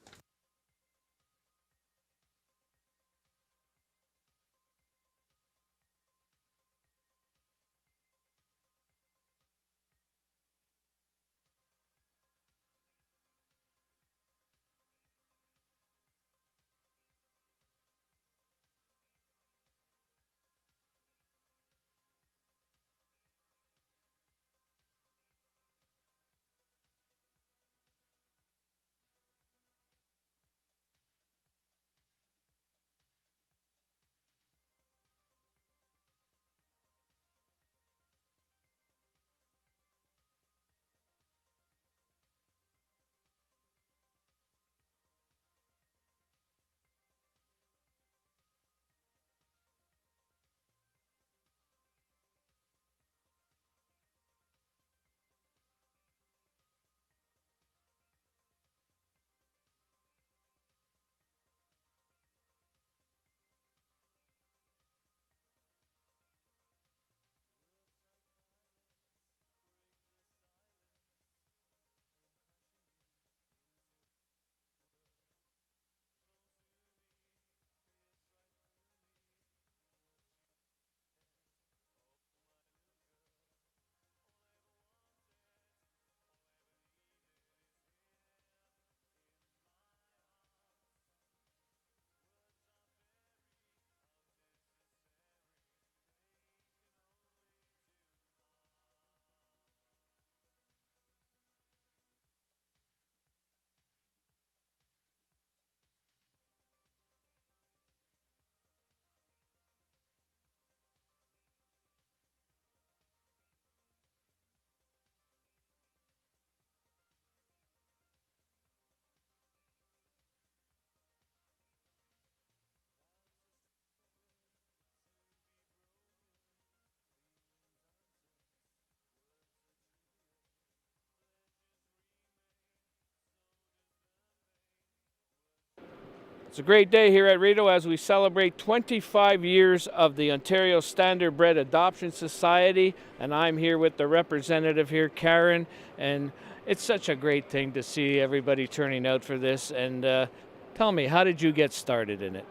It's a great day here at Rideau as we celebrate 25 years of the Ontario Standardbred Adoption Society, and I'm here with the representative here, Karen, and it's such a great thing to see everybody turning out for this. And tell me, how did you get started in it?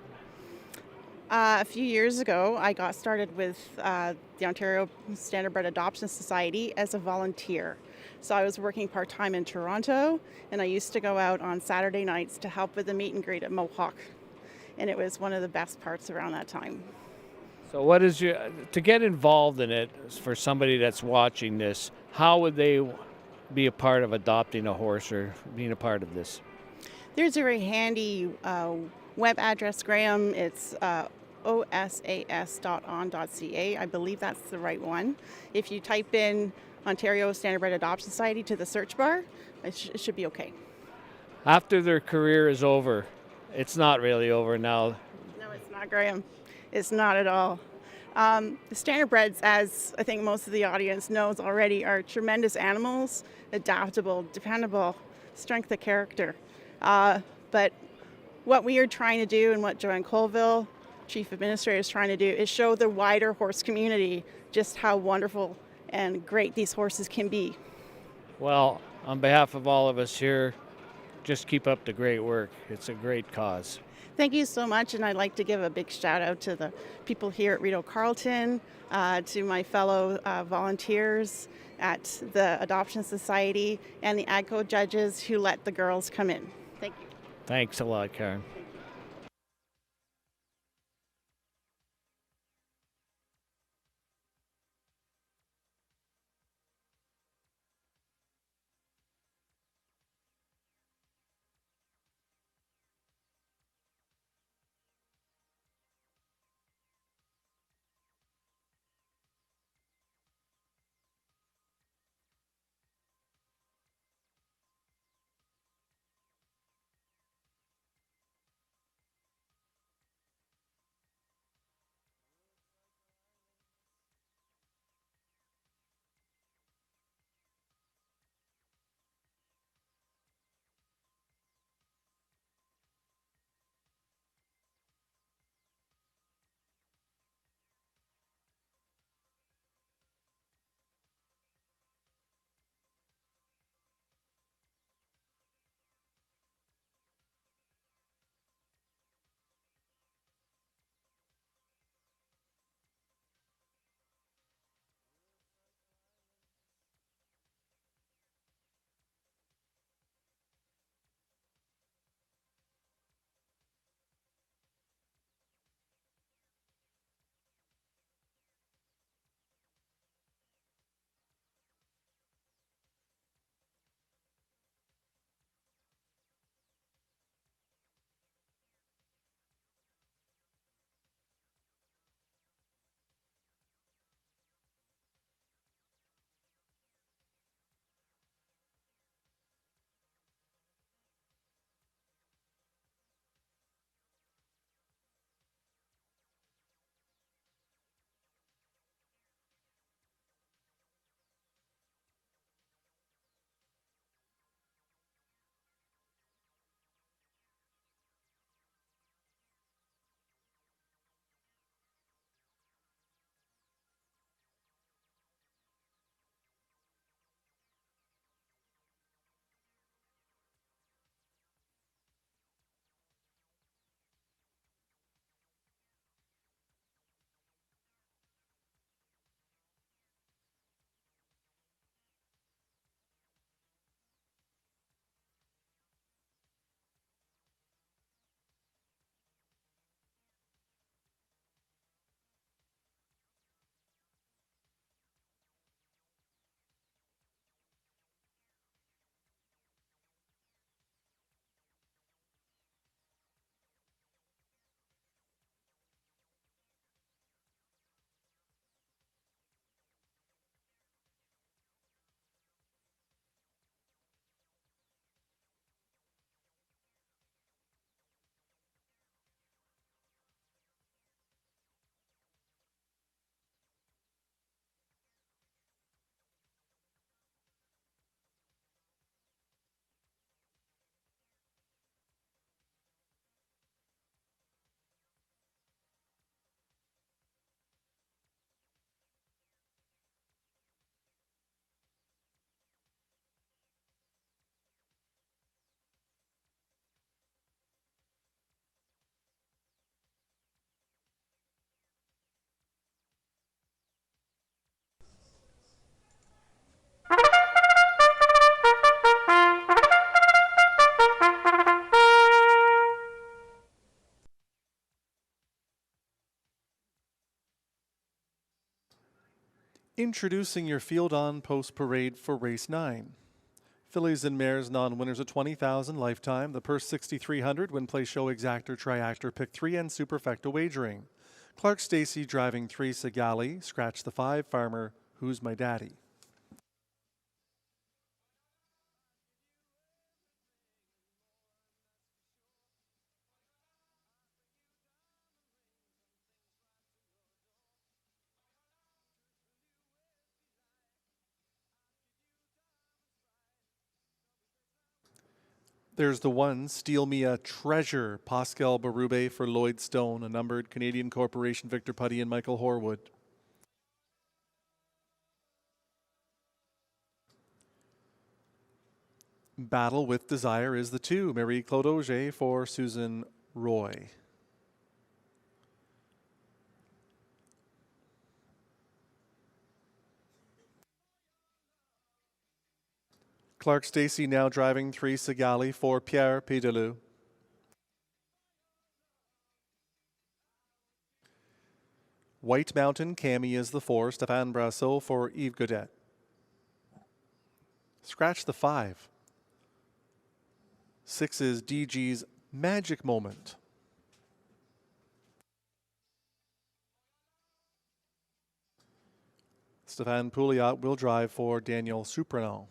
A few years ago, I got started with the Ontario Standardbred Adoption Society as a volunteer. So I was working part-time in Toronto, and I used to go out on Saturday nights to help with the meet and greet at Mohawk. And it was one of the best parts around that time. So what is to get involved in it for somebody that's watching this, how would they be a part of adopting a horse or being a part of this? There's a very handy web address, Graham. It's osas.on.ca. I believe that's the right one. If you type in Ontario Standardbred Adoption Society to the search bar, it should be okay. After their career is over, it's not really over now. No, it's not, Graham. It's not at all. The Standardbreds, as I think most of the audience knows already, are tremendous animals, adaptable, dependable, strength of character. But what we are trying to do and what Joanne Colville, Chief Administrator, is trying to do is show the wider horse community just how wonderful and great these horses can be. Well, on behalf of all of us here, just keep up the great work. It's a great cause. Thank you so much, and I'd like to give a big shout out to the people here at Rideau Carlton, to my fellow volunteers at the Adoption Society, and the AGCO judges who let the girls come in. Thank you. Thanks a lot, Karen. Introducing your field on post parade for race 9. Fillies and mares non-winners at 20,000 lifetime. The purse 6,300. Win play show exactor triactor pick 3 and superfecta wagering. Clark Stacy driving 3 Sigali. Scratch the 5 Farmer. Who's My Daddy? There's the one, Steal Me a Treasure, Pascal Berube for Lloyd Stone, a numbered Canadian Corporation, Victor Putty and Michael Horwood. Battle with Desire is the two, Marie-Claude Auger for Susan Roy. Clark Stacey now driving 3, Sigali for Pierre Pédelou. White Mountain, Cami is the 4, Stéphane Brassot for Yves Godet. Scratch the 5. 6 is DG's Magic Moment. Stéphane Pouliot will drive for Daniel Soupranant.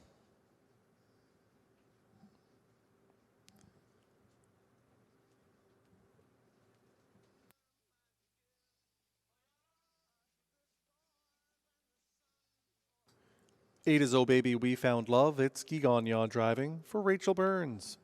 Eight is Oh Baby We Found Love. It's Guy Gagnon driving for Rachel Burns.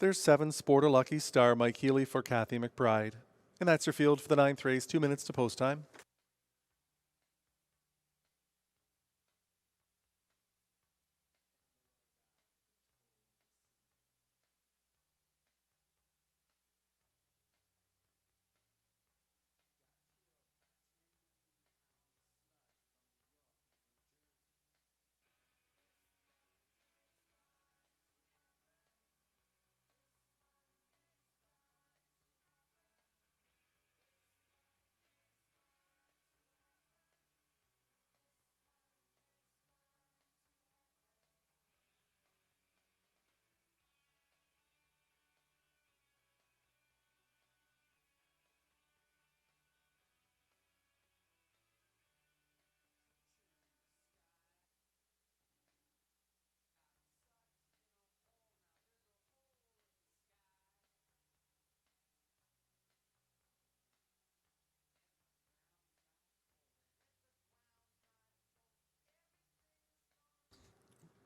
There's 7, Sport a Lucky Star, Mike Healy for Kathy McBride. And that's your field for the 9th race, 2 minutes to post time.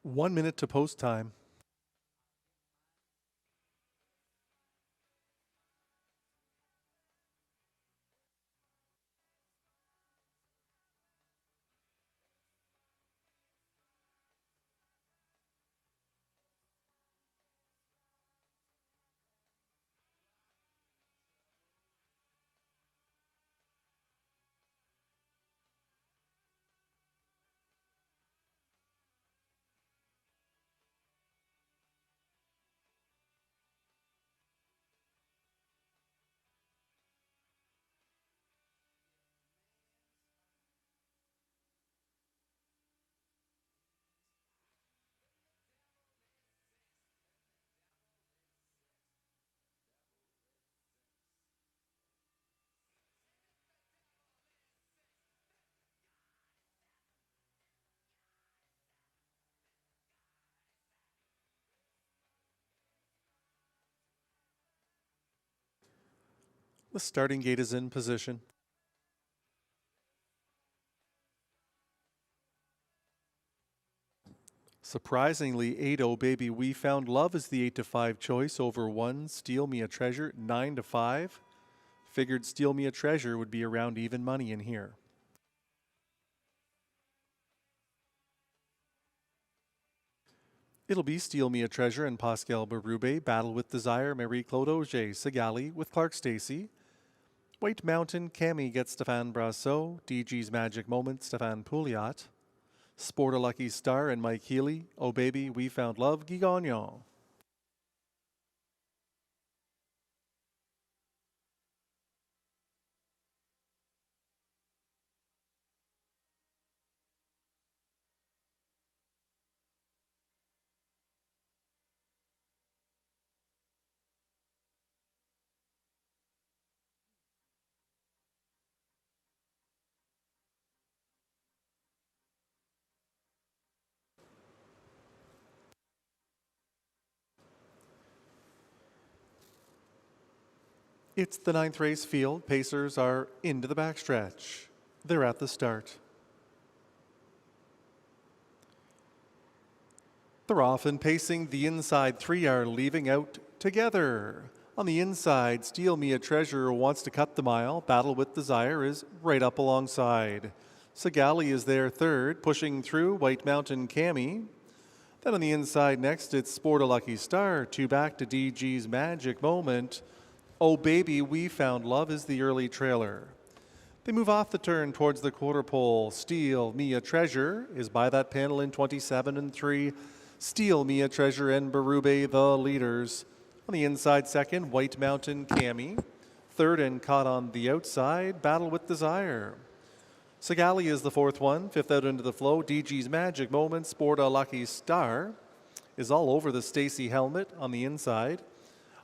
One minute to post time. The starting gate is in position. Surprisingly, 8 Oh Baby We Found Love is the 8-5 choice over 1, Steal Me a Treasure, 9-5. Figured Steal Me a Treasure would be around even money in here. It'll be Steal Me a Treasure and Pascal Berube, Battle with Desire, Marie-Claude Auger, Sigali with Clark Stacey. White Mountain, Cami gets Stéphane Brassot, DG's Magic Moment, Stéphane Pouliot. Sport a Lucky Star and Mike Healy, Oh Baby We Found Love, Guy Gagnon. It's the 9th race field. Pacers are into the backstretch. They're at the start. They're off and pacing. The inside 3 are leaving out together. On the inside, Steal Me a Treasure wants to cut the mile. Battle with Desire is right up alongside. Sigali is there third, pushing through White Mountain Cami. Then on the inside next, it's Sport a Lucky Star. 2 back to DG's Magic Moment. Oh Baby, We Found Love is the early trailer. They move off the turn towards the quarter pole. Steal Me a Treasure is by that panel in 27 and 3. Steal Me a Treasure and Berube the leaders. On the inside second, White Mountain Cami. Third and caught on the outside, Battle with Desire. Sigali is the fourth one, fifth out into the flow. DG's Magic Moment, Sport a Lucky Star is all over the Stacy helmet on the inside.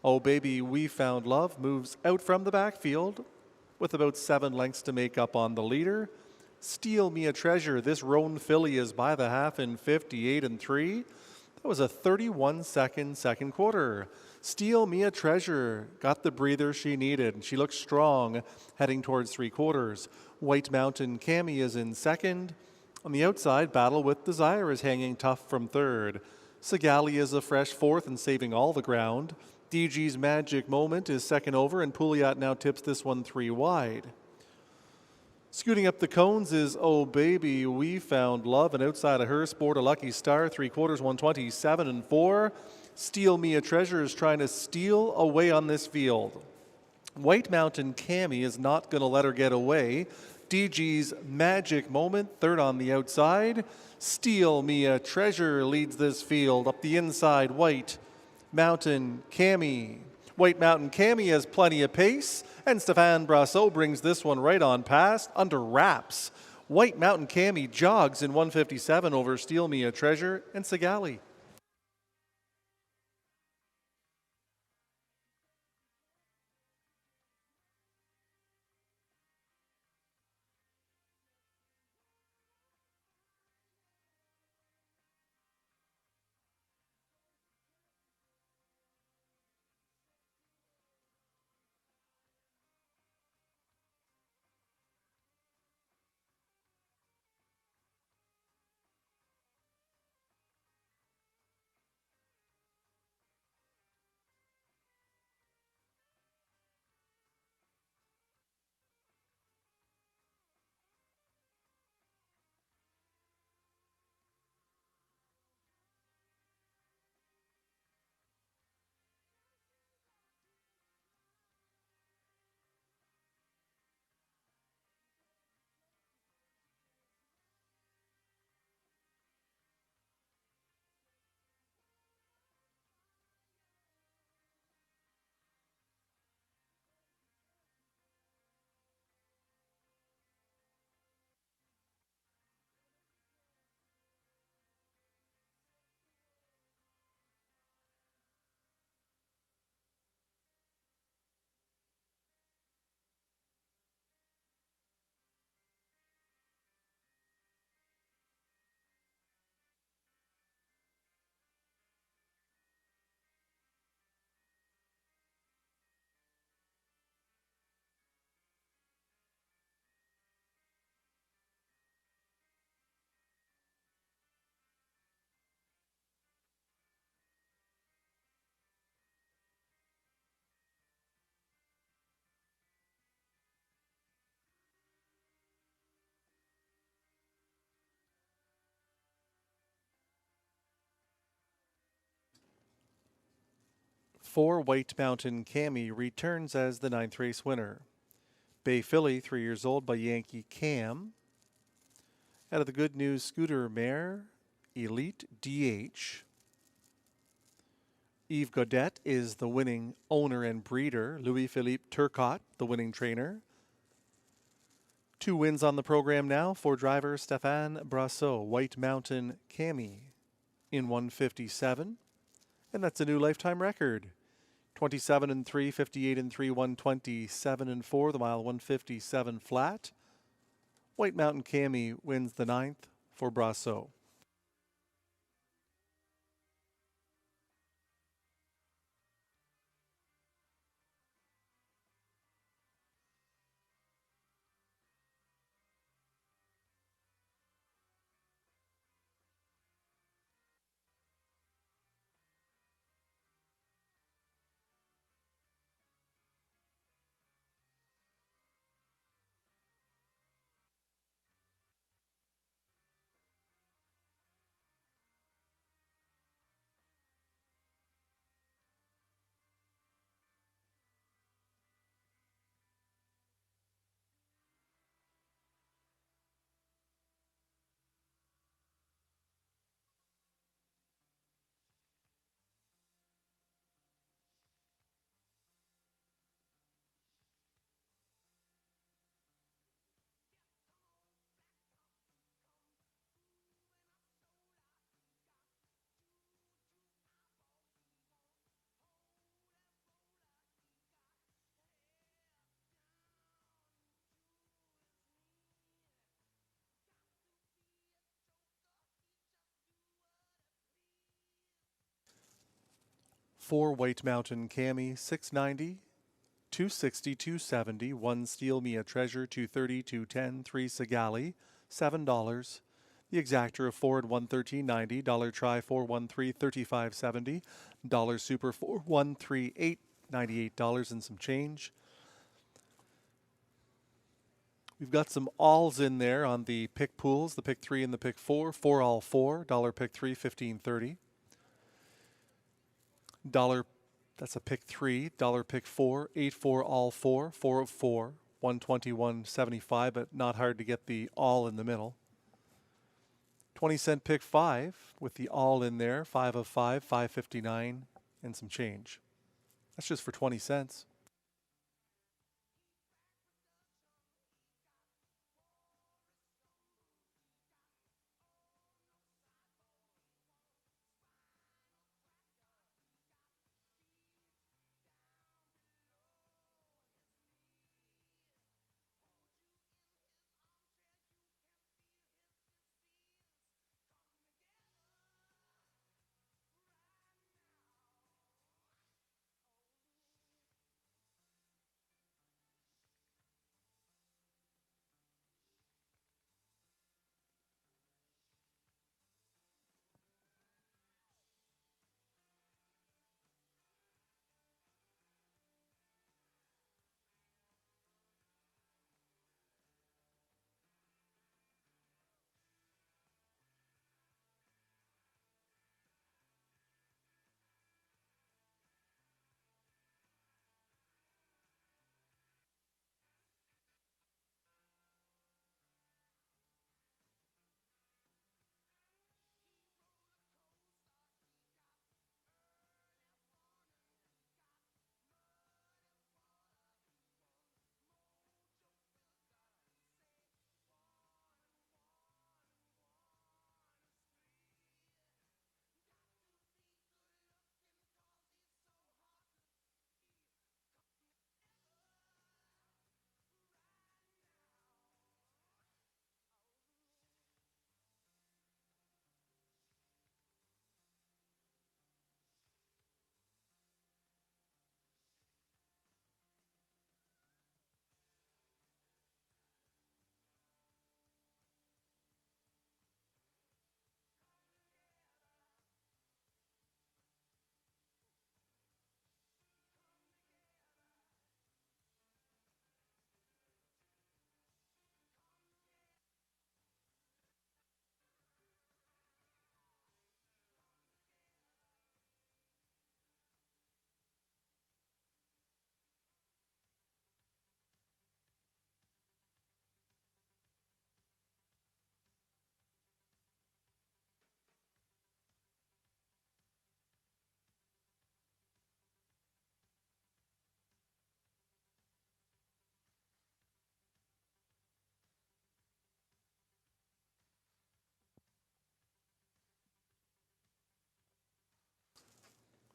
Oh Baby, We Found Love moves out from the backfield with about 7 lengths to make up on the leader. Steal Me a Treasure, this Roan filly is by the half in 58 and 3. That was a 31-second second quarter. Steal Me a Treasure got the breather she needed. She looks strong heading towards 3 quarters. White Mountain Cami is in second. On the outside, Battle with Desire is hanging tough from third. Sigali is a fresh fourth and saving all the ground. DG's Magic Moment is second over, and Pouliot now tips this one 3 wide. Scooting up the cones is Oh Baby, We Found Love, and outside of her, Sport a Lucky Star, 3 quarters, 127 and 4. Steal Me a Treasure is trying to steal away on this field. White Mountain Cami is not going to let her get away. DG's Magic Moment, third on the outside. Steal Me a Treasure leads this field. Up the inside, White Mountain Cami. White Mountain Cami has plenty of pace, and Stéphane Brasseur brings this one right on past under wraps. White Mountain Cami jogs in 157 over Steal Me a Treasure and Sigali. For White Mountain Cami returns as the 9th race winner. Bay Filly, 3 years old, by Yankee Cam. Out of the Good News Scooter Mare, Elite DH. Yves Godet is the winning owner and breeder. Louis-Philippe Turcotte, the winning trainer. 2 wins on the program now for driver Stéphane Brasseur. White Mountain Cami in 157. And that's a new lifetime record. 27 and 3, 58 and 3, 127 and 4, the mile 157 flat. White Mountain Cami wins the 9th for Brasseur. 4 White Mountain Cami, $6.90. 260, 270, 1 Steal Me a Treasure, 230, 210, 3 Sigali, $7. The Exactor of 4 at 113.90, Dollar Try 413, 35.70, Dollar Super 4138, $98 and some change. We've got some alls in there on the pick pools, the pick 3 and the pick 4, 4 all 4, Dollar Pick 3, 15.30. Dollar, that's a pick 3, Dollar Pick 4, 8 4 all 4, 4 of 4, 121.75, but not hard to get the all in the middle. 20-cent pick 5 with the all in there, 5 of 5, 5.59 and some change. That's just for 20 cents.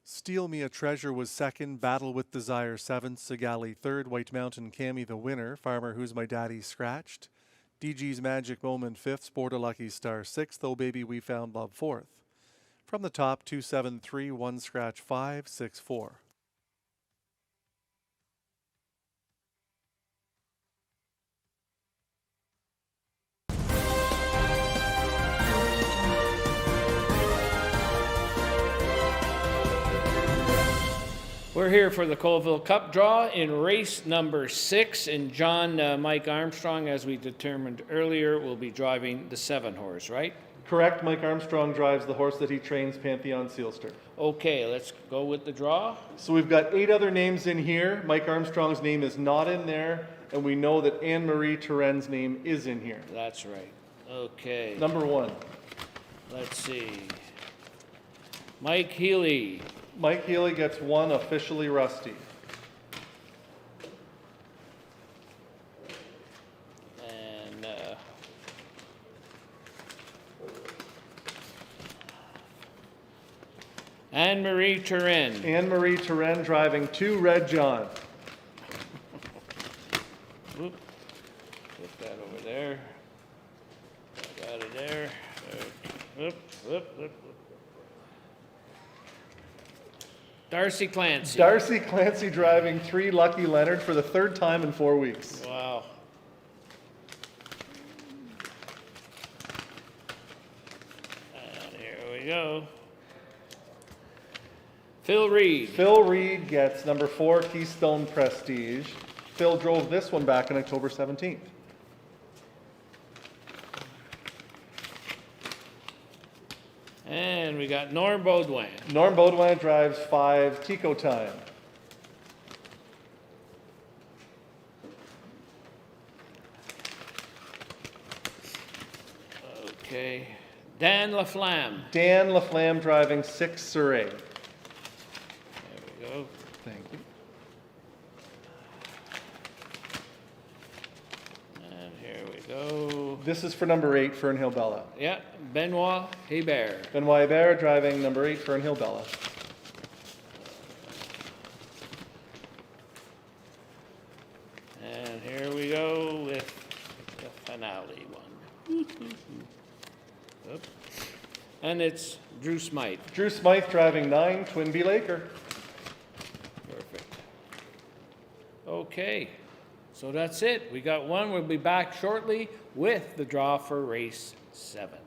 Steal Me a Treasure was second, Battle with Desire seventh, Sigali third, White Mountain Cami the winner, Farmer Who's My Daddy scratched, DG's Magic Moment fifth, Sport a Lucky Star sixth, Oh Baby We Found Love fourth. From the top, 273, 1 scratch 5, 6 4. We're here for the Colville Cup draw in race number 6, and John, Mike Armstrong, as we determined earlier, will be driving the 7-horse, right? Correct. Mike Armstrong drives the horse that he trains, Pantheon Sealster. Okay, let's go with the draw. So we've got 8 other names in here. Mike Armstrong's name is not in there, and we know that Anne-Marie Turren's name is in here. That's right. Okay. Number 1. Let's see. Mike Healy. Mike Healy gets 1, officially Rusty. And Anne-Marie Turenne. Anne-Marie Turenne driving 2, Red John. Whoop. Put that over there. Got it there. Whoop, whoop, whoop, whoop. Darcy Clancy. Darcy Clancy driving 3 Lucky Leonard for the 3rd time in 4 weeks. Wow. And here we go. Phil Reed. Phil Reed gets number 4 Keystone Prestige. Phil drove this one back on October 17th. And we got Norm Baudouin. Norm Baudouin drives 5 Tico Time. Okay. Dan Laflamme. Dan Laflamme driving 6 Surrey. There we go. Thank you. And here we go. This is for number 8 Fernhill Bella. Yeah, Benoit Hebert. Benoit Hébert driving number 8 Fernhill Bella. And here we go with the finale one. Oop. And it's Drew Smythe. Drew Smythe driving 9 Twinbee Laker. Perfect. Okay, so that's it. We got one. We'll be back shortly with the draw for race 7.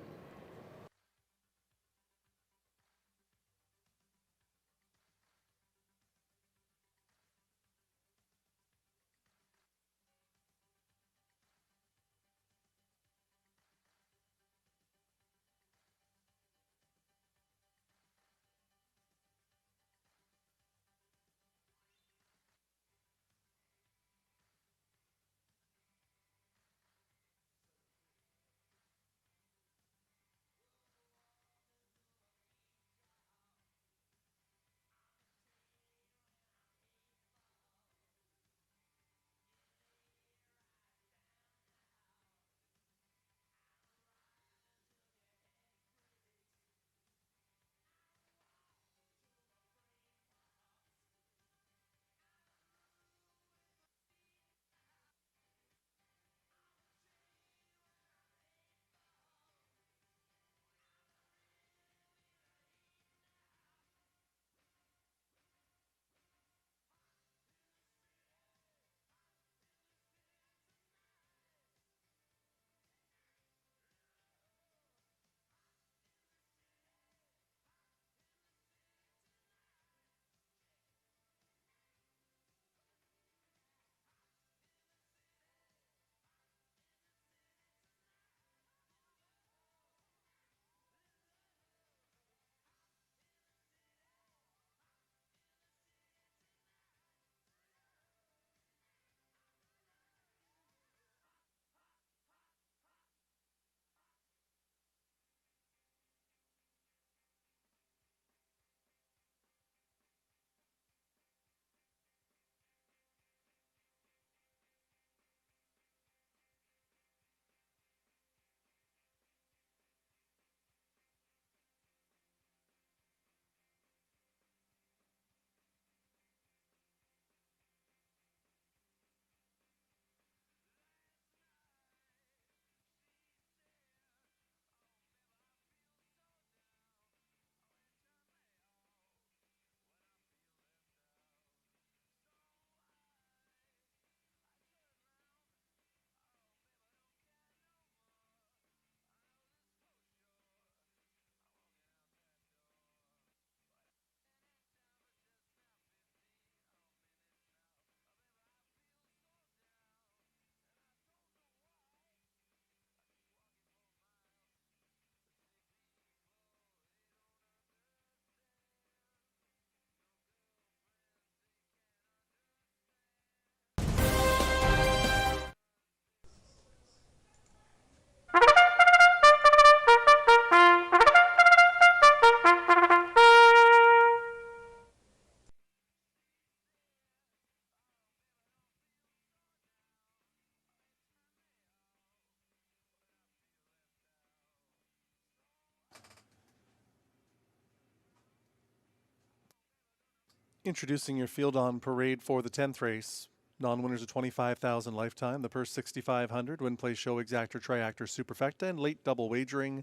Introducing your field on parade for the 10th race. Non-winners of 25,000 lifetime, the purse 6,500, win play show exactor triactor superfecta, and late double wagering.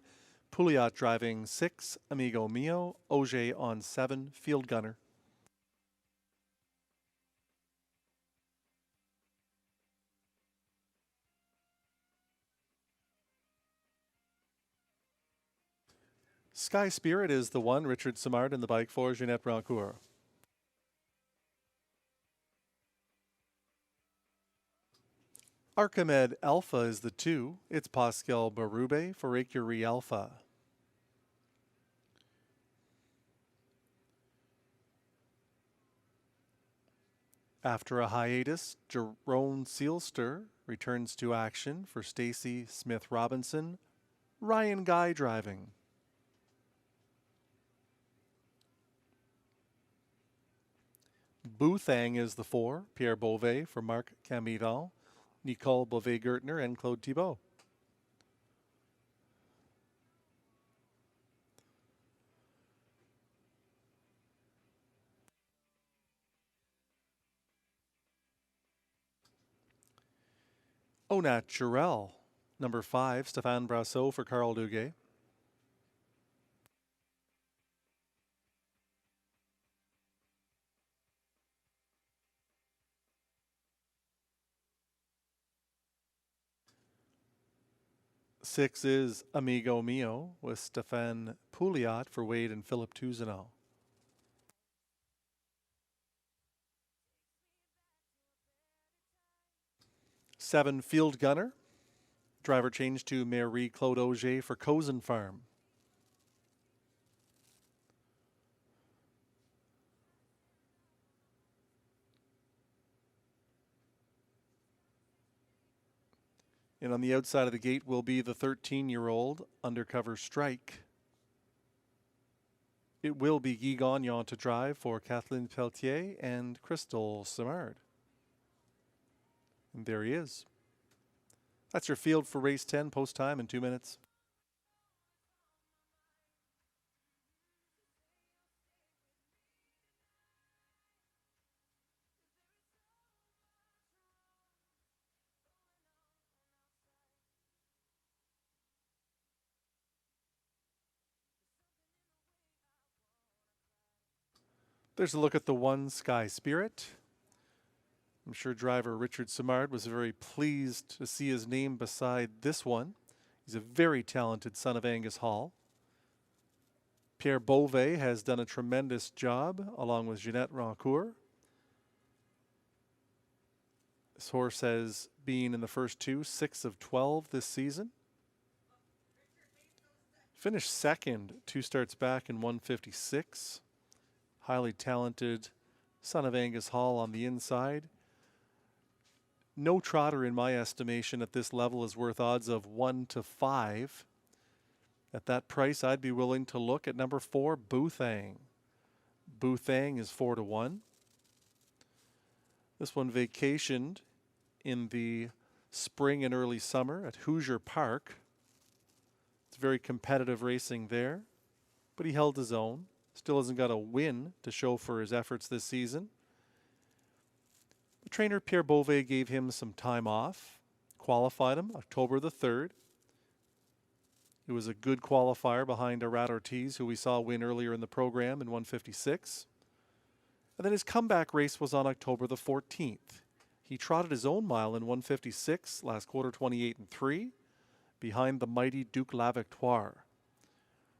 Pouliot driving 6, Amigo Mio, Auger on 7, Field Gunner. Sky Spirit is the one. Richard Simard in the bike for Jeanette Rancourt. Archimed Alpha is the 2. It's Pascal Barube for Écurie Alpha. After a hiatus, Jerome Seelster returns to action for Stacy Smith-Robinson. Ryan Guy driving. Boothang is the 4. Pierre Beauvais for Marc Camiran, Nicole Beauvais-Gertner, and Claude Thibault. Au Naturel, number 5, Stéphane Brassot for Carl Duguay. Six is Amigo Mio with Stéphane Pouliot for Wade and Philip Tousineau. Seven, Field Gunner. Driver change to Marie-Claude Auger for Cozen Farm. And on the outside of the gate will be the 13-year-old Undercover Strike. It will be Guy Gagnon to drive for Kathleen Pelletier and Crystal Simard. And there he is. That's your field for race 10, post time in 2 minutes. There's a look at the 1 Sky Spirit. I'm sure driver Richard Simard was very pleased to see his name beside this one. He's a very talented son of Angus Hall. Pierre Beauvais has done a tremendous job along with Jeanette Rancourt. This horse has been in the first 2, 6 of 12 this season. Finished second 2 starts back in 156. Highly talented son of Angus Hall on the inside. No trotter, in my estimation, at this level is worth odds of 1 to 5. At that price, I'd be willing to look at number 4, Boothang. Boothang is 4 to 1. This one vacationed in the spring and early summer at Hoosier Park. It's very competitive racing there, but he held his own. Still hasn't got a win to show for his efforts this season. The trainer Pierre Beauvais gave him some time off, qualified him October the 3rd. It was a good qualifier behind Arad Ortiz, who we saw win earlier in the program in 156. And then his comeback race was on October the 14th. He trotted his own mile in 156, last quarter 28 and 3, behind the mighty Duke La Victoire.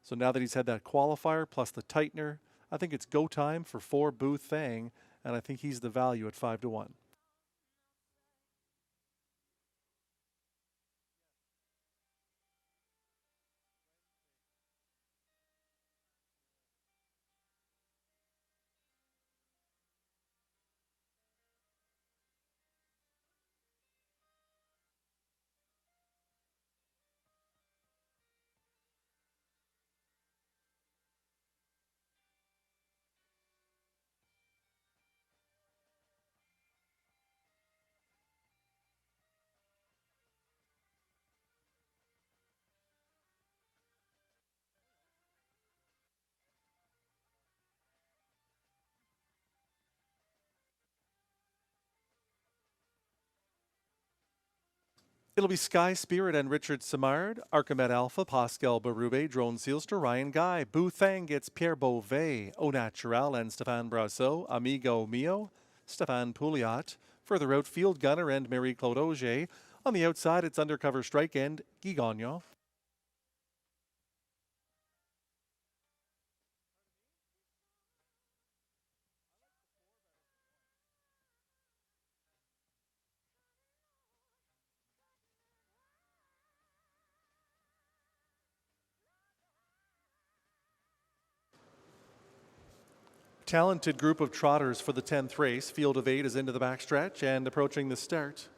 So now that he's had that qualifier plus the tightener, I think it's go time for 4 Boothang, and I think he's the value at 5 to 1. It'll be Sky Spirit and Richard Simard, Archimed Alpha, Pascal Barube, Drone Seelster, Ryan Guy. Boothang gets Pierre Beauvais, Au Naturel, and Stéphane Brassot, Amigo Mio, Stéphane Pouliot. Further out, Field Gunner and Marie-Claude Auger. On the outside, it's Undercover Strike and Guy Gagnon. Talented group of trotters for the 10th race. Field of 8 is into the backstretch and approaching the start.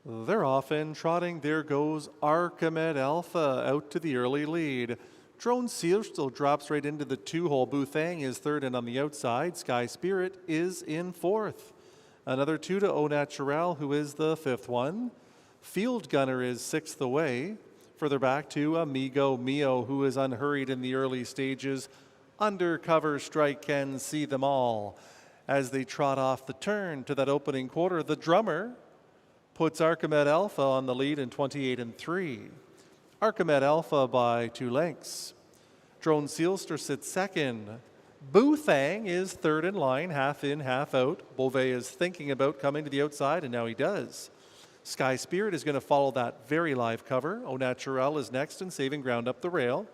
They're off and trotting. There goes Archimed Alpha out to the early lead. Drone Seal still drops right into the 2-hole. Boothang is third, and on the outside, Sky Spirit is in fourth. Another 2 to Au Naturel, who is the 5th one. Field Gunner is 6th away. Further back to Amigo Mio, who is unhurried in the early stages. Undercover Strike can see them all. As they trot off the turn to that opening quarter, the drummer puts Archimed Alpha on the lead in 28 and 3. Archimed Alpha by 2 lengths. Drone Sealster sits second. Boothang is third in line, half in, half out. Beauvais is thinking about coming to the outside, and now he does. Sky Spirit is going to follow that very live cover. Au Naturel is next and saving ground up the rail.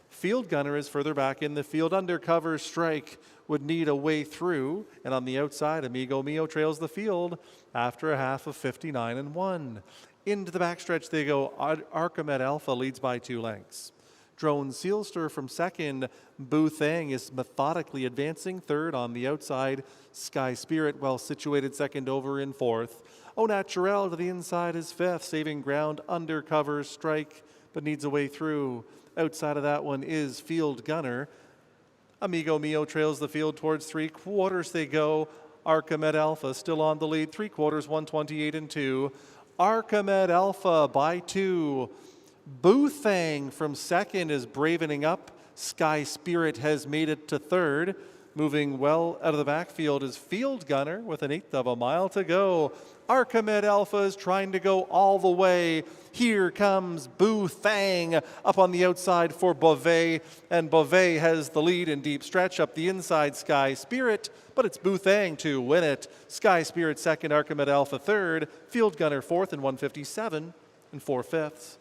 Field Gunner is further back in the field. Undercover Strike would need a way through. And on the outside, Amigo Mio trails the field after a half of 59 and 1. Into the backstretch they go. Archimed Alpha leads by 2 lengths. Drone Sealster from second. Boothang is methodically advancing third. On the outside, Sky Spirit well situated second over in fourth. Au Naturel to the inside is fifth, saving ground. Undercover Strike, but needs a way through. Outside of that one is Field Gunner. Amigo Mio trails the field towards 3/4 they go. Archimed Alpha still on the lead. 3/4, 128 and 2. Archimed Alpha by 2. Boothang from second is bravening up. Sky Spirit has made it to third. Moving well out of the backfield is Field Gunner with an 1/8 of a mile to go. Archimed Alpha is trying to go all the way. Here comes Boothang up on the outside for Beauvais, and Beauvais has the lead in deep stretch up the inside. Sky Spirit, but it's Boothang to win it. Sky Spirit second, Archimed Alpha third, Field Gunner fourth in 157 and 4/5.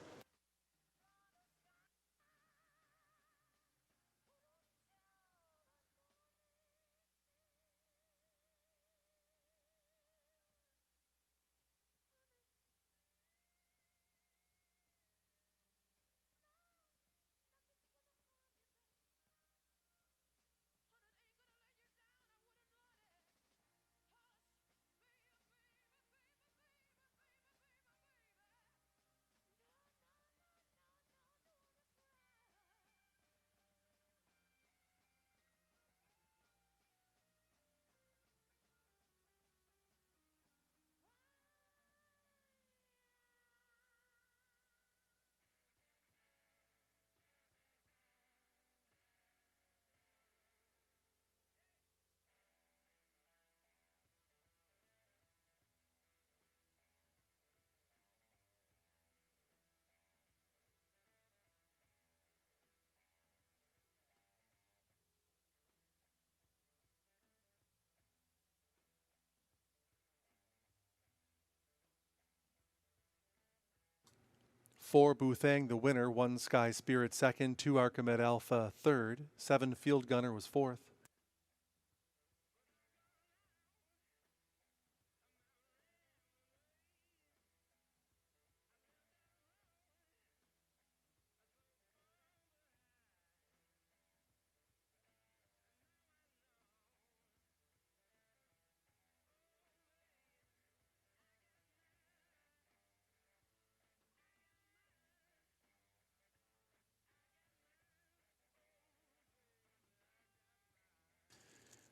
For Boothang, the winner, 1 Sky Spirit second, 2 Archimed Alpha third, 7 Field Gunner was fourth.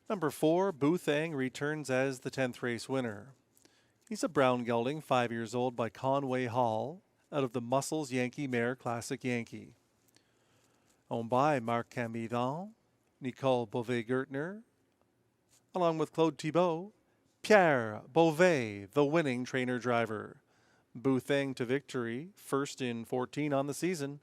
Number 4, Boothang returns as the 10th race winner. He's a brown gelding, 5 years old, by Conway Hall, out of the Muscles Yankee Mare Classic Yankee. Owned by Marc Cambidon, Nicole Beauvais-Gertner, along with Claude Thibault, Pierre Beauvais, the winning trainer-driver. Boothang to victory, first in 14 on the season.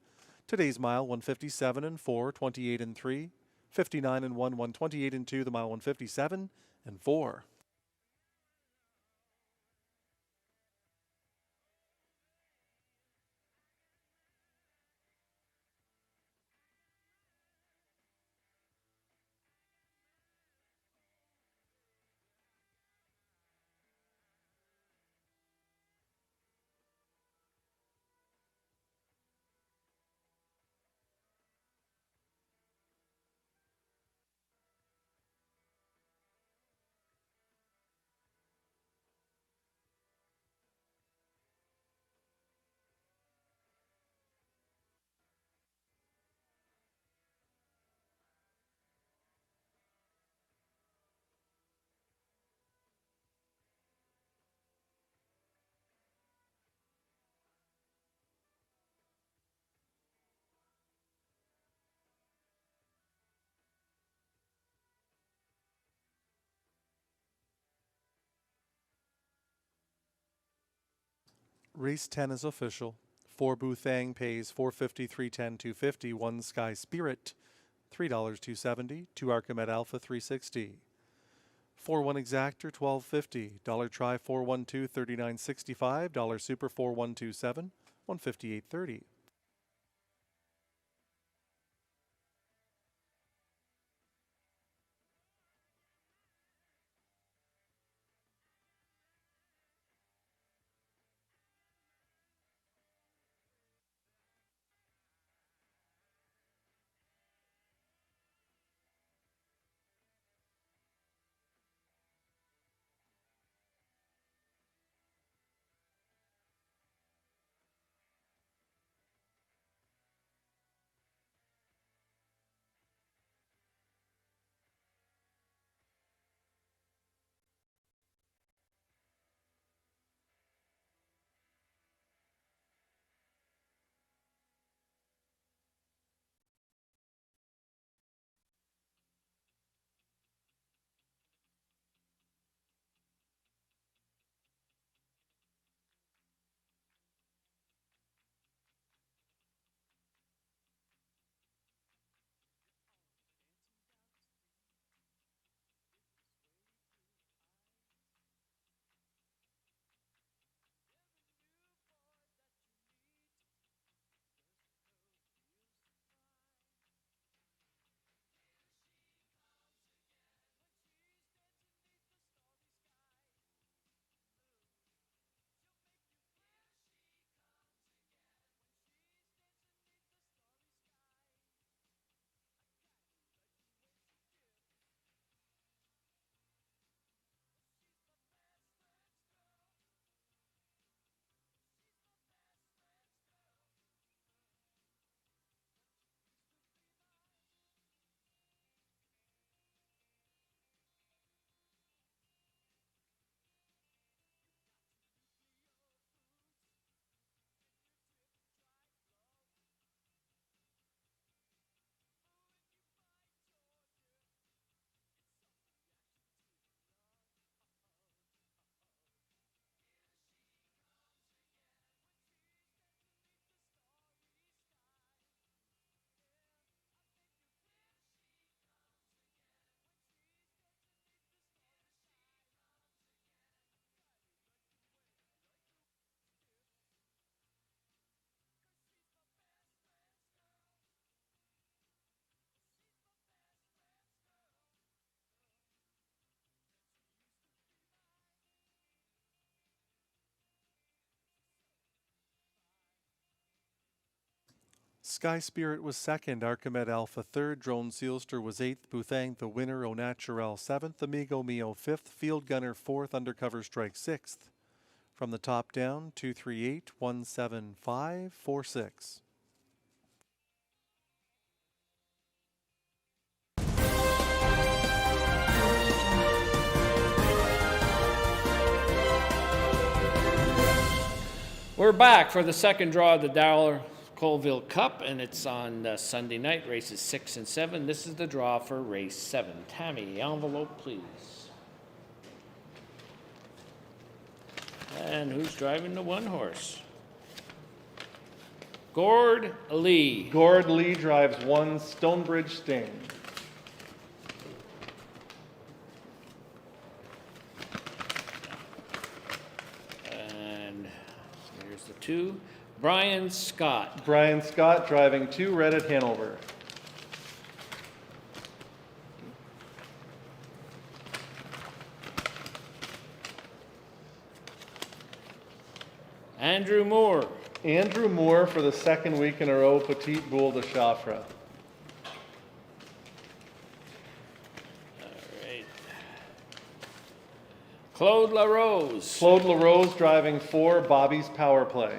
Today's mile, 157 and 4, 28 and 3. 59 and 1, 128 and 2, the mile 157 and 4. Race 10 is official. 4 Boothang pays $4.50, $3.10, $2.50. 1 Sky Spirit, $3, $2.70. 2 Archimed Alpha, $3.60. 4-1 Exactor, $12.50. Dollar Try 412, $39.65. Dollar Super 4127, $158.30. Sky Spirit was second, Archimed Alpha third, Drone Sealster was eighth, Boothang the winner, Au Naturel seventh, Amigo Mio fifth, Field Gunner fourth, Undercover Strike sixth. From the top down, 238, 175, 46. We're back for the second draw of the Colville Cup, and it's on Sunday night, races 6 and 7. This is the draw for race 7. Tammy, envelope, please. And who's driving the one horse? Gord Lee. Gord Lee drives 1 Stonebridge Sting. And here's the 2. Brian Scott. Brian Scott driving 2 Red at Hanover. Andrew Moore. Andrew Moore for the second week in a row, Petite Boule de Chafra. All right. Claude LaRose. Claude LaRose driving 4 Bobby's Power Play.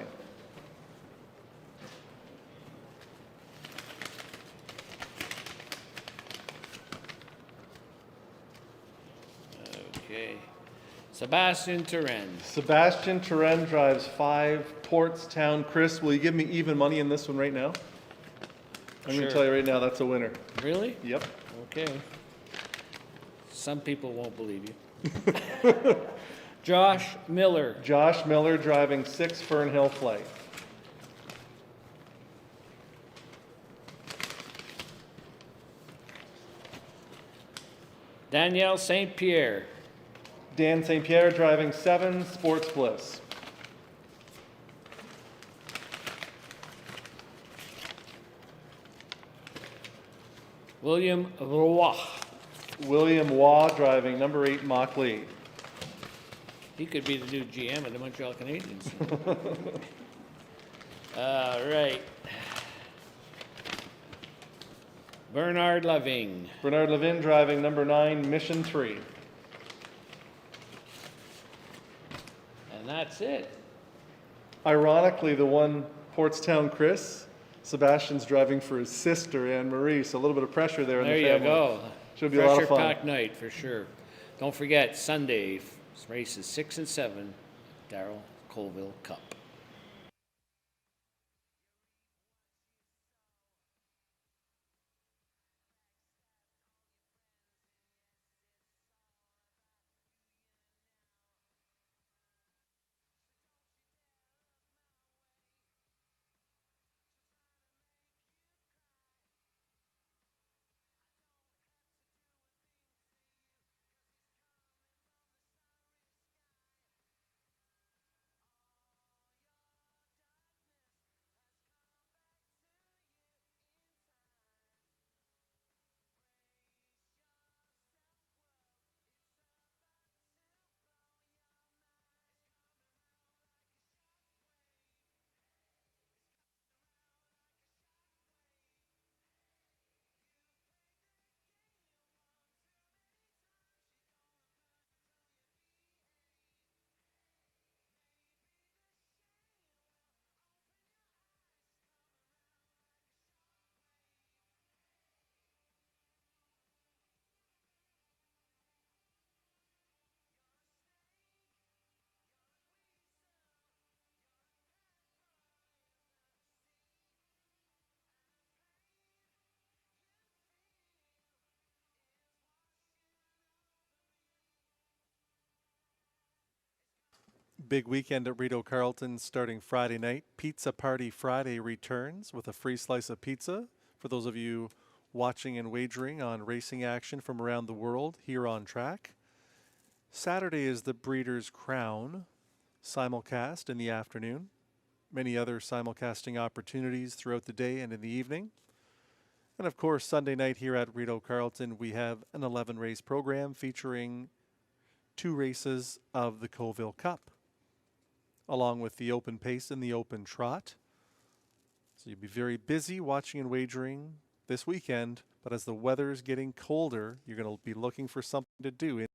Okay. Sebastian Turen. Sebastian Turen drives 5 Portstown. Chris, will you give me even money in this one right now? I'm going Sure. to tell you right now, that's a winner. Really? Yep. Okay. Some people won't believe you. Josh Miller. Josh Miller driving 6 Fernhill Flight. Danielle St. Pierre. Dan St. Pierre driving 7 Sports Bliss. William Roy. William Waugh driving number 8 Mock Lee. He could be the new GM of the Montreal Canadiens. All right. Bernard Loving. Bernard Levin driving number 9 Mission 3. And that's it. Ironically, the one Portstown Chris, Sebastian's driving for his sister Anne Marie, so a little bit of pressure there in There the you family. go. Should be a lot of fun. Pressure-packed night for sure. Don't forget, Sunday, races 6 and 7, Darrell Colville Cup. Big weekend at Rideau Carlton starting Friday night. Pizza Party Friday returns with a free slice of pizza for those of you watching and wagering on racing action from around the world here on track. Saturday is the Breeders' Crown simulcast in the afternoon. Many other simulcasting opportunities throughout the day and in the evening. And of course, Sunday night here at Rideau Carlton, we have an 11 race program featuring 2 races of the Colville Cup, along with the open pace and the open trot. So you'll be very busy watching and wagering this weekend, but as the weather is getting colder, you're going to be looking for something to do.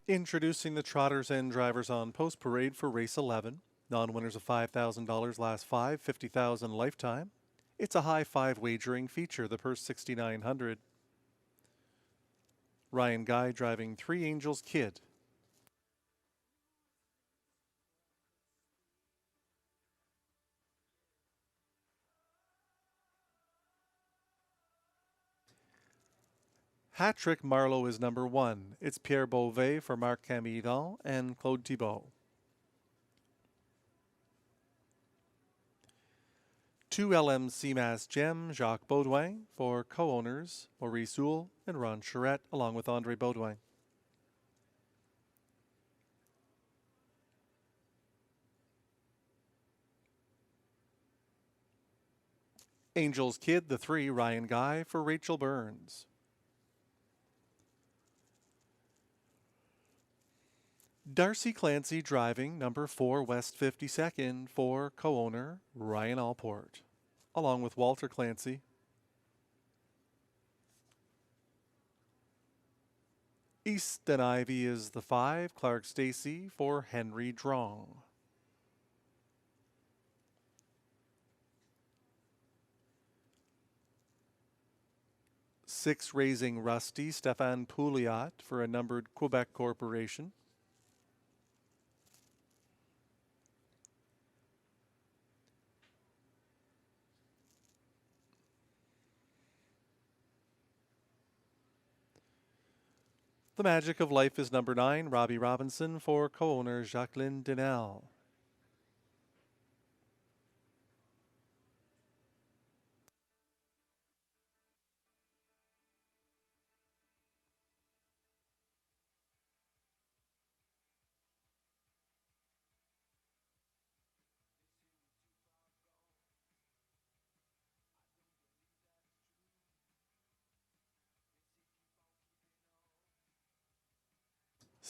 Introducing the Trotters and Drivers on Post Parade for Race 11. Non-winners of $5,000 last 5, $50,000 lifetime. It's a high 5 wagering feature, the purse $6,900. Ryan Guy driving 3 Angels Kid. Patrick Marleau is number 1. It's Pierre Beauvais for Marc Camidon and Claude Thibault. 2 LMC Mass Gem, Jacques Baudouin for co-owners Maurice Houle and Ron Charette, along with Andre Baudouin. Angels Kid, the 3, Ryan Guy for Rachel Burns. Darcy Clancy driving number 4 West 52nd for co-owner Ryan Allport, along with Walter Clancy. Easton Ivy is the 5, Clark Stacy for Henry Drong. Six Raising Rusty, Stéphane Pouliot for a numbered Quebec Corporation. The Magic of Life is number 9, Robbie Robinson for co-owner Jacqueline Denel.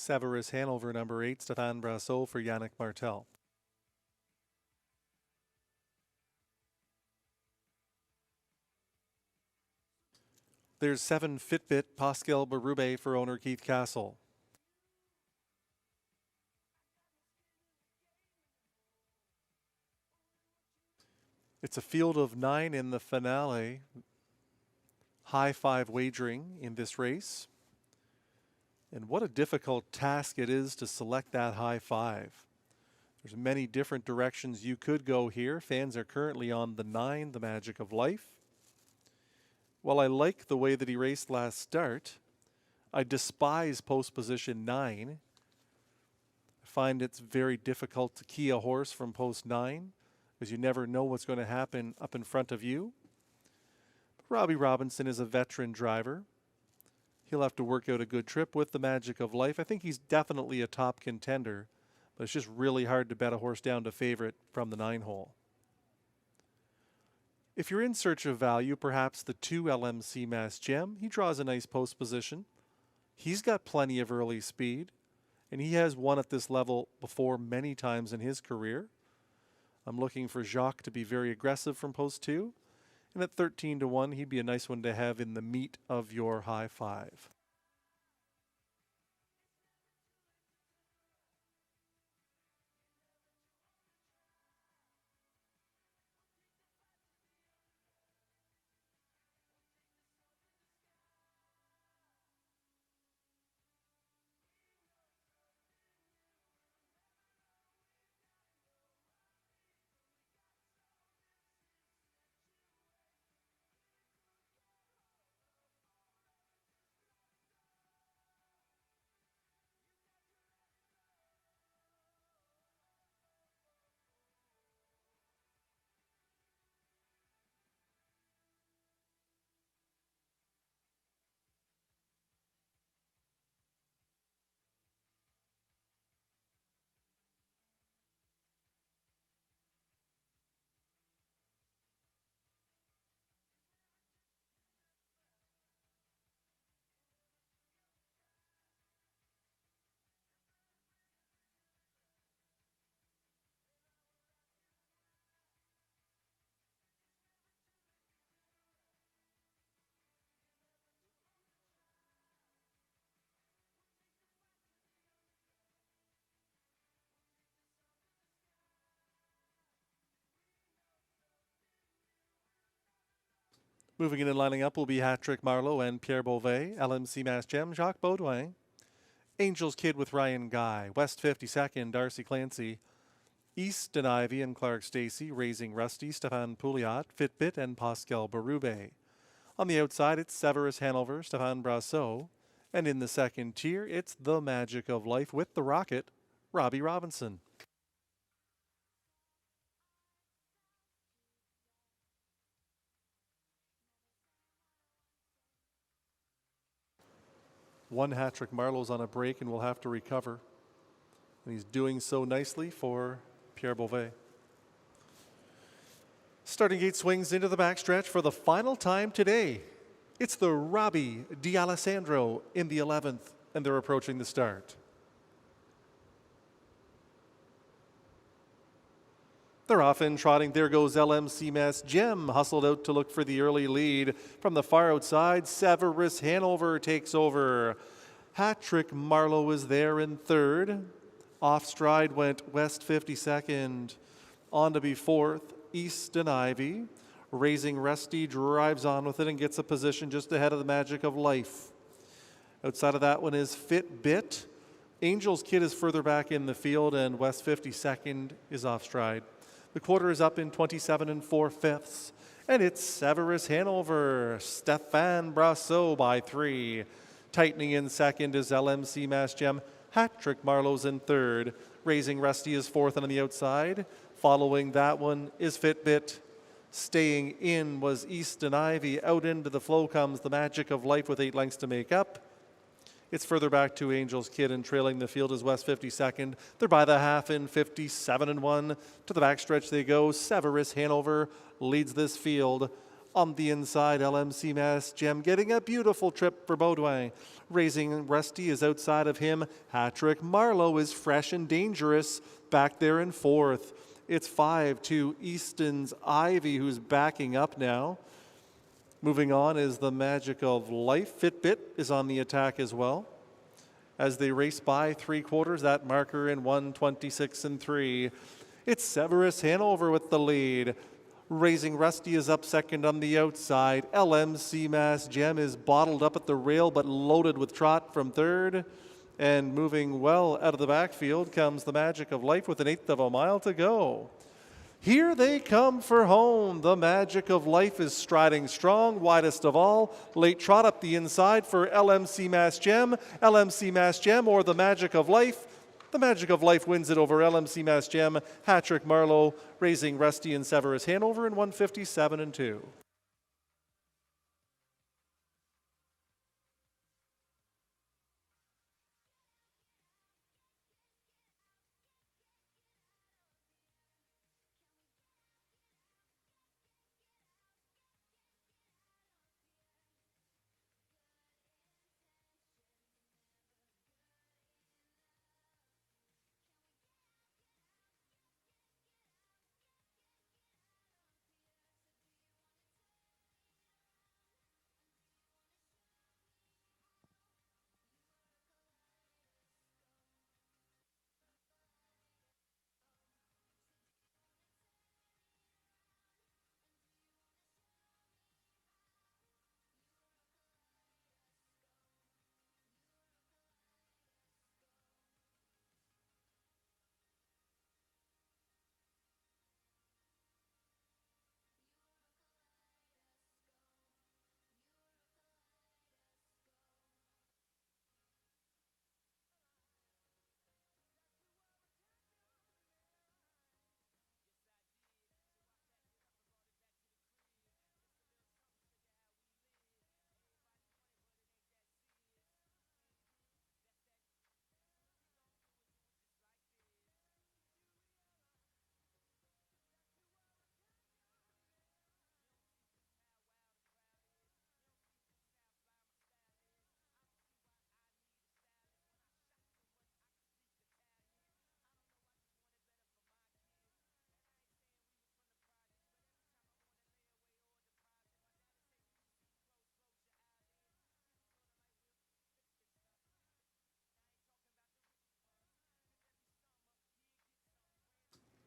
Severus Hanover number 8, Stéphane Brassot for Yannick Martel. There's 7 Fitbit Pascal Berube for owner Keith Castle. It's a field of 9 in the finale. High 5 wagering in this race. And what a difficult task it is to select that high 5. There's many different directions you could go here. Fans are currently on the 9, the Magic of Life. While I like the way that he raced last start, I despise post position 9. I find it's very difficult to key a horse from post 9 because you never know what's going to happen up in front of you. But Robbie Robinson is a veteran driver. He'll have to work out a good trip with the Magic of Life. I think he's definitely a top contender, but it's just really hard to bet a horse down to favorite from the 9 hole. If you're in search of value, perhaps the 2 LMC Mass Gem. He draws a nice post position. He's got plenty of early speed, and he has won at this level before many times in his career. I'm looking for Jacques to be very aggressive from post 2. And at 13-1, he'd be a nice one to have in the meat of your high 5. Moving in and lining up will be Patrick Marleau and Pierre Beauvais, LMC Mass Gem, Jacques Baudouin. Angels Kid with Ryan Guy, West 52nd, Darcy Clancy. Easton Ivy and Clark Stacy, Raising Rusty, Stéphane Pouliot, Fitbit, and Pascal Berube. On the outside, it's Severus Hanover, Stefan Brasseur. And in the second tier, it's the Magic of Life with the Rocket, Robbie Robinson. One hat-trick Marlowe's on a break and will have to recover. And he's doing so nicely for Pierre Beauvais. Starting gate swings into the backstretch for the final time today. It's the Robbie D'Alessandro in the 11th, and they're approaching the start. They're off and trotting. There goes LMC Mass Gem, hustled out to look for the early lead. From the far outside, Severus Hanover takes over. Hat-trick Marlowe is there in third. Off stride went West 52nd. On to be fourth, East and Ivy. Raising Rusty drives on with it and gets a position just ahead of the Magic of Life. Outside of that one is Fitbit. Angel's Kid is further back in the field, and West 52nd is off stride. The quarter is up in 27 4/5, and it's Severus Hanover, Stefan Brasseur by 3. Tightening in second is LMC Mass Gem. Hat-trick Marlowe's in third. Raising Rusty is fourth, and on the outside, following that one is Fitbit. Staying in was East and Ivy. Out into the flow comes the Magic of Life with 8 lengths to make up. It's further back to Angel's Kid, and trailing the field is West 52nd. They're by the half in 57 1. To the backstretch they go. Severus Hanover leads this field. On the inside, LMC Mass Gem getting a beautiful trip for Baudouin. Raising Rusty is outside of him. Hat-trick Marlowe is fresh and dangerous back there in fourth. It's 5 to Easton's Ivy, who's backing up now. Moving on is the Magic of Life. Fitbit is on the attack as well. As they race by 3/4, that marker in 1:26 3. It's Severus Hanover with the lead. Raising Rusty is up second on the outside. LMC Mass Gem is bottled up at the rail but loaded with trot from third. And moving well out of the backfield comes the Magic of Life with 1/8 of a mile to go. Here they come for home. The Magic of Life is striding strong, widest of all. Late trot up the inside for LMC Mass Gem. LMC Mass Gem or the Magic of Life. The Magic of Life wins it over LMC Mass Gem. Hat-trick Marlowe, Raising Rusty and Severus Hanover in 1:57 2.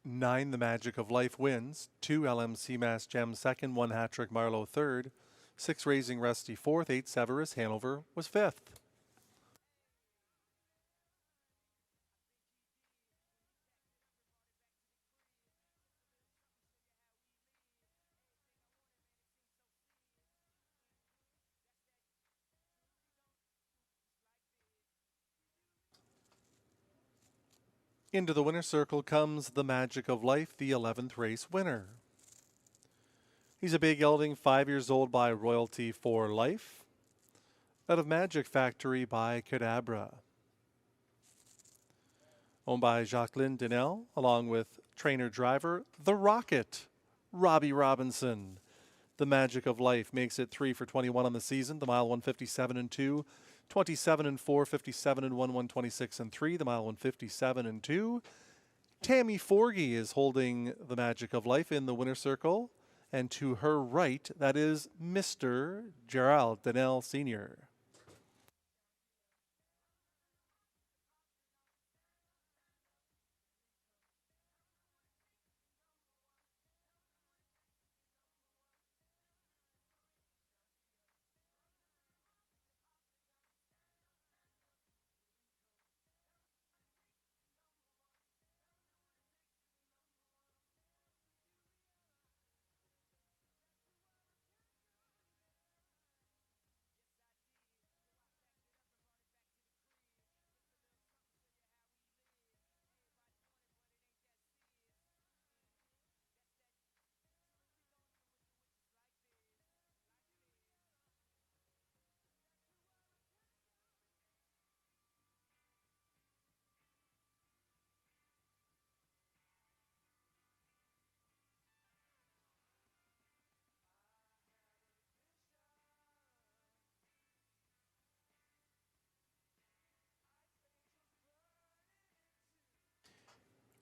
Nine, the Magic of Life wins. 2, LMC Mass Gem second. 1, Hat-trick Marlowe third. 6, Raising Rusty fourth. 8, Severus Hanover was fifth. Into the winner's circle comes the Magic of Life, the 11th race winner. He's a big gelding, 5 years old by Royalty for Life, out of Magic Factory by Cadabra. Owned by Jacqueline Dinell, along with trainer-driver, the Rocket, Robbie Robinson. The Magic of Life makes it 3 for 21 on the season. The mile 157 and 2, 27 and 4, 57 and 1, 126 and 3. The mile 157 and 2. Tammy Forgy is holding the Magic of Life in the winner's circle. And to her right, that is Mr. Gerald Dinell Sr.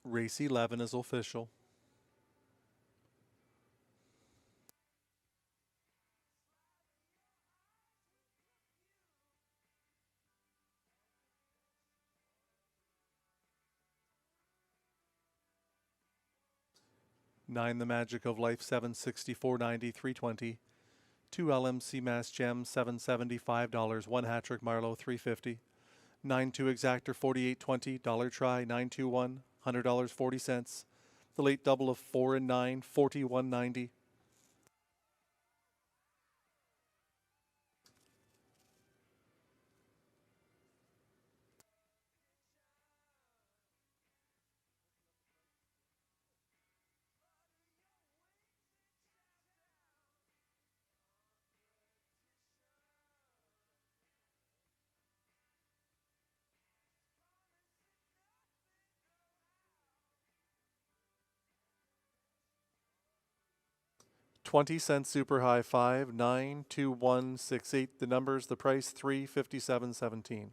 Race 11 is official. Nine, the Magic of Life, 764.90, 320. 2 LMC Mass Gem, $775. 1 Hattrick Marlowe, 350. 9-2 Exactor, 48.20. Dollar Try, 921, $100, 40 cents. The late double of 4 and 9, 41.90. $0.20 super high 5, 9, 2, 1, 6, 8. The numbers, the price, 357.17.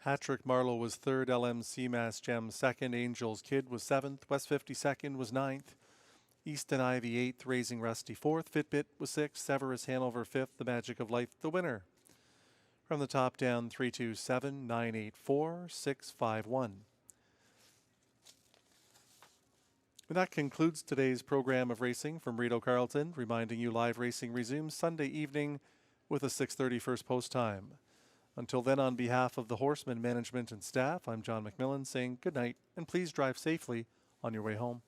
Hattrick Marlowe was 3rd, LMC Mass Gem 2nd, Angels Kid was 7th, West 52nd was 9th, Easton Ivy 8th, Raising Rusty 4th. Fitbit was 6th. Severus Hanover 5th. The Magic of Life, the winner. From the top down, 327, 984, 651. And that concludes today's program of racing from Rideau Carlton, reminding you live racing resumes Sunday evening with a 6:30 first post time. Until then, on behalf of the Horseman management and staff, I'm John McMillan saying good night and please drive safely on your way home.